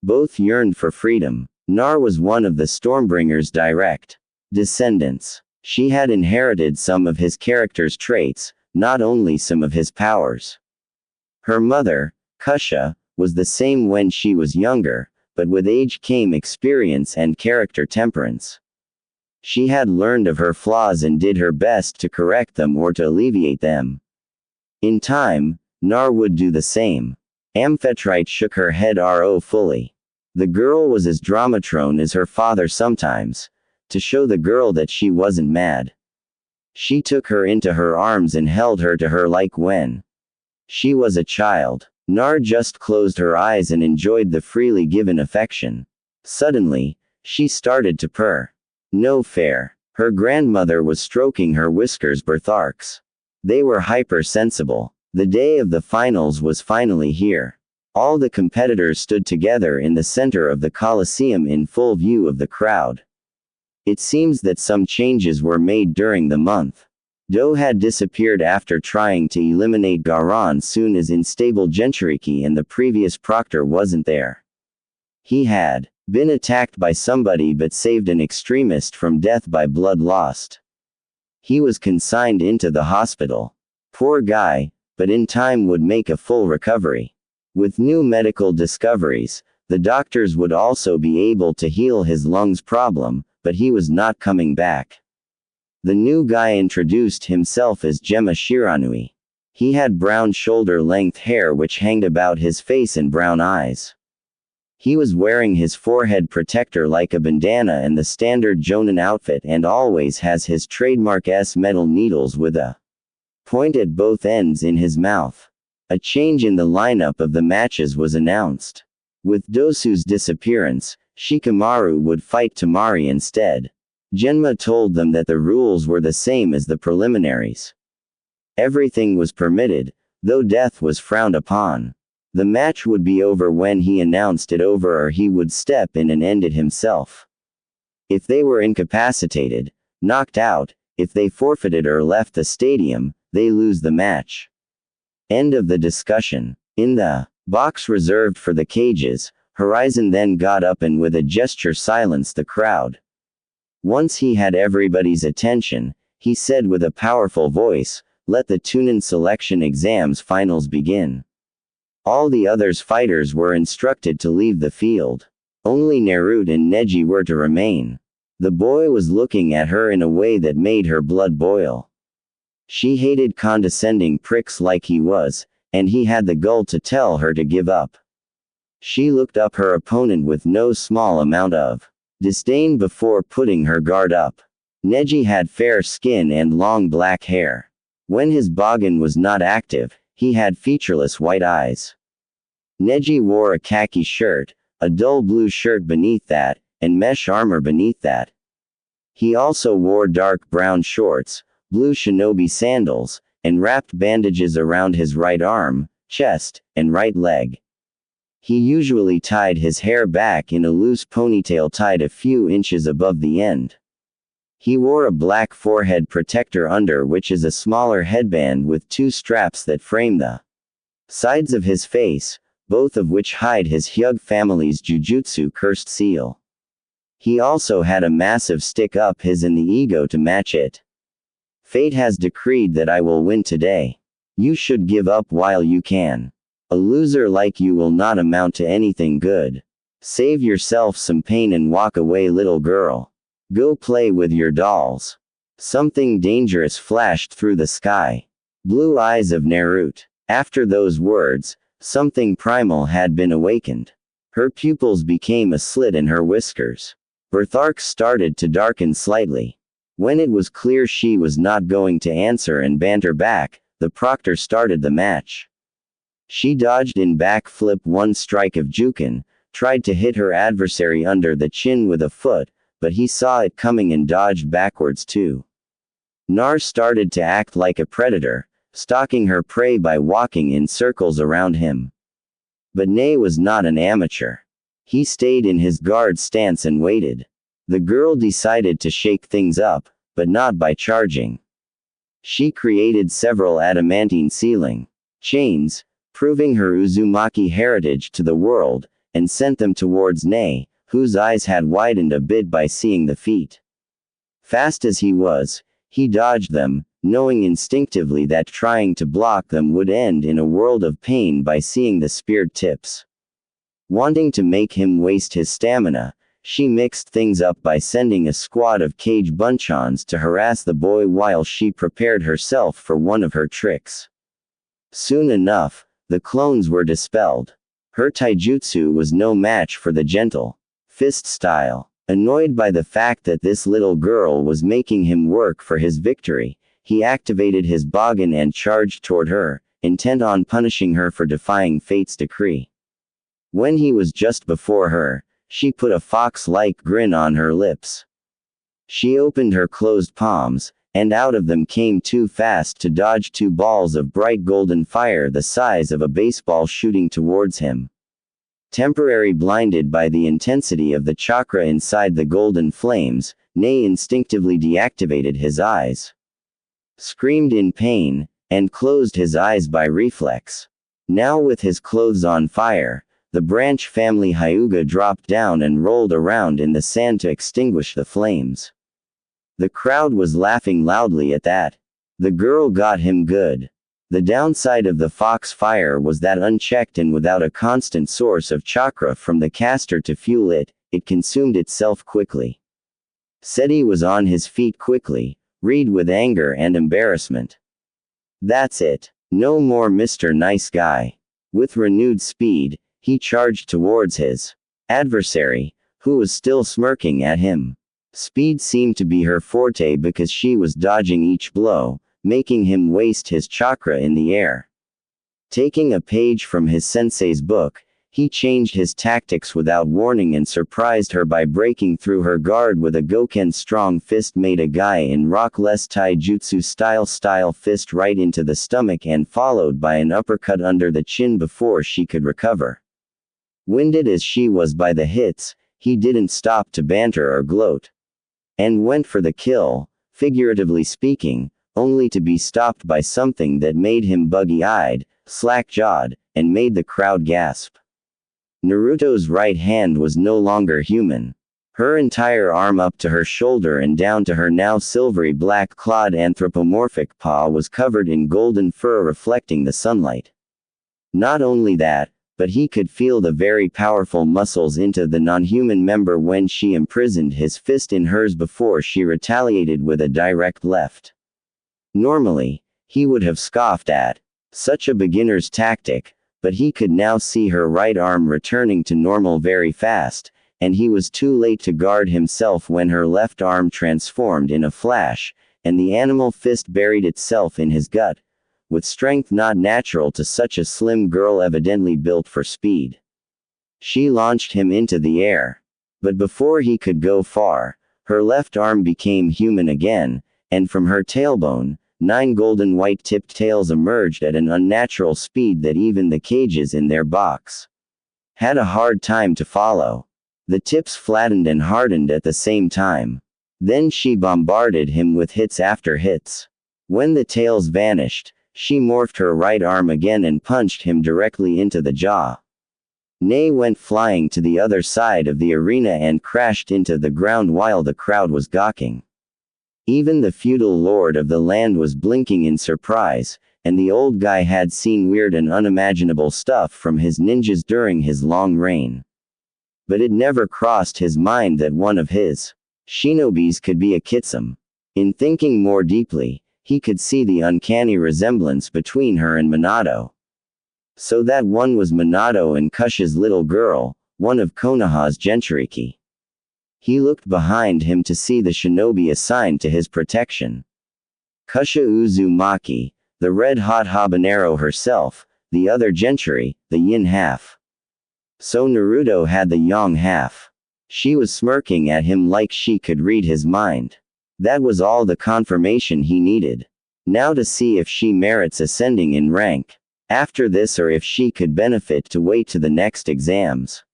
Both yearned for freedom. Nar was one of the Stormbringer's direct descendants. She had inherited some of his character's traits, not only some of his powers. Her mother, Kusha, was the same when she was younger, but with age came experience and character temperance. She had learned of her flaws and did her best to correct them or to alleviate them. In time, Nar would do the same. Amphitrite shook her head fully. The girl was as dramatrone as her father sometimes, to show the girl that she wasn't mad. She took her into her arms and held her to her like when she was a child. Nar just closed her eyes and enjoyed the freely given affection. Suddenly, she started to purr. No fair. Her grandmother was stroking her whiskers birtharks. They were hypersensible. The day of the finals was finally here. All the competitors stood together in the center of the Colosseum in full view of the crowd. It seems that some changes were made during the month. Do had disappeared after trying to eliminate Garan soon as unstable Jinchuriki and the previous proctor wasn't there. He had been attacked by somebody but saved an extremist from death by blood lost. He was consigned into the hospital. Poor guy, but in time would make a full recovery. With new medical discoveries, the doctors would also be able to heal his lungs problem, but he was not coming back. The new guy introduced himself as Gemma Shiranui. He had brown shoulder-length hair which hanged about his face and brown eyes. He was wearing his forehead protector like a bandana and the standard Jonin outfit and always has his trademark S-metal needles with a point at both ends in his mouth. A change in the lineup of the matches was announced. With Dosu's disappearance, Shikamaru would fight Tamari instead. Genma told them that the rules were the same as the preliminaries. Everything was permitted, though death was frowned upon. The match would be over when he announced it over or he would step in and end it himself. If they were incapacitated, knocked out, if they forfeited or left the stadium, they lose the match. End of the discussion. In the box reserved for the cages, Horizon then got up and with a gesture silenced the crowd. Once he had everybody's attention, he said with a powerful voice, "Let the Tunin selection exams finals begin." All the others fighters were instructed to leave the field. Only Naruto and Neji were to remain. The boy was looking at her in a way that made her blood boil. She hated condescending pricks like he was, and he had the gall to tell her to give up. She looked up her opponent with no small amount of disdain before putting her guard up. Neji had fair skin and long black hair. When his Bagan was not active, he had featureless white eyes. Neji wore a khaki shirt, a dull blue shirt beneath that, and mesh armor beneath that. He also wore dark brown shorts, blue shinobi sandals, and wrapped bandages around his right arm, chest, and right leg. He usually tied his hair back in a loose ponytail tied a few inches above the end. He wore a black forehead protector under which is a smaller headband with two straps that frame the sides of his face, both of which hide his Hyuga family's jujutsu cursed seal. He also had a massive stick up his in the ego to match it. Fate has decreed that I will win today. You should give up while you can. A loser like you will not amount to anything good. Save yourself some pain and walk away, little girl. Go play with your dolls. Something dangerous flashed through the sky. Blue eyes of Naruto. After those words, something primal had been awakened. Her pupils became a slit in her whiskers. Her arcs started to darken slightly. When it was clear she was not going to answer and banter back, the proctor started the match. She dodged in back flip one strike of Jukin, tried to hit her adversary under the chin with a foot, but he saw it coming and dodged backwards too. Nar started to act like a predator, stalking her prey by walking in circles around him. But Ne was not an amateur. He stayed in his guard stance and waited. The girl decided to shake things up, but not by charging. She created several adamantine ceiling chains, proving her Uzumaki heritage to the world, and sent them towards Ne, whose eyes had widened a bit by seeing the feat. Fast as he was, he dodged them, knowing instinctively that trying to block them would end in a world of pain by seeing the speared tips. Wanting to make him waste his stamina, she mixed things up by sending a squad of cage bunchons to harass the boy while she prepared herself for one of her tricks. Soon enough, the clones were dispelled. Her taijutsu was no match for the gentle fist style. Annoyed by the fact that this little girl was making him work for his victory, he activated his Bagan and charged toward her, intent on punishing her for defying fate's decree. When he was just before her, she put a fox-like grin on her lips. She opened her closed palms, and out of them came too fast to dodge two balls of bright golden fire the size of a baseball shooting towards him. Temporarily blinded by the intensity of the chakra inside the golden flames, Ne instinctively deactivated his eyes. screamed in pain, and closed his eyes by reflex. Now with his clothes on fire, the branch family Hyuga dropped down and rolled around in the sand to extinguish the flames. The crowd was laughing loudly at that. The girl got him good. The downside of the fox fire was that unchecked and without a constant source of chakra from the caster to fuel it, it consumed itself quickly. Seti was on his feet quickly, read with anger and embarrassment. That's it. No more Mr. Nice Guy. With renewed speed, he charged towards his adversary, who was still smirking at him. Speed seemed to be her forte because she was dodging each blow, making him waste his chakra in the air. Taking a page from his sensei's book, he changed his tactics without warning and surprised her by breaking through her guard with a Goken strong fist made a guy in rock-less taijutsu style fist right into the stomach and followed by an uppercut under the chin before she could recover. Winded as she was by the hits, he didn't stop to banter or gloat. And went for the kill, figuratively speaking, only to be stopped by something that made him buggy-eyed, slack-jawed, and made the crowd gasp. Naruto's right hand was no longer human. Her entire arm up to her shoulder and down to her now silvery black-clawed anthropomorphic paw was covered in golden fur reflecting the sunlight. Not only that, but he could feel the very powerful muscles into the non-human member when she imprisoned his fist in hers before she retaliated with a direct left. Normally, he would have scoffed at such a beginner's tactic, but he could now see her right arm returning to normal very fast, and he was too late to guard himself when her left arm transformed in a flash, and the animal fist buried itself in his gut, with strength not natural to such a slim girl evidently built for speed. She launched him into the air. But before he could go far, her left arm became human again, and from her tailbone, 9 golden white-tipped tails emerged at an unnatural speed that even the cages in their box had a hard time to follow. The tips flattened and hardened at the same time. Then she bombarded him with hits after hits. When the tails vanished, she morphed her right arm again and punched him directly into the jaw. Nei went flying to the other side of the arena and crashed into the ground while the crowd was gawking. Even the feudal lord of the land was blinking in surprise, and the old guy had seen weird and unimaginable stuff from his ninjas during his long reign. But it never crossed his mind that one of his shinobis could be a kitsune. In thinking more deeply, he could see the uncanny resemblance between her and Minato. So that one was Minato and Kush's little girl, one of Konoha's Jinchuriki. He looked behind him to see the shinobi assigned to his protection. Kusha Uzumaki, the red-hot habanero herself, the other Jinchuri, the yin half. So Naruto had the yang half. She was smirking at him like she could read his mind. That was all the confirmation he needed. Now to see if she merits ascending in rank after this or if she could benefit to wait to the next exams.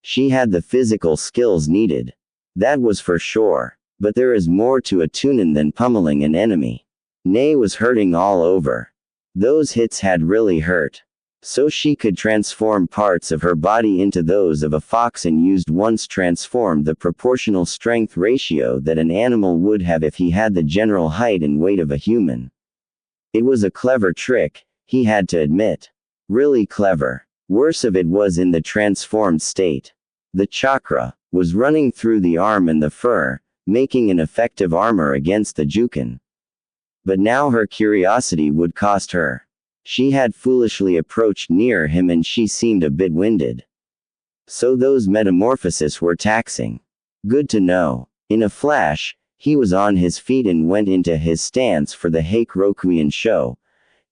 She had the physical skills needed. That was for sure. But there is more to a Chunin than pummeling an enemy. Nei was hurting all over. Those hits had really hurt. So she could transform parts of her body into those of a fox and used once transformed the proportional strength ratio that an animal would have if he had the general height and weight of a human. It was a clever trick, he had to admit. Really clever. Worse of it was in the transformed state. The chakra was running through the arm and the fur, making an effective armor against the Juken. But now her curiosity would cost her. She had foolishly approached near him and she seemed a bit winded. So those metamorphoses were taxing. Good to know. In a flash, he was on his feet and went into his stance for the Heikrokuin show.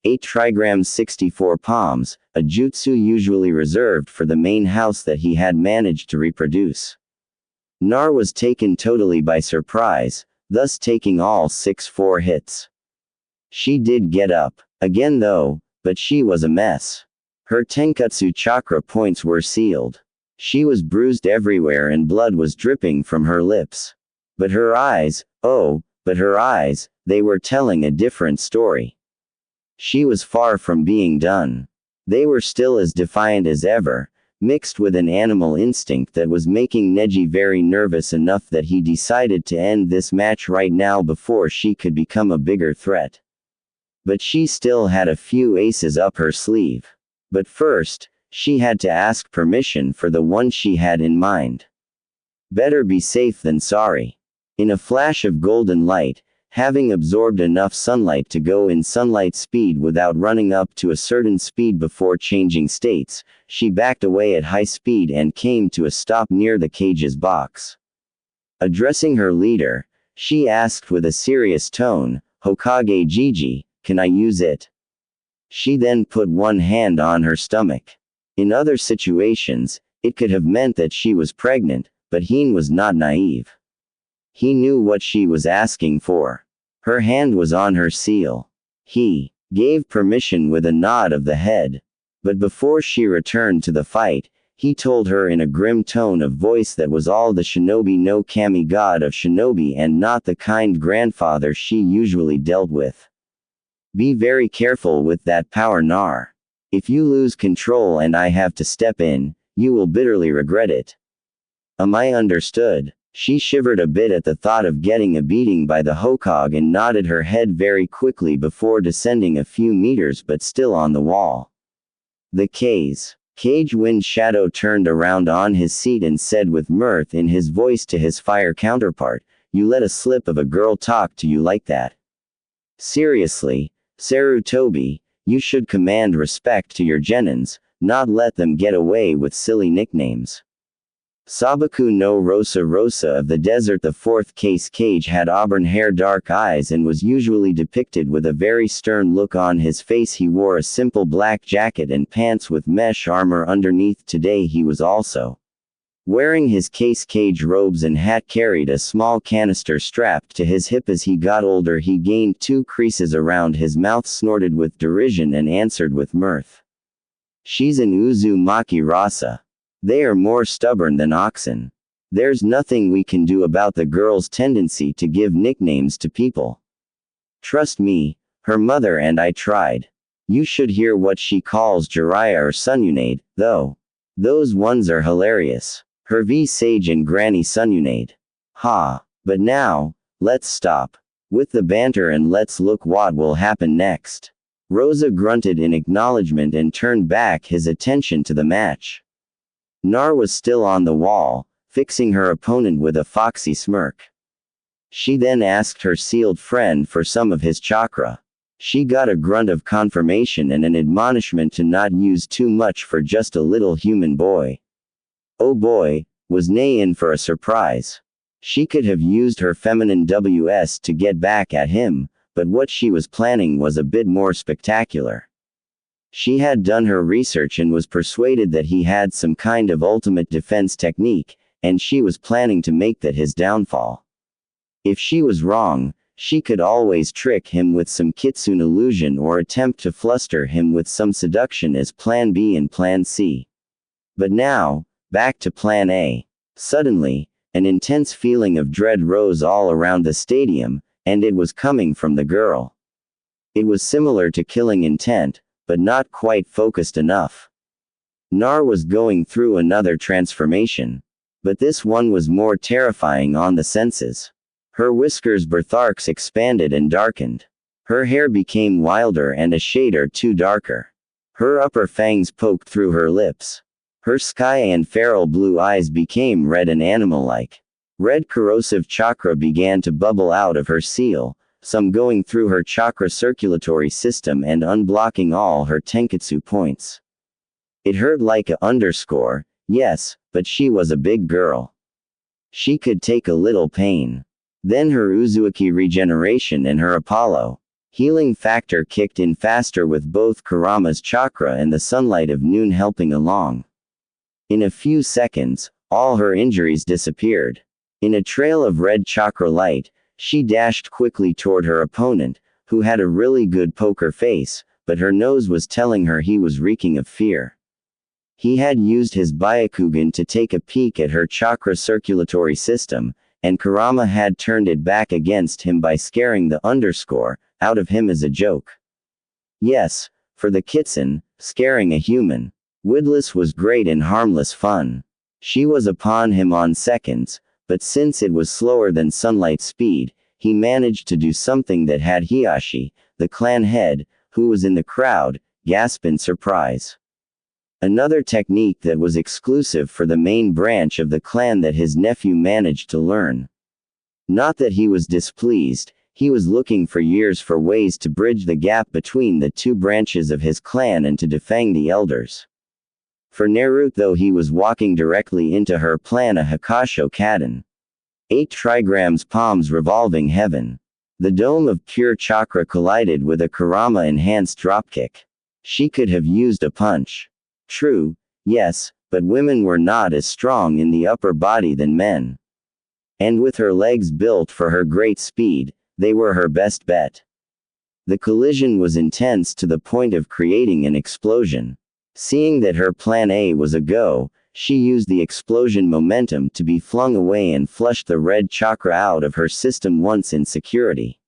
8 trigrams 64 palms, a jutsu usually reserved for the main house that he had managed to reproduce. Nar was taken totally by surprise, thus taking all 6-4 hits. She did get up, again though, but she was a mess. Her tenketsu chakra points were sealed. She was bruised everywhere and blood was dripping from her lips. But her eyes, oh, But her eyes, they were telling a different story. She was far from being done. They were still as defiant as ever, mixed with an animal instinct that was making Neji very nervous enough that he decided to end this match right now before she could become a bigger threat. But she still had a few aces up her sleeve. But first, she had to ask permission for the one she had in mind. Better be safe than sorry. In a flash of golden light, having absorbed enough sunlight to go in sunlight speed without running up to a certain speed before changing states, she backed away at high speed and came to a stop near the cage's box. Addressing her leader, she asked with a serious tone, "Hokage Gigi, can I use it?" She then put one hand on her stomach. In other situations, it could have meant that she was pregnant, but Hien was not naive. He knew what she was asking for. Her hand was on her seal. He gave permission with a nod of the head. But before she returned to the fight, he told her in a grim tone of voice that was all the shinobi no kami god of shinobi and not the kind grandfather she usually dealt with. "Be very careful with that power, Nar. If you lose control and I have to step in, you will bitterly regret it." "Am I understood?" She shivered a bit at the thought of getting a beating by the Hokage and nodded her head very quickly before descending a few meters but still on the wall. The cage wind shadow turned around on his seat and said with mirth in his voice to his fire counterpart, "You let a slip of a girl talk to you like that? Seriously, Sarutobi, you should command respect to your genins, not let them get away with silly nicknames." Sabaku no Rosa Rosa of the desert. The fourth cage had auburn hair, dark eyes, and was usually depicted with a very stern look on his face. He wore a simple black jacket and pants with mesh armor underneath. Today he was also wearing his cage robes and hat, carried a small canister strapped to his hip. As he got older he gained 2 creases around his mouth, snorted with derision and answered with mirth. "She's an Uzumaki Rasa. They are more stubborn than oxen. There's nothing we can do about the girl's tendency to give nicknames to people. Trust me, her mother and I tried. You should hear what she calls Jiraiya or Sununade, though. Those ones are hilarious. Her V-Sage and Granny Sununade. Ha. But now, let's stop with the banter and let's look what will happen next." Rosa grunted in acknowledgement and turned back his attention to the match. Nar was still on the wall, fixing her opponent with a foxy smirk. She then asked her sealed friend for some of his chakra. She got a grunt of confirmation and an admonishment to not use too much for just a little human boy. Oh boy, was Nei in for a surprise. She could have used her feminine WS to get back at him, but what she was planning was a bit more spectacular. She had done her research and was persuaded that he had some kind of ultimate defense technique, and she was planning to make that his downfall. If she was wrong, she could always trick him with some kitsune illusion or attempt to fluster him with some seduction as plan B and plan C. But now, back to plan A. Suddenly, an intense feeling of dread rose all around the stadium, and it was coming from the girl. It was similar to killing intent, but not quite focused enough. Nar was going through another transformation. But this one was more terrifying on the senses. Her whiskers' birtharks expanded and darkened. Her hair became wilder and a shade or two darker. Her upper fangs poked through her lips. Her sky and feral blue eyes became red and animal-like. Red corrosive chakra began to bubble out of her seal, some going through her chakra circulatory system and unblocking all her tenketsu points. It hurt like a underscore, yes, but she was a big girl. She could take a little pain. Then her Uzumaki regeneration and her Apollo healing factor kicked in faster, with both Kurama's chakra and the sunlight of noon helping along. In a few seconds, all her injuries disappeared. In a trail of red chakra light, she dashed quickly toward her opponent, who had a really good poker face, but her nose was telling her he was reeking of fear. He had used his Byakugan to take a peek at her chakra circulatory system, and Kurama had turned it back against him by scaring the underscore out of him as a joke. Yes, for the kitsune, scaring a human. Woodless was great and harmless fun. She was upon him on seconds, but since it was slower than sunlight speed, he managed to do something that had Hiyashi, the clan head, who was in the crowd, gasp in surprise. Another technique that was exclusive for the main branch of the clan that his nephew managed to learn. Not that he was displeased, he was looking for years for ways to bridge the gap between the two branches of his clan and to defang the elders. For Naruto, though, he was walking directly into her plan, a Hakasho Kaden. 8 trigrams palms revolving heaven. The dome of pure chakra collided with a Kurama enhanced dropkick. She could have used a punch. True, yes, but women were not as strong in the upper body than men. And with her legs built for her great speed, they were her best bet. The collision was intense to the point of creating an explosion. Seeing that her plan A was a go, she used the explosion momentum to be flung away and flushed the red chakra out of her system once in security.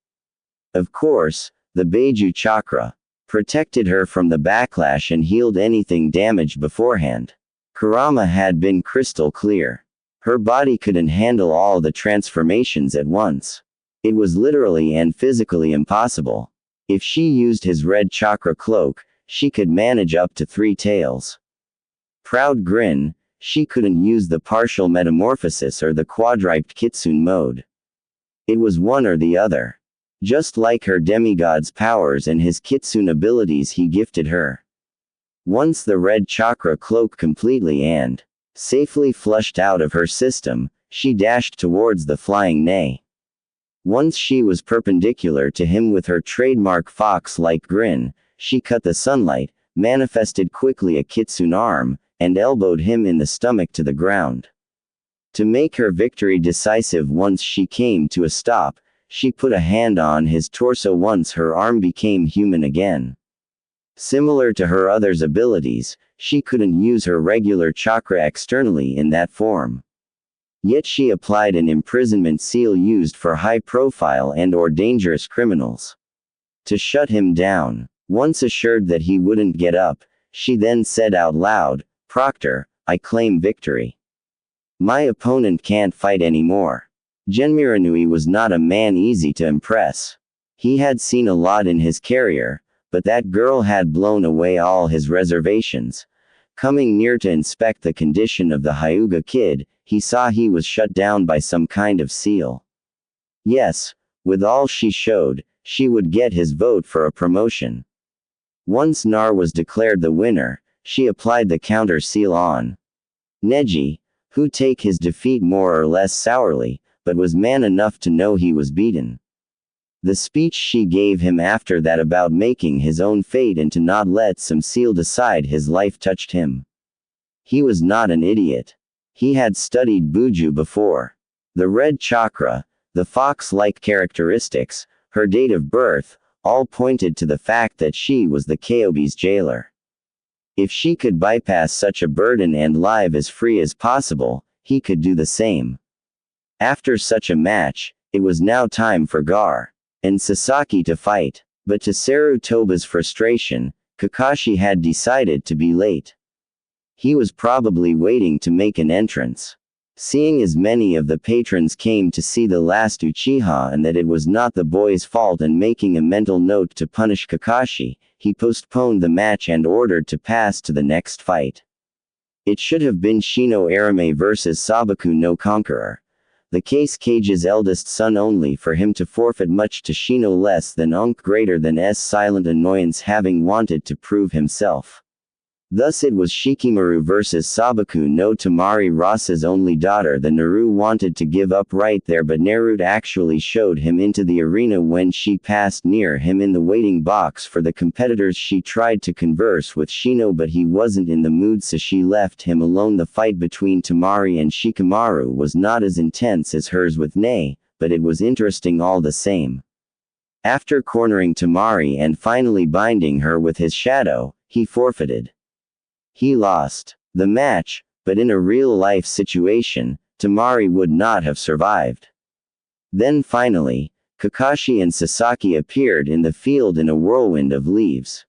Of course, the Beiju chakra protected her from the backlash and healed anything damaged beforehand. Kurama had been crystal clear. Her body couldn't handle all the transformations at once. It was literally and physically impossible. If she used his red chakra cloak, she could manage up to 3 tails. Proud grin, she couldn't use the partial metamorphosis or the quadruped kitsune mode. It was one or the other. Just like her demigod's powers and his kitsune abilities he gifted her. Once the red chakra cloak completely and safely flushed out of her system, she dashed towards the flying Nei. Once she was perpendicular to him with her trademark fox-like grin, she cut the sunlight, manifested quickly a kitsune arm, and elbowed him in the stomach to the ground. To make her victory decisive once she came to a stop, she put a hand on his torso once her arm became human again. Similar to her other's abilities, she couldn't use her regular chakra externally in that form. Yet she applied an imprisonment seal used for high-profile and/or dangerous criminals. To shut him down. Once assured that he wouldn't get up, she then said out loud, "Proctor, I claim victory. My opponent can't fight anymore." Genmiranui was not a man easy to impress. He had seen a lot in his career, but that girl had blown away all his reservations. Coming near to inspect the condition of the Hyuga kid, he saw he was shut down by some kind of seal. Yes, with all she showed, she would get his vote for a promotion. Once Nar was declared the winner, she applied the counter seal on Neji, who take his defeat more or less sourly, but was man enough to know he was beaten. The speech she gave him after that about making his own fate and to not let some seal decide his life touched him. He was not an idiot. He had studied Buju before. The red chakra, the fox-like characteristics, her date of birth, all pointed to the fact that she was the Kyobi's jailer. If she could bypass such a burden and live as free as possible, he could do the same. After such a match, it was now time for Gar and Sasaki to fight. But to Sarutoba's frustration, Kakashi had decided to be late. He was probably waiting to make an entrance. Seeing as many of the patrons came to see the last Uchiha and that it was not the boy's fault, and making a mental note to punish Kakashi, he postponed the match and ordered to pass to the next fight. It should have been Shino Arame vs Sabaku no Conqueror. The case Cage's eldest son, only for him to forfeit much to Shino less than greater than S silent annoyance, having wanted to prove himself. Thus it was Shikamaru vs Sabaku no Tamari, Rasa's only daughter. The Naru wanted to give up right there, but Naruto actually showed him into the arena when she passed near him in the waiting box for the competitors. She tried to converse with Shino, but he wasn't in the mood, so she left him alone. The fight between Tamari and Shikamaru was not as intense as hers with Nei, but it was interesting all the same. After cornering Tamari and finally binding her with his shadow, he forfeited. He lost the match, but in a real-life situation, Temari would not have survived. Then finally, Kakashi and Sasaki appeared in the field in a whirlwind of leaves.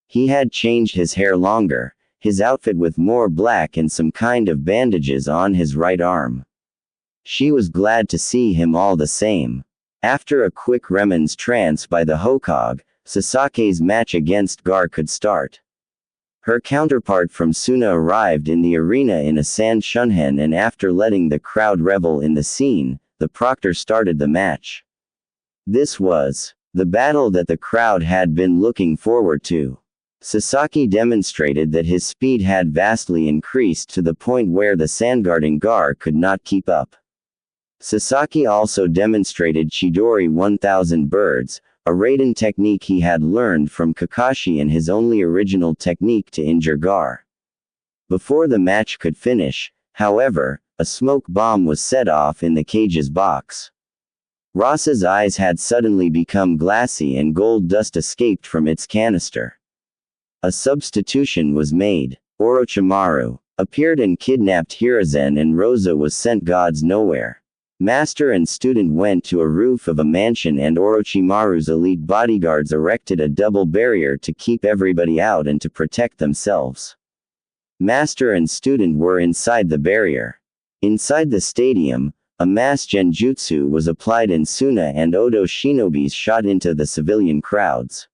He had changed his hair longer, his outfit with more black and some kind of bandages on his right arm. She was glad to see him all the same. After a quick remonstrance by the Hokage, Sasake's match against Gar could start. Her counterpart from Suna arrived in the arena in a sand shunhen, and after letting the crowd revel in the scene, the proctor started the match. This was the battle that the crowd had been looking forward to. Sasaki demonstrated that his speed had vastly increased to the point where the sandguarding Gar could not keep up. Sasaki also demonstrated Chidori 1000 birds, a Raiden technique he had learned from Kakashi and his only original technique to injure Gar. Before the match could finish, however, a smoke bomb was set off in the cage's box. Ross's eyes had suddenly become glassy and gold dust escaped from its canister. A substitution was made. Orochimaru appeared and kidnapped Hiruzen, and Rosa was sent God's nowhere. Master and student went to a roof of a mansion, and Orochimaru's elite bodyguards erected a double barrier to keep everybody out and to protect themselves. Master and student were inside the barrier. Inside the stadium, a mass genjutsu was applied and Suna and Odo shinobis shot into the civilian crowds.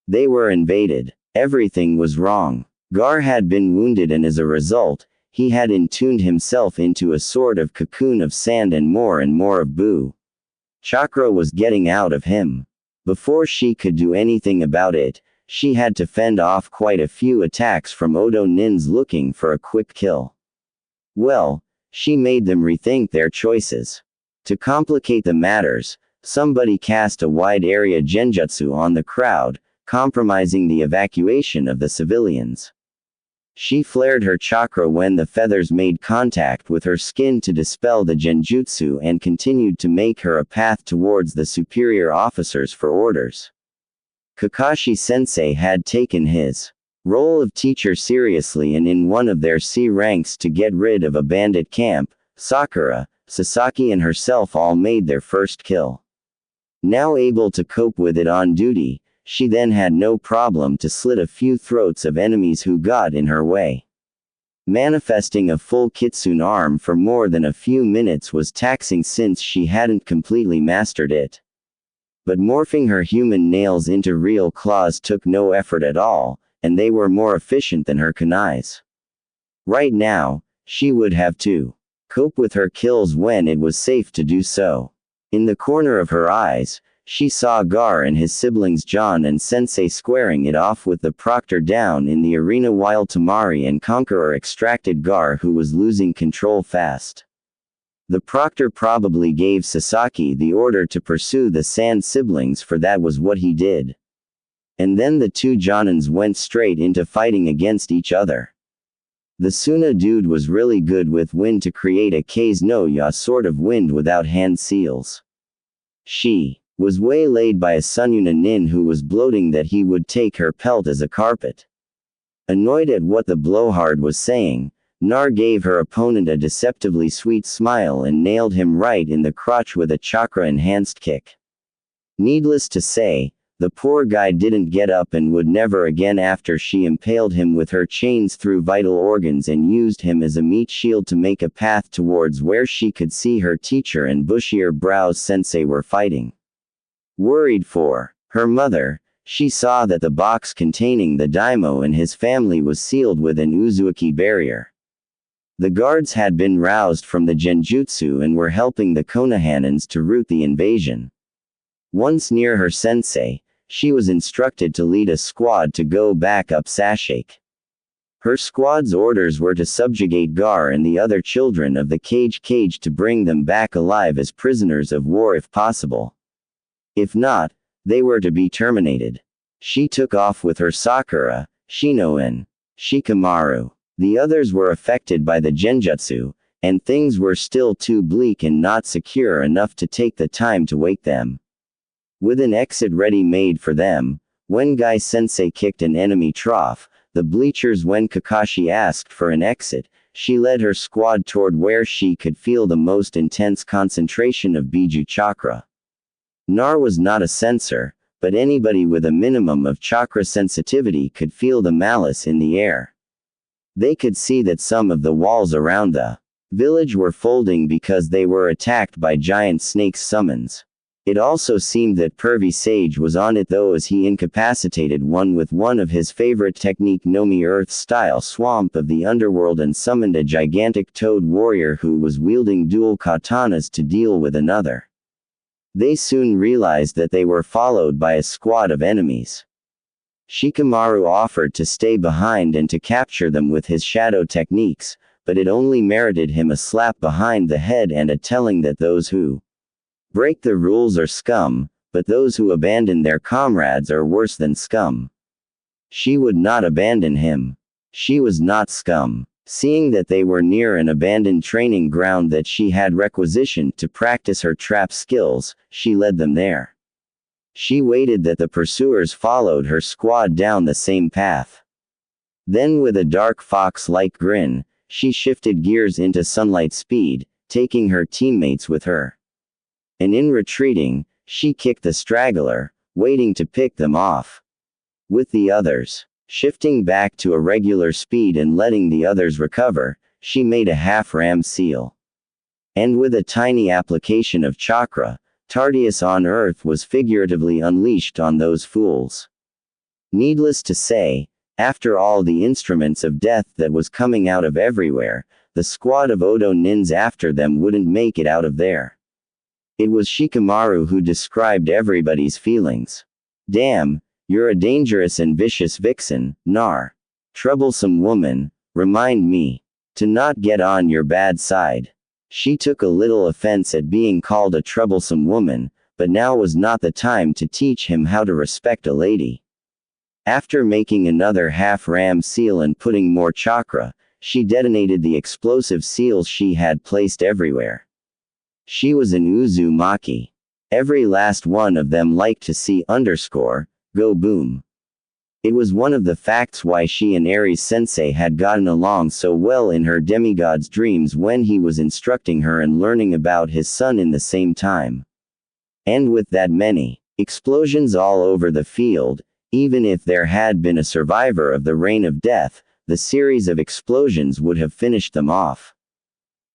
They were invaded. Everything was wrong. Gar had been wounded, and as a result, he had entuned himself into a sort of cocoon of sand and more of boo. Chakra was getting out of him. Before she could do anything about it, she had to fend off quite a few attacks from Odo nins looking for a quick kill. Well, she made them rethink their choices. To complicate the matters, somebody cast a wide area genjutsu on the crowd, compromising the evacuation of the civilians. She flared her chakra when the feathers made contact with her skin to dispel the genjutsu, and continued to make her a path towards the superior officers for orders. Kakashi-sensei had taken his role of teacher seriously, and in one of their C ranks to get rid of a bandit camp, Sakura, Sasaki and herself all made their first kill. Now able to cope with it on duty, she then had no problem to slit a few throats of enemies who got in her way. Manifesting a full kitsune arm for more than a few minutes was taxing since she hadn't completely mastered it. But morphing her human nails into real claws took no effort at all, and they were more efficient than her kunais. Right now, she would have to cope with her kills when it was safe to do so. In the corner of her eyes, she saw Gar and his siblings John and Sensei squaring it off with the proctor down in the arena while Temari and Conqueror extracted Gar, who was losing control fast. The proctor probably gave Sasaki the order to pursue the Sand siblings, for that was what he did. And then the two Jonins went straight into fighting against each other. The Suna dude was really good with wind to create a K's no Ya sort of wind without hand seals. She was waylaid by a Sunyuna nin who was bloating that he would take her pelt as a carpet. Annoyed at what the blowhard was saying, Nar gave her opponent a deceptively sweet smile and nailed him right in the crotch with a chakra-enhanced kick. Needless to say, the poor guy didn't get up and would never again after she impaled him with her chains through vital organs and used him as a meat shield to make a path towards where she could see her teacher and bushier brows sensei were fighting. Worried for her mother, she saw that the box containing the daimyo and his family was sealed with an Uzuki barrier. The guards had been roused from the genjutsu and were helping the Konohanans to rout the invasion. Once near her sensei, she was instructed to lead a squad to go back up Sashake. Her squad's orders were to subjugate Gar and the other children of the cage to bring them back alive as prisoners of war if possible. If not, they were to be terminated. She took off with her Sakura, Shino and Shikamaru. The others were affected by the genjutsu, and things were still too bleak and not secure enough to take the time to wake them. With an exit ready-made for them, when Gai-sensei kicked an enemy trough, the bleachers when Kakashi asked for an exit, she led her squad toward where she could feel the most intense concentration of Biju chakra. Nar was not a sensor, but anybody with a minimum of chakra sensitivity could feel the malice in the air. They could see that some of the walls around the village were folding because they were attacked by giant snakes' summons. It also seemed that Pervy Sage was on it though, as he incapacitated one with one of his favorite technique Nomi Earth-style swamp of the underworld and summoned a gigantic toad warrior who was wielding dual katanas to deal with another. They soon realized that they were followed by a squad of enemies. Shikamaru offered to stay behind and to capture them with his shadow techniques, but it only merited him a slap behind the head and a telling that those who break the rules are scum, but those who abandon their comrades are worse than scum. She would not abandon him. She was not scum. Seeing that they were near an abandoned training ground that she had requisitioned to practice her trap skills, she led them there. She waited that the pursuers followed her squad down the same path. Then with a dark fox-like grin, she shifted gears into sunlight speed, taking her teammates with her. And in retreating, she kicked the straggler, waiting to pick them off. With the others shifting back to a regular speed and letting the others recover, she made a half-ram seal. And with a tiny application of chakra, Tardius on Earth was figuratively unleashed on those fools. Needless to say, after all the instruments of death that was coming out of everywhere, the squad of Odo Nins after them wouldn't make it out of there. It was Shikamaru who described everybody's feelings. Damn, you're a dangerous and vicious vixen, Nar. Troublesome woman, remind me to not get on your bad side. She took a little offense at being called a troublesome woman, but now was not the time to teach him how to respect a lady. After making another half-ram seal and putting more chakra, she detonated the explosive seals she had placed everywhere. She was an Uzumaki. Every last one of them liked to see go boom. It was one of the facts why she and Ares Sensei had gotten along so well in her Demi-God's dreams when he was instructing her and learning about his son in the same time. And with that many explosions all over the field, even if there had been a survivor of the Reign of Death, the series of explosions would have finished them off.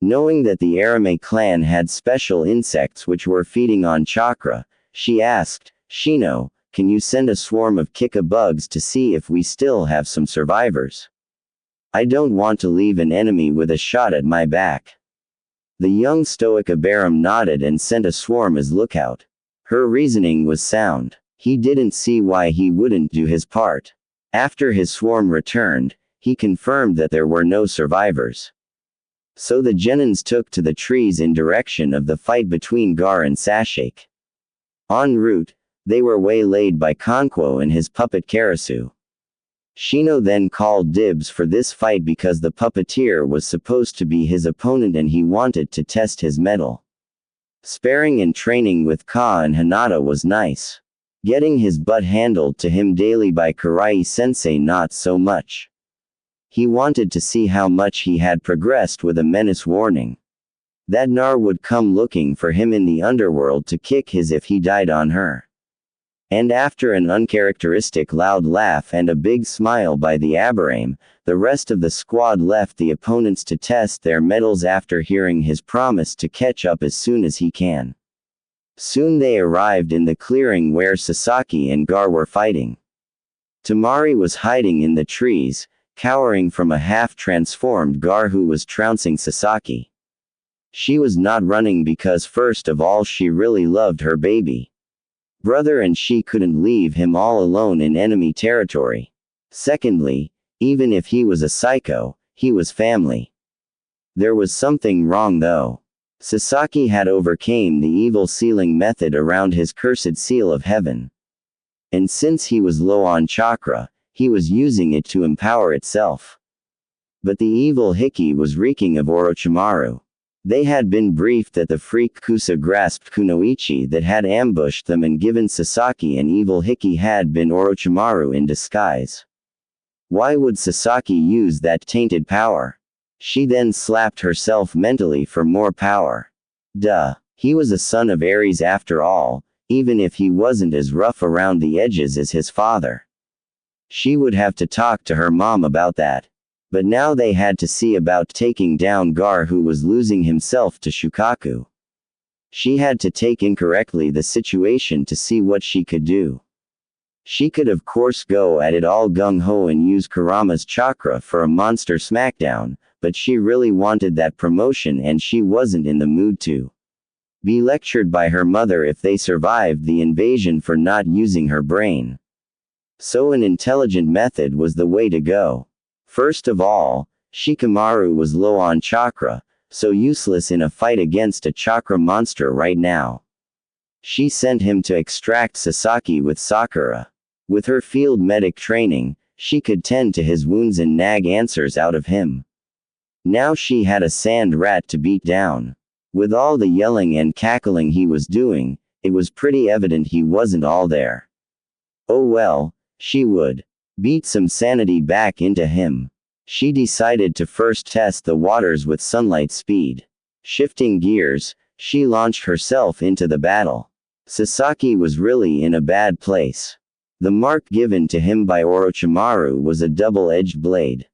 Knowing that the Arame clan had special insects which were feeding on chakra, she asked, Shino, can you send a swarm of Kika bugs to see if we still have some survivors? I don't want to leave an enemy with a shot at my back. The young stoic Abaram nodded and sent a swarm as lookout. Her reasoning was sound. He didn't see why he wouldn't do his part. After his swarm returned, he confirmed that there were no survivors. So the Genins took to the trees in direction of the fight between Gar and Sashake. En route, they were waylaid by Konquo and his puppet Karasu. Shino then called dibs for this fight because the puppeteer was supposed to be his opponent and he wanted to test his mettle. Sparring and training with Ka and Hinata was nice. Getting his butt handled to him daily by Karai-sensei not so much. He wanted to see how much he had progressed with a menace warning. That Nar would come looking for him in the underworld to kick his if he died on her. And after an uncharacteristic loud laugh and a big smile by the Aberrame, the rest of the squad left the opponents to test their metals after hearing his promise to catch up as soon as he can. Soon they arrived in the clearing where Sasaki and Gar were fighting. Tamari was hiding in the trees, cowering from a half-transformed Gar who was trouncing Sasaki. She was not running because first of all she really loved her baby brother and she couldn't leave him all alone in enemy territory. Secondly, even if he was a psycho, he was family. There was something wrong though. Sasaki had overcame the evil sealing method around his cursed seal of heaven. And since he was low on chakra, he was using it to empower itself. But the evil Hiki was reeking of Orochimaru. They had been briefed that the freak Kusa grasped Kunoichi that had ambushed them and given Sasaki an evil Hiki had been Orochimaru in disguise. Why would Sasaki use that tainted power? She then slapped herself mentally for more power. Duh. He was a son of Ares after all, even if he wasn't as rough around the edges as his father. She would have to talk to her mom about that. But now they had to see about taking down Gar, who was losing himself to Shukaku. She had to take incorrectly the situation to see what she could do. She could of course go at it all gung-ho and use Kurama's chakra for a monster smackdown, but she really wanted that promotion and she wasn't in the mood to be lectured by her mother if they survived the invasion for not using her brain. So an intelligent method was the way to go. First of all, Shikamaru was low on chakra, so useless in a fight against a chakra monster right now. She sent him to extract Sasaki with Sakura. With her field medic training, she could tend to his wounds and nag answers out of him. Now she had a sand rat to beat down. With all the yelling and cackling he was doing, it was pretty evident he wasn't all there. Oh well, she would beat some sanity back into him. She decided to first test the waters with sunlight speed. Shifting gears, she launched herself into the battle. Sasaki was really in a bad place. The mark given to him by Orochimaru was a double-edged blade.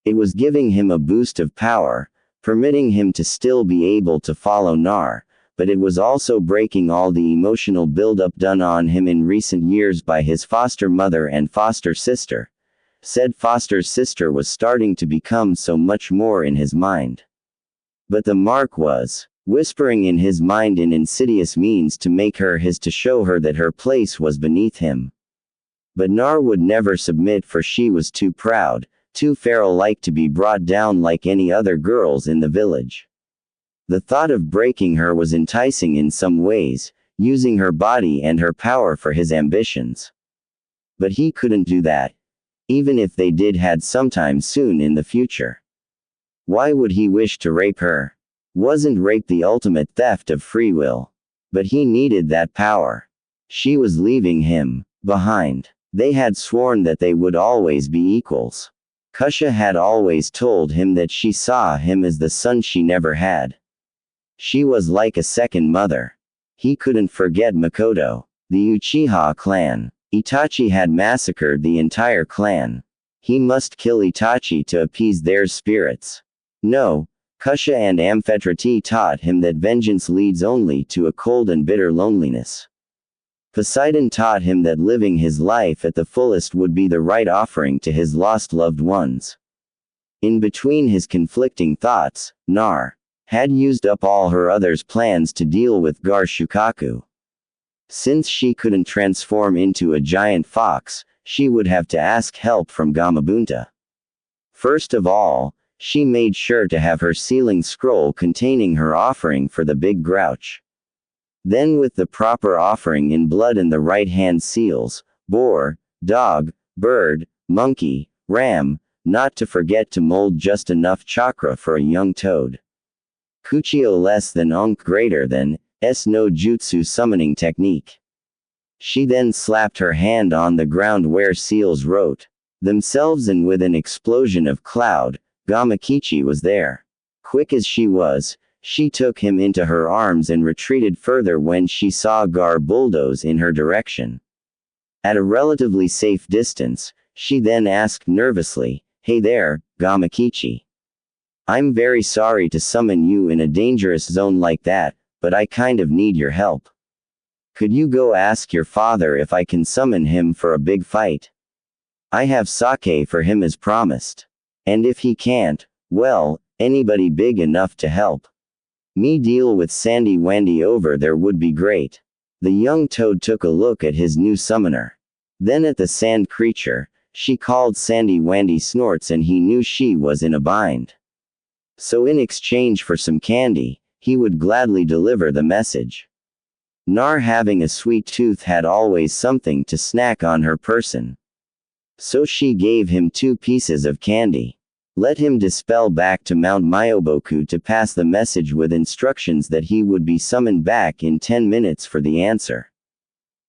It was giving him a boost of power, permitting him to still be able to follow Nar, but it was also breaking all the emotional build-up done on him in recent years by his foster mother and foster sister. Said foster sister was starting to become so much more in his mind. But the mark was whispering in his mind in insidious means to make her his, to show her that her place was beneath him. But Nar would never submit, for she was too proud, too feral-like to be brought down like any other girls in the village. The thought of breaking her was enticing in some ways, using her body and her power for his ambitions. But he couldn't do that. Even if they did had sometime soon in the future. Why would he wish to rape her? Wasn't rape the ultimate theft of free will? But he needed that power. She was leaving him behind. They had sworn that they would always be equals. Kusha had always told him that she saw him as the son she never had. She was like a second mother. He couldn't forget Makoto. The Uchiha clan. Itachi had massacred the entire clan. He must kill Itachi to appease their spirits. No, Kusha and Amphitrite taught him that vengeance leads only to a cold and bitter loneliness. Poseidon taught him that living his life at the fullest would be the right offering to his lost loved ones. In between his conflicting thoughts, Nar had used up all her other's plans to deal with Gar Shukaku. Since she couldn't transform into a giant fox, she would have to ask help from Gamabunta. First of all, she made sure to have her sealing scroll containing her offering for the big grouch. Then with the proper offering in blood and the right hand seals, boar, dog, bird, monkey, ram, not to forget to mold just enough chakra for a young toad. Kuchio less than Onk greater than, S no jutsu summoning technique. She then slapped her hand on the ground where seals wrote themselves, and with an explosion of cloud, Gamakichi was there. Quick as she was, she took him into her arms and retreated further when she saw Gar bulldoze in her direction. At a relatively safe distance, she then asked nervously, "Hey there, Gamakichi. I'm very sorry to summon you in a dangerous zone like that, but I kind of need your help. Could you go ask your father if I can summon him for a big fight? I have sake for him as promised. And if he can't, well, anybody big enough to help me deal with Sandy Wandy over there would be great." The young toad took a look at his new summoner. Then at the sand creature. She called Sandy Wandy Snorts, and he knew she was in a bind. So in exchange for some candy, he would gladly deliver the message. Nar, having a sweet tooth, had always something to snack on her person. So she gave him 2 pieces of candy. Let him dispel back to Mount Myoboku to pass the message with instructions that he would be summoned back in 10 minutes for the answer.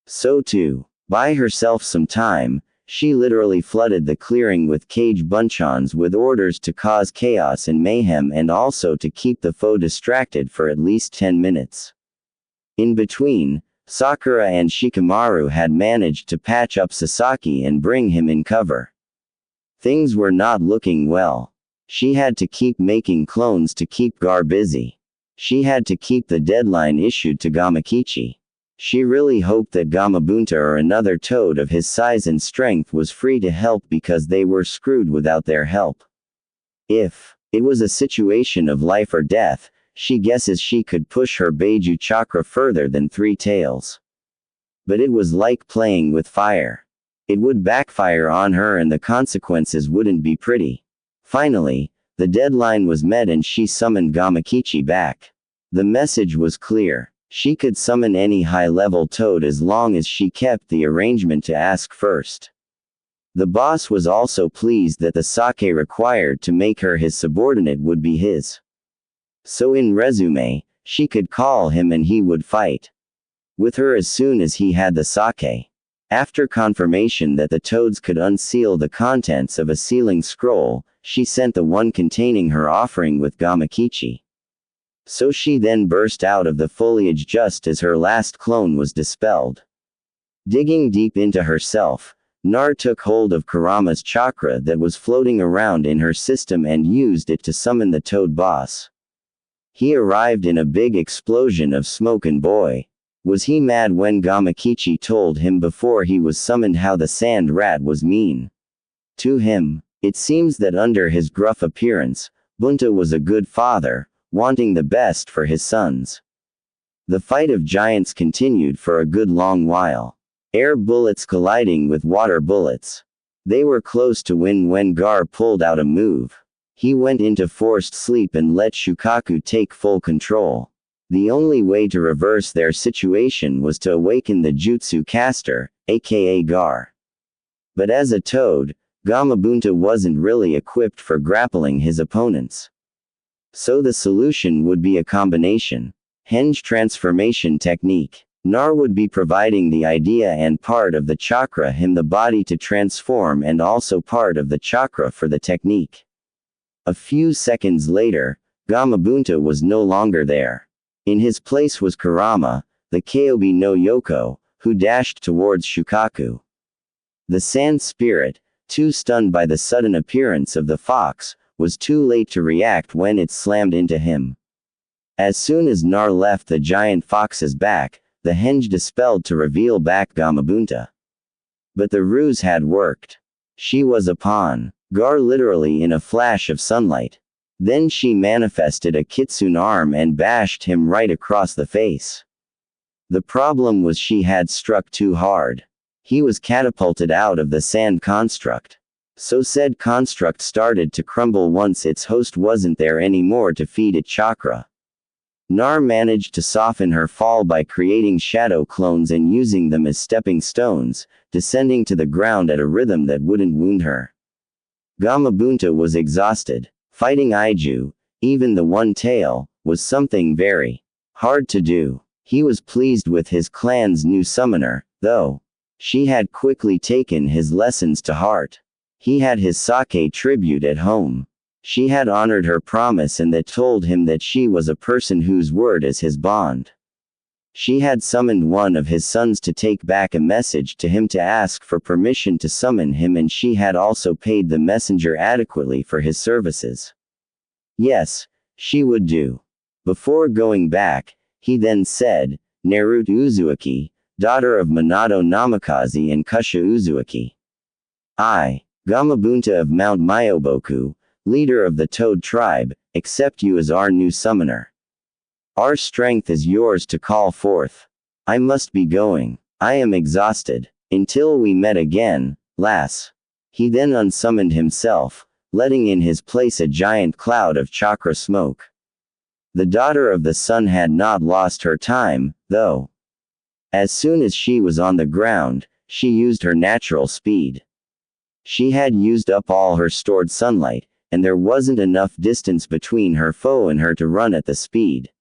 So to buy herself some time, she literally flooded the clearing with cage bunchons with orders to cause chaos and mayhem and also to keep the foe distracted for at least 10 minutes. In between, Sakura and Shikamaru had managed to patch up Sasaki and bring him in cover. Things were not looking well. She had to keep making clones to keep Gar busy. She had to keep the deadline issued to Gamakichi. She really hoped that Gamabunta or another toad of his size and strength was free to help because they were screwed without their help. If it was a situation of life or death, she guesses she could push her Beiju chakra further than 3 tails. But it was like playing with fire. It would backfire on her and the consequences wouldn't be pretty. Finally, the deadline was met and she summoned Gamakichi back. The message was clear. She could summon any high-level toad as long as she kept the arrangement to ask first. The boss was also pleased that the sake required to make her his subordinate would be his. So in resume, she could call him and he would fight with her as soon as he had the sake. After confirmation that the toads could unseal the contents of a sealing scroll, she sent the one containing her offering with Gamakichi. So she then burst out of the foliage just as her last clone was dispelled. Digging deep into herself, Nar took hold of Kurama's chakra that was floating around in her system and used it to summon the toad boss. He arrived in a big explosion of smoke and boy, was he mad when Gamakichi told him before he was summoned how the sand rat was mean to him. It seems that under his gruff appearance, Bunta was a good father, wanting the best for his sons. The fight of giants continued for a good long while. Air bullets colliding with water bullets. They were close to win when Gar pulled out a move. He went into forced sleep and let Shukaku take full control. The only way to reverse their situation was to awaken the Jutsu caster, aka Gar. But as a toad, Gamabunta wasn't really equipped for grappling his opponents. So the solution would be a combination. Henge transformation technique. Nar would be providing the idea and part of the chakra him the body to transform and also part of the chakra for the technique. A few seconds later, Gamabunta was no longer there. In his place was Kurama, the Kyobi no Yoko, who dashed towards Shukaku. The sand spirit, too stunned by the sudden appearance of the fox, was too late to react when it slammed into him. As soon as Nar left the giant fox's back, the henge dispelled to reveal back Gamabunta. But the ruse had worked. She was upon Gar literally in a flash of sunlight. Then she manifested a kitsune arm and bashed him right across the face. The problem was she had struck too hard. He was catapulted out of the sand construct. So said construct started to crumble once its host wasn't there anymore to feed it chakra. Nar managed to soften her fall by creating shadow clones and using them as stepping stones, descending to the ground at a rhythm that wouldn't wound her. Gamabunta was exhausted. Fighting Aiju, even the one tail, was something very hard to do. He was pleased with his clan's new summoner, though. She had quickly taken his lessons to heart. He had his sake tribute at home. She had honored her promise and that told him that she was a person whose word is his bond. She had summoned one of his sons to take back a message to him to ask for permission to summon him, and she had also paid the messenger adequately for his services. Yes, she would do. Before going back, he then said, Naruto Uzumaki, daughter of Minato Namikaze and Kusha Uzumaki. I, Gamabunta of Mount Myoboku, leader of the Toad tribe, accept you as our new summoner. Our strength is yours to call forth. I must be going. I am exhausted. Until we met again, lass. He then unsummoned himself, letting in his place a giant cloud of chakra smoke. The daughter of the sun had not lost her time, though. As soon as she was on the ground, she used her natural speed. She had used up all her stored sunlight, and there wasn't enough distance between her foe and her to run at the speed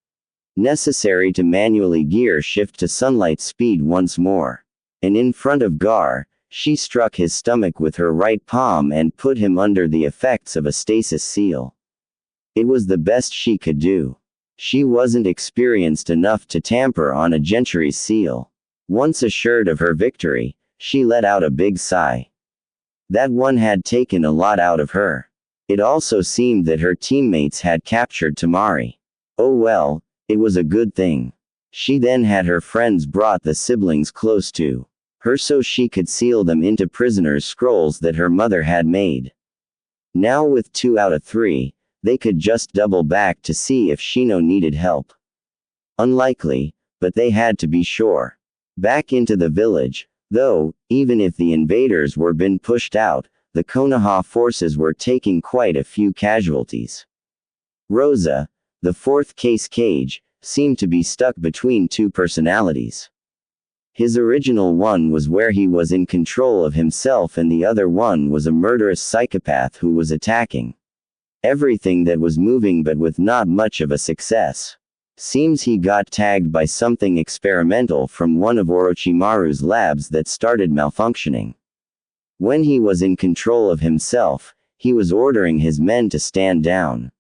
necessary to manually gear shift to sunlight speed once more. And in front of Gar, She struck his stomach with her right palm and put him under the effects of a stasis seal. It was the best she could do. She wasn't experienced enough to tamper on a Gentry's seal. Once assured of her victory, she let out a big sigh. That one had taken a lot out of her. It also seemed that her teammates had captured Tamari. Oh well, it was a good thing. She then had her friends brought the siblings close to her so she could seal them into prisoners' scrolls that her mother had made. Now with 2 out of 3, they could just double back to see if Shino needed help. Unlikely, but they had to be sure. Back into the village, though, even if the invaders were been pushed out, the Konoha forces were taking quite a few casualties. Rosa, the fourth cage, seemed to be stuck between 2 personalities. His original one was where he was in control of himself and the other one was a murderous psychopath who was attacking everything that was moving but with not much of a success. Seems he got tagged by something experimental from one of Orochimaru's labs that started malfunctioning. When he was in control of himself, he was ordering his men to stand down.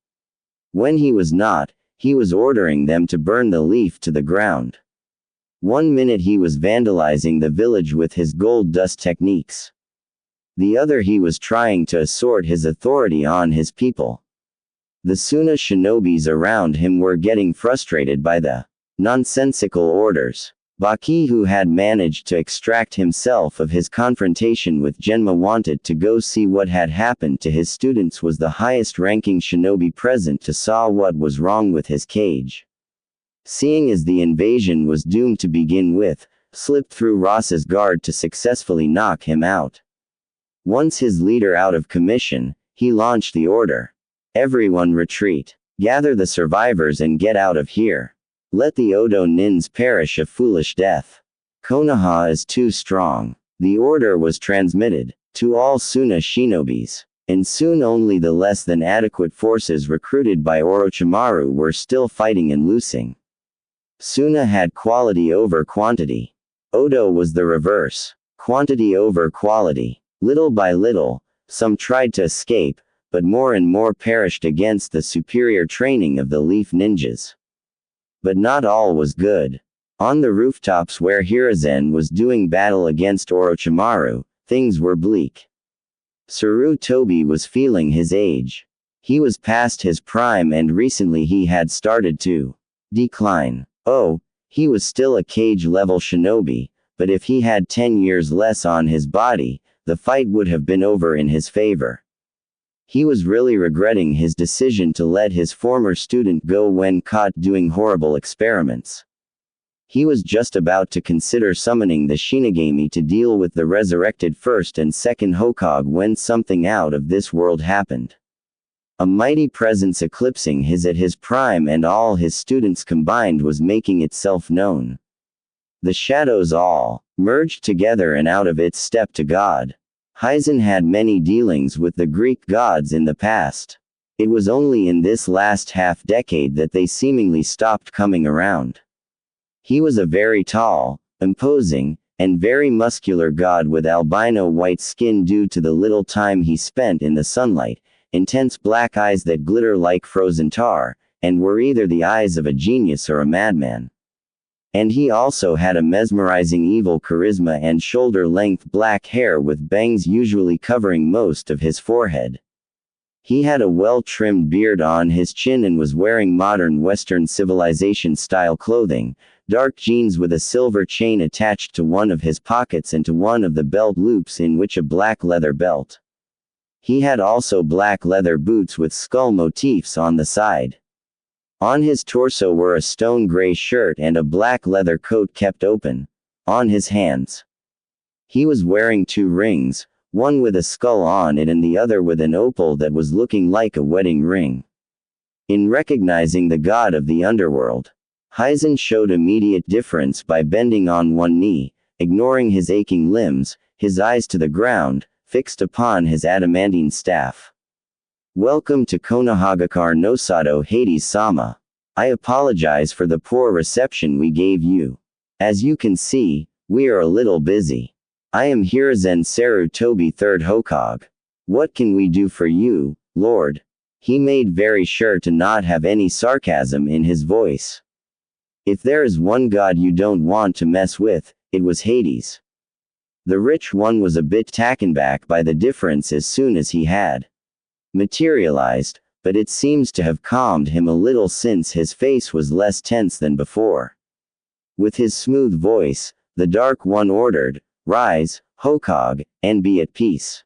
When he was not, he was ordering them to burn the leaf to the ground. 1 minute he was vandalizing the village with his gold dust techniques. The other he was trying to assert his authority on his people. The Suna shinobis around him were getting frustrated by the nonsensical orders. Baki, who had managed to extract himself of his confrontation with Genma, wanted to go see what had happened to his students, was the highest-ranking shinobi present to saw what was wrong with his cage. Seeing as the invasion was doomed to begin with, slipped through Ross's guard to successfully knock him out. Once his leader out of commission, he launched the order. Everyone retreat. Gather the survivors and get out of here. Let the Odo Nins perish a foolish death. Konoha is too strong. The order was transmitted to all Suna shinobis, and soon only the less than adequate forces recruited by Orochimaru were still fighting and losing. Suna had quality over quantity. Odo was the reverse. Quantity over quality. Little by little, some tried to escape, but more and more perished against the superior training of the Leaf Ninjas. But not all was good. On the rooftops where Hiruzen was doing battle against Orochimaru, things were bleak. Sarutobi was feeling his age. He was past his prime and recently he had started to decline. Oh, he was still a cage-level shinobi, but if he had 10 years less on his body, the fight would have been over in his favor. He was really regretting his decision to let his former student go when caught doing horrible experiments. He was just about to consider summoning the Shinigami to deal with the resurrected first and second Hokage when something out of this world happened. A mighty presence eclipsing his at his prime and all his students combined was making itself known. The shadows all merged together and out of it stepped a god. Hizen had many dealings with the Greek gods in the past. It was only in this last half-decade that they seemingly stopped coming around. He was a very tall, imposing, and very muscular god with albino white skin due to the little time he spent in the sunlight, intense black eyes that glitter like frozen tar, and were either the eyes of a genius or a madman. And he also had a mesmerizing evil charisma and shoulder-length black hair with bangs usually covering most of his forehead. He had a well-trimmed beard on his chin and was wearing modern Western civilization-style clothing, dark jeans with a silver chain attached to one of his pockets and to one of the belt loops in which a black leather belt. He had also black leather boots with skull motifs on the side. On his torso were a stone gray shirt and a black leather coat kept open. On his hands, he was wearing 2 rings, one with a skull on it and the other with an opal that was looking like a wedding ring. In recognizing the god of the underworld, Hizen showed immediate difference by bending on one knee, ignoring his aching limbs, his eyes to the ground, fixed upon his adamantine staff. Welcome to Konohagakure no Sato Hades-sama. I apologize for the poor reception we gave you. As you can see, we are a little busy. I am Hiruzen Seru Tobi 3rd Hokage. What can we do for you, Lord? He made very sure to not have any sarcasm in his voice. If there is one god you don't want to mess with, it was Hades. The rich one was a bit taken back by the difference as soon as he had materialized, but it seems to have calmed him a little since his face was less tense than before. With his smooth voice, the Dark One ordered, "Rise, Hokage, and be at peace.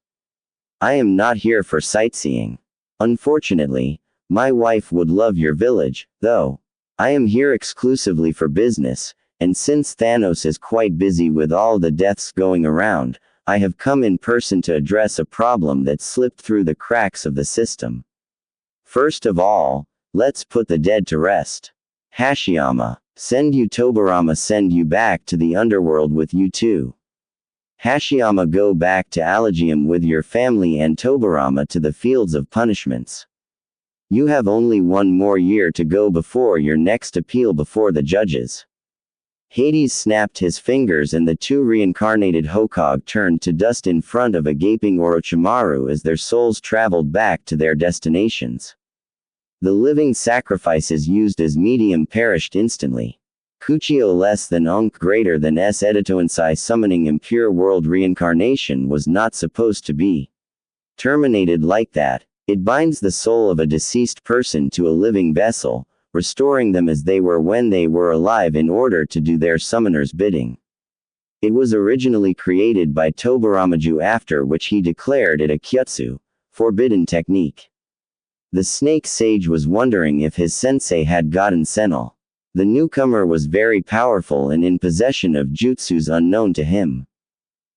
I am not here for sightseeing. Unfortunately, my wife would love your village, though. I am here exclusively for business, and since Thanos is quite busy with all the deaths going around, I have come in person to address a problem that slipped through the cracks of the system. First of all, let's put the dead to rest. Hashiyama, send you Tobarama, send you back to the underworld with you too. Hashiyama, go back to Allegium with your family, and Tobarama to the fields of punishments. You have only one more year to go before your next appeal before the judges." Hades snapped his fingers and the two reincarnated Hokage turned to dust in front of a gaping Orochimaru as their souls traveled back to their destinations. The living sacrifices used as medium perished instantly. Kuchio less than Unk greater than S Editoinsai summoning impure world reincarnation was not supposed to be terminated like that. It binds the soul of a deceased person to a living vessel, restoring them as they were when they were alive in order to do their summoner's bidding. It was originally created by Tobaramaju, after which he declared it a kyutsu, forbidden technique. The snake sage was wondering if his sensei had gotten senil. The newcomer was very powerful and in possession of jutsus unknown to him.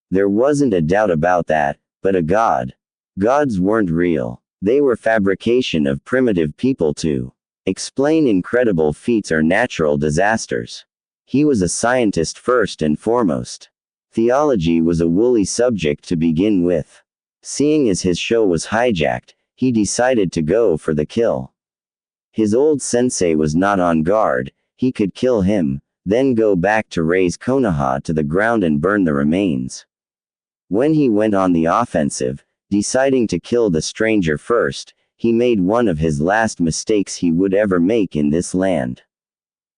There wasn't a doubt about that, but a god. Gods weren't real. They were fabrication of primitive people to explain incredible feats or natural disasters. He was a scientist first and foremost. Theology was a woolly subject to begin with. Seeing as his show was hijacked, he decided to go for the kill. His old sensei was not on guard. He could kill him, then go back to raze Konoha to the ground and burn the remains. When he went on the offensive, deciding to kill the stranger first, he made one of his last mistakes he would ever make in this land.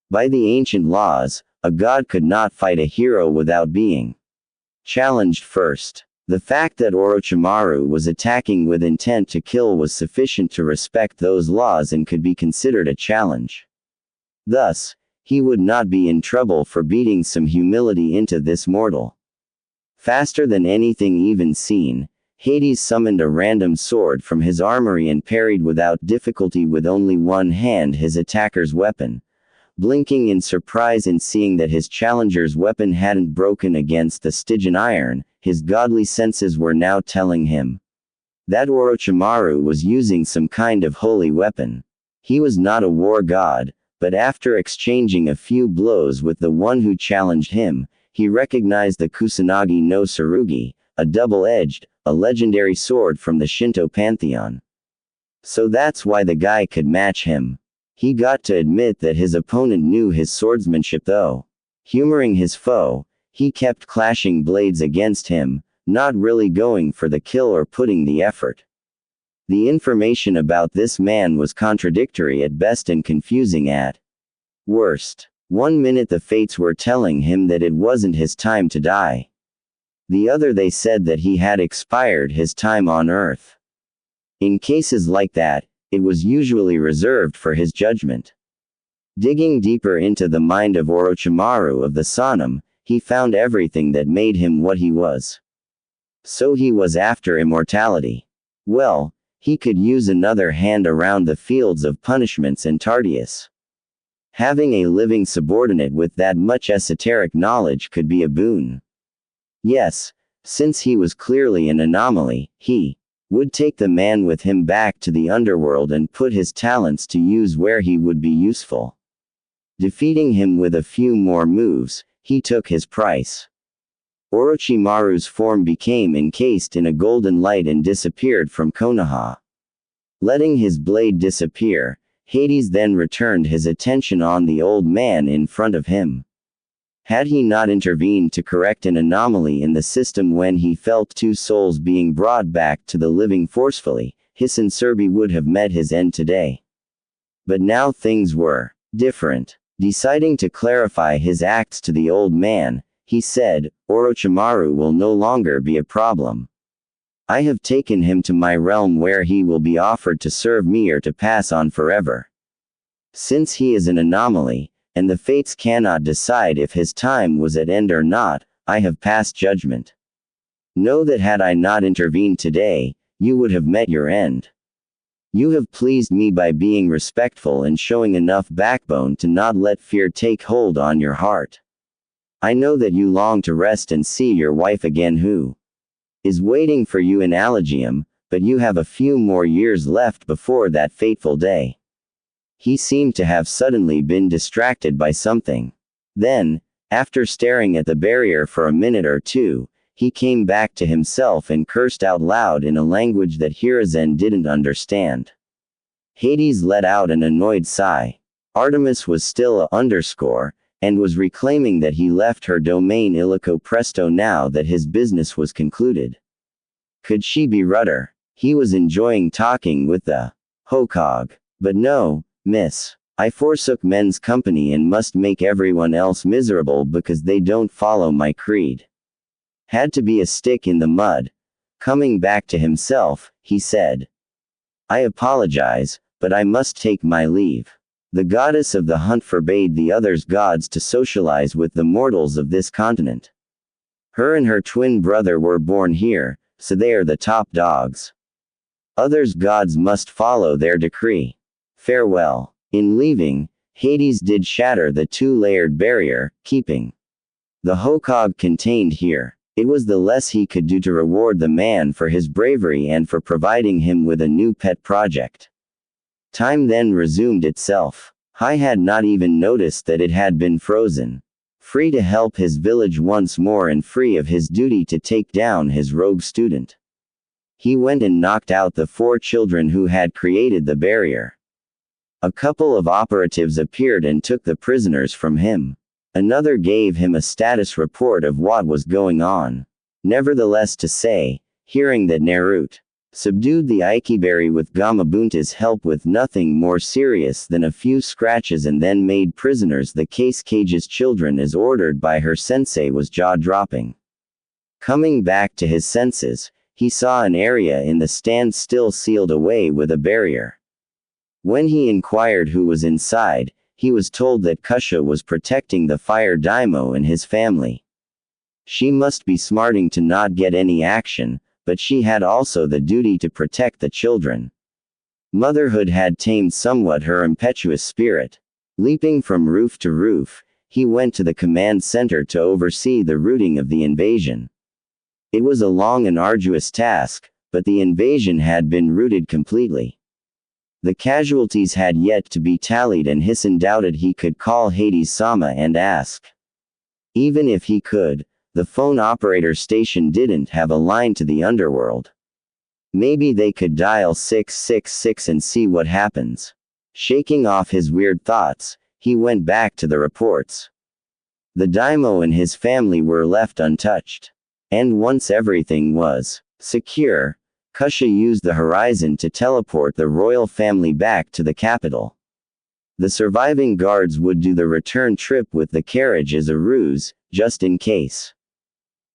By the ancient laws, a god could not fight a hero without being challenged first. The fact that Orochimaru was attacking with intent to kill was sufficient to respect those laws and could be considered a challenge. Thus, he would not be in trouble for beating some humility into this mortal. Faster than anything even seen, Hades summoned a random sword from his armory and parried without difficulty with only one hand his attacker's weapon, blinking in surprise in seeing that his challenger's weapon hadn't broken against the Stygian iron. His godly senses were now telling him that Orochimaru was using some kind of holy weapon. He was not a war god, but after exchanging a few blows with the one who challenged him, he recognized the Kusanagi no Tsurugi, a double-edged, a legendary sword from the Shinto pantheon. So that's why the guy could match him. He got to admit that his opponent knew his swordsmanship though. Humoring his foe, he kept clashing blades against him, not really going for the kill or putting the effort. The information about this man was contradictory at best and confusing at worst. 1 minute the fates were telling him that it wasn't his time to die. The other they said that he had expired his time on earth. In cases like that, it was usually reserved for his judgment. Digging deeper into the mind of Orochimaru of the Sanum, he found everything that made him what he was. So he was after immortality. Well, he could use another hand around the fields of punishments and Tardius. Having a living subordinate with that much esoteric knowledge could be a boon. Yes, since he was clearly an anomaly, he would take the man with him back to the underworld and put his talents to use where he would be useful. Defeating him with a few more moves, he took his price. Orochimaru's form became encased in a golden light and disappeared from Konoha. Letting his blade disappear, Hades then returned his attention on the old man in front of him. Had he not intervened to correct an anomaly in the system when he felt two souls being brought back to the living forcefully, Shinobi would have met his end today. But now things were different. Deciding to clarify his acts to the old man, he said, Orochimaru will no longer be a problem. I have taken him to my realm where he will be offered to serve me or to pass on forever. Since he is an anomaly, and the fates cannot decide if his time was at end or not, I have passed judgment. Know that had I not intervened today, you would have met your end. You have pleased me by being respectful and showing enough backbone to not let fear take hold on your heart. I know that you long to rest and see your wife again who is waiting for you in Allegium, but you have a few more years left before that fateful day. He seemed to have suddenly been distracted by something. Then, after staring at the barrier for a minute or two, he came back to himself and cursed out loud in a language that Hiruzen didn't understand. Hades let out an annoyed sigh. Artemis was still a underscore, and was reclaiming that he left her domain illico presto now that his business was concluded. Could she be Rudder? He was enjoying talking with the Hokage. But no, miss. I forsook men's company and must make everyone else miserable because they don't follow my creed. Had to be a stick in the mud. Coming back to himself, he said. I apologize, but I must take my leave. The goddess of the hunt forbade the others gods to socialize with the mortals of this continent. Her and her twin brother were born here, so they are the top dogs. Others gods must follow their decree. Farewell. In leaving, Hades did shatter the two-layered barrier, keeping the Hokage contained here. It was the less he could do to reward the man for his bravery and for providing him with a new pet project. Time then resumed itself. Hai had not even noticed that it had been frozen. Free to help his village once more and free of his duty to take down his rogue student. He went and knocked out the 4 children who had created the barrier. A couple of operatives appeared and took the prisoners from him. Another gave him a status report of what was going on. Nevertheless to say, hearing that Naruto subdued the Ikebari with Gamabunta's help with nothing more serious than a few scratches and then made prisoners the case cage's children as ordered by her sensei was jaw-dropping. Coming back to his senses, he saw an area in the stand still sealed away with a barrier. When he inquired who was inside, he was told that Kusha was protecting the fire daimyo and his family. She must be smarting to not get any action, but she had also the duty to protect the children. Motherhood had tamed somewhat her impetuous spirit. Leaping from roof to roof, he went to the command center to oversee the routing of the invasion. It was a long and arduous task, but the invasion had been routed completely. The casualties had yet to be tallied and Hisan doubted he could call Hades-sama and ask. Even if he could, the phone operator station didn't have a line to the underworld. Maybe they could dial 666 and see what happens. Shaking off his weird thoughts, he went back to the reports. The daimyo and his family were left untouched. And once everything was secure, Kusha used the horizon to teleport the royal family back to the capital. The surviving guards would do the return trip with the carriage as a ruse, just in case.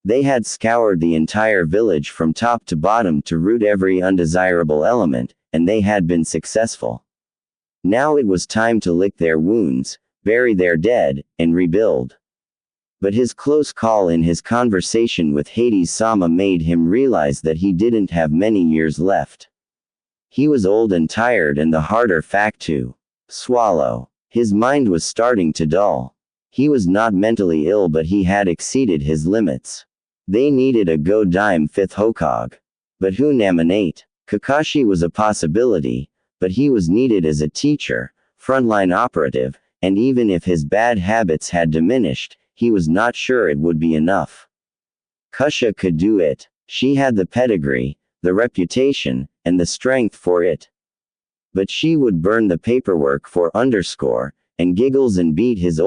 They had scoured the entire village from top to bottom to root every undesirable element, and they had been successful. Now it was time to lick their wounds, bury their dead, and rebuild. But his close call in his conversation with Hades-sama made him realize that he didn't have many years left. He was old and tired and the harder fact to swallow. His mind was starting to dull. He was not mentally ill but he had exceeded his limits. They needed a go-dime 5th Hokage. But who nominate? Kakashi was a possibility, but he was needed as a teacher, frontline operative, and even if his bad habits had diminished, he was not sure it would be enough. Kusha could do it. She had the pedigree, the reputation, and the strength for it. But she would burn the paperwork for underscore, and giggles and beat his old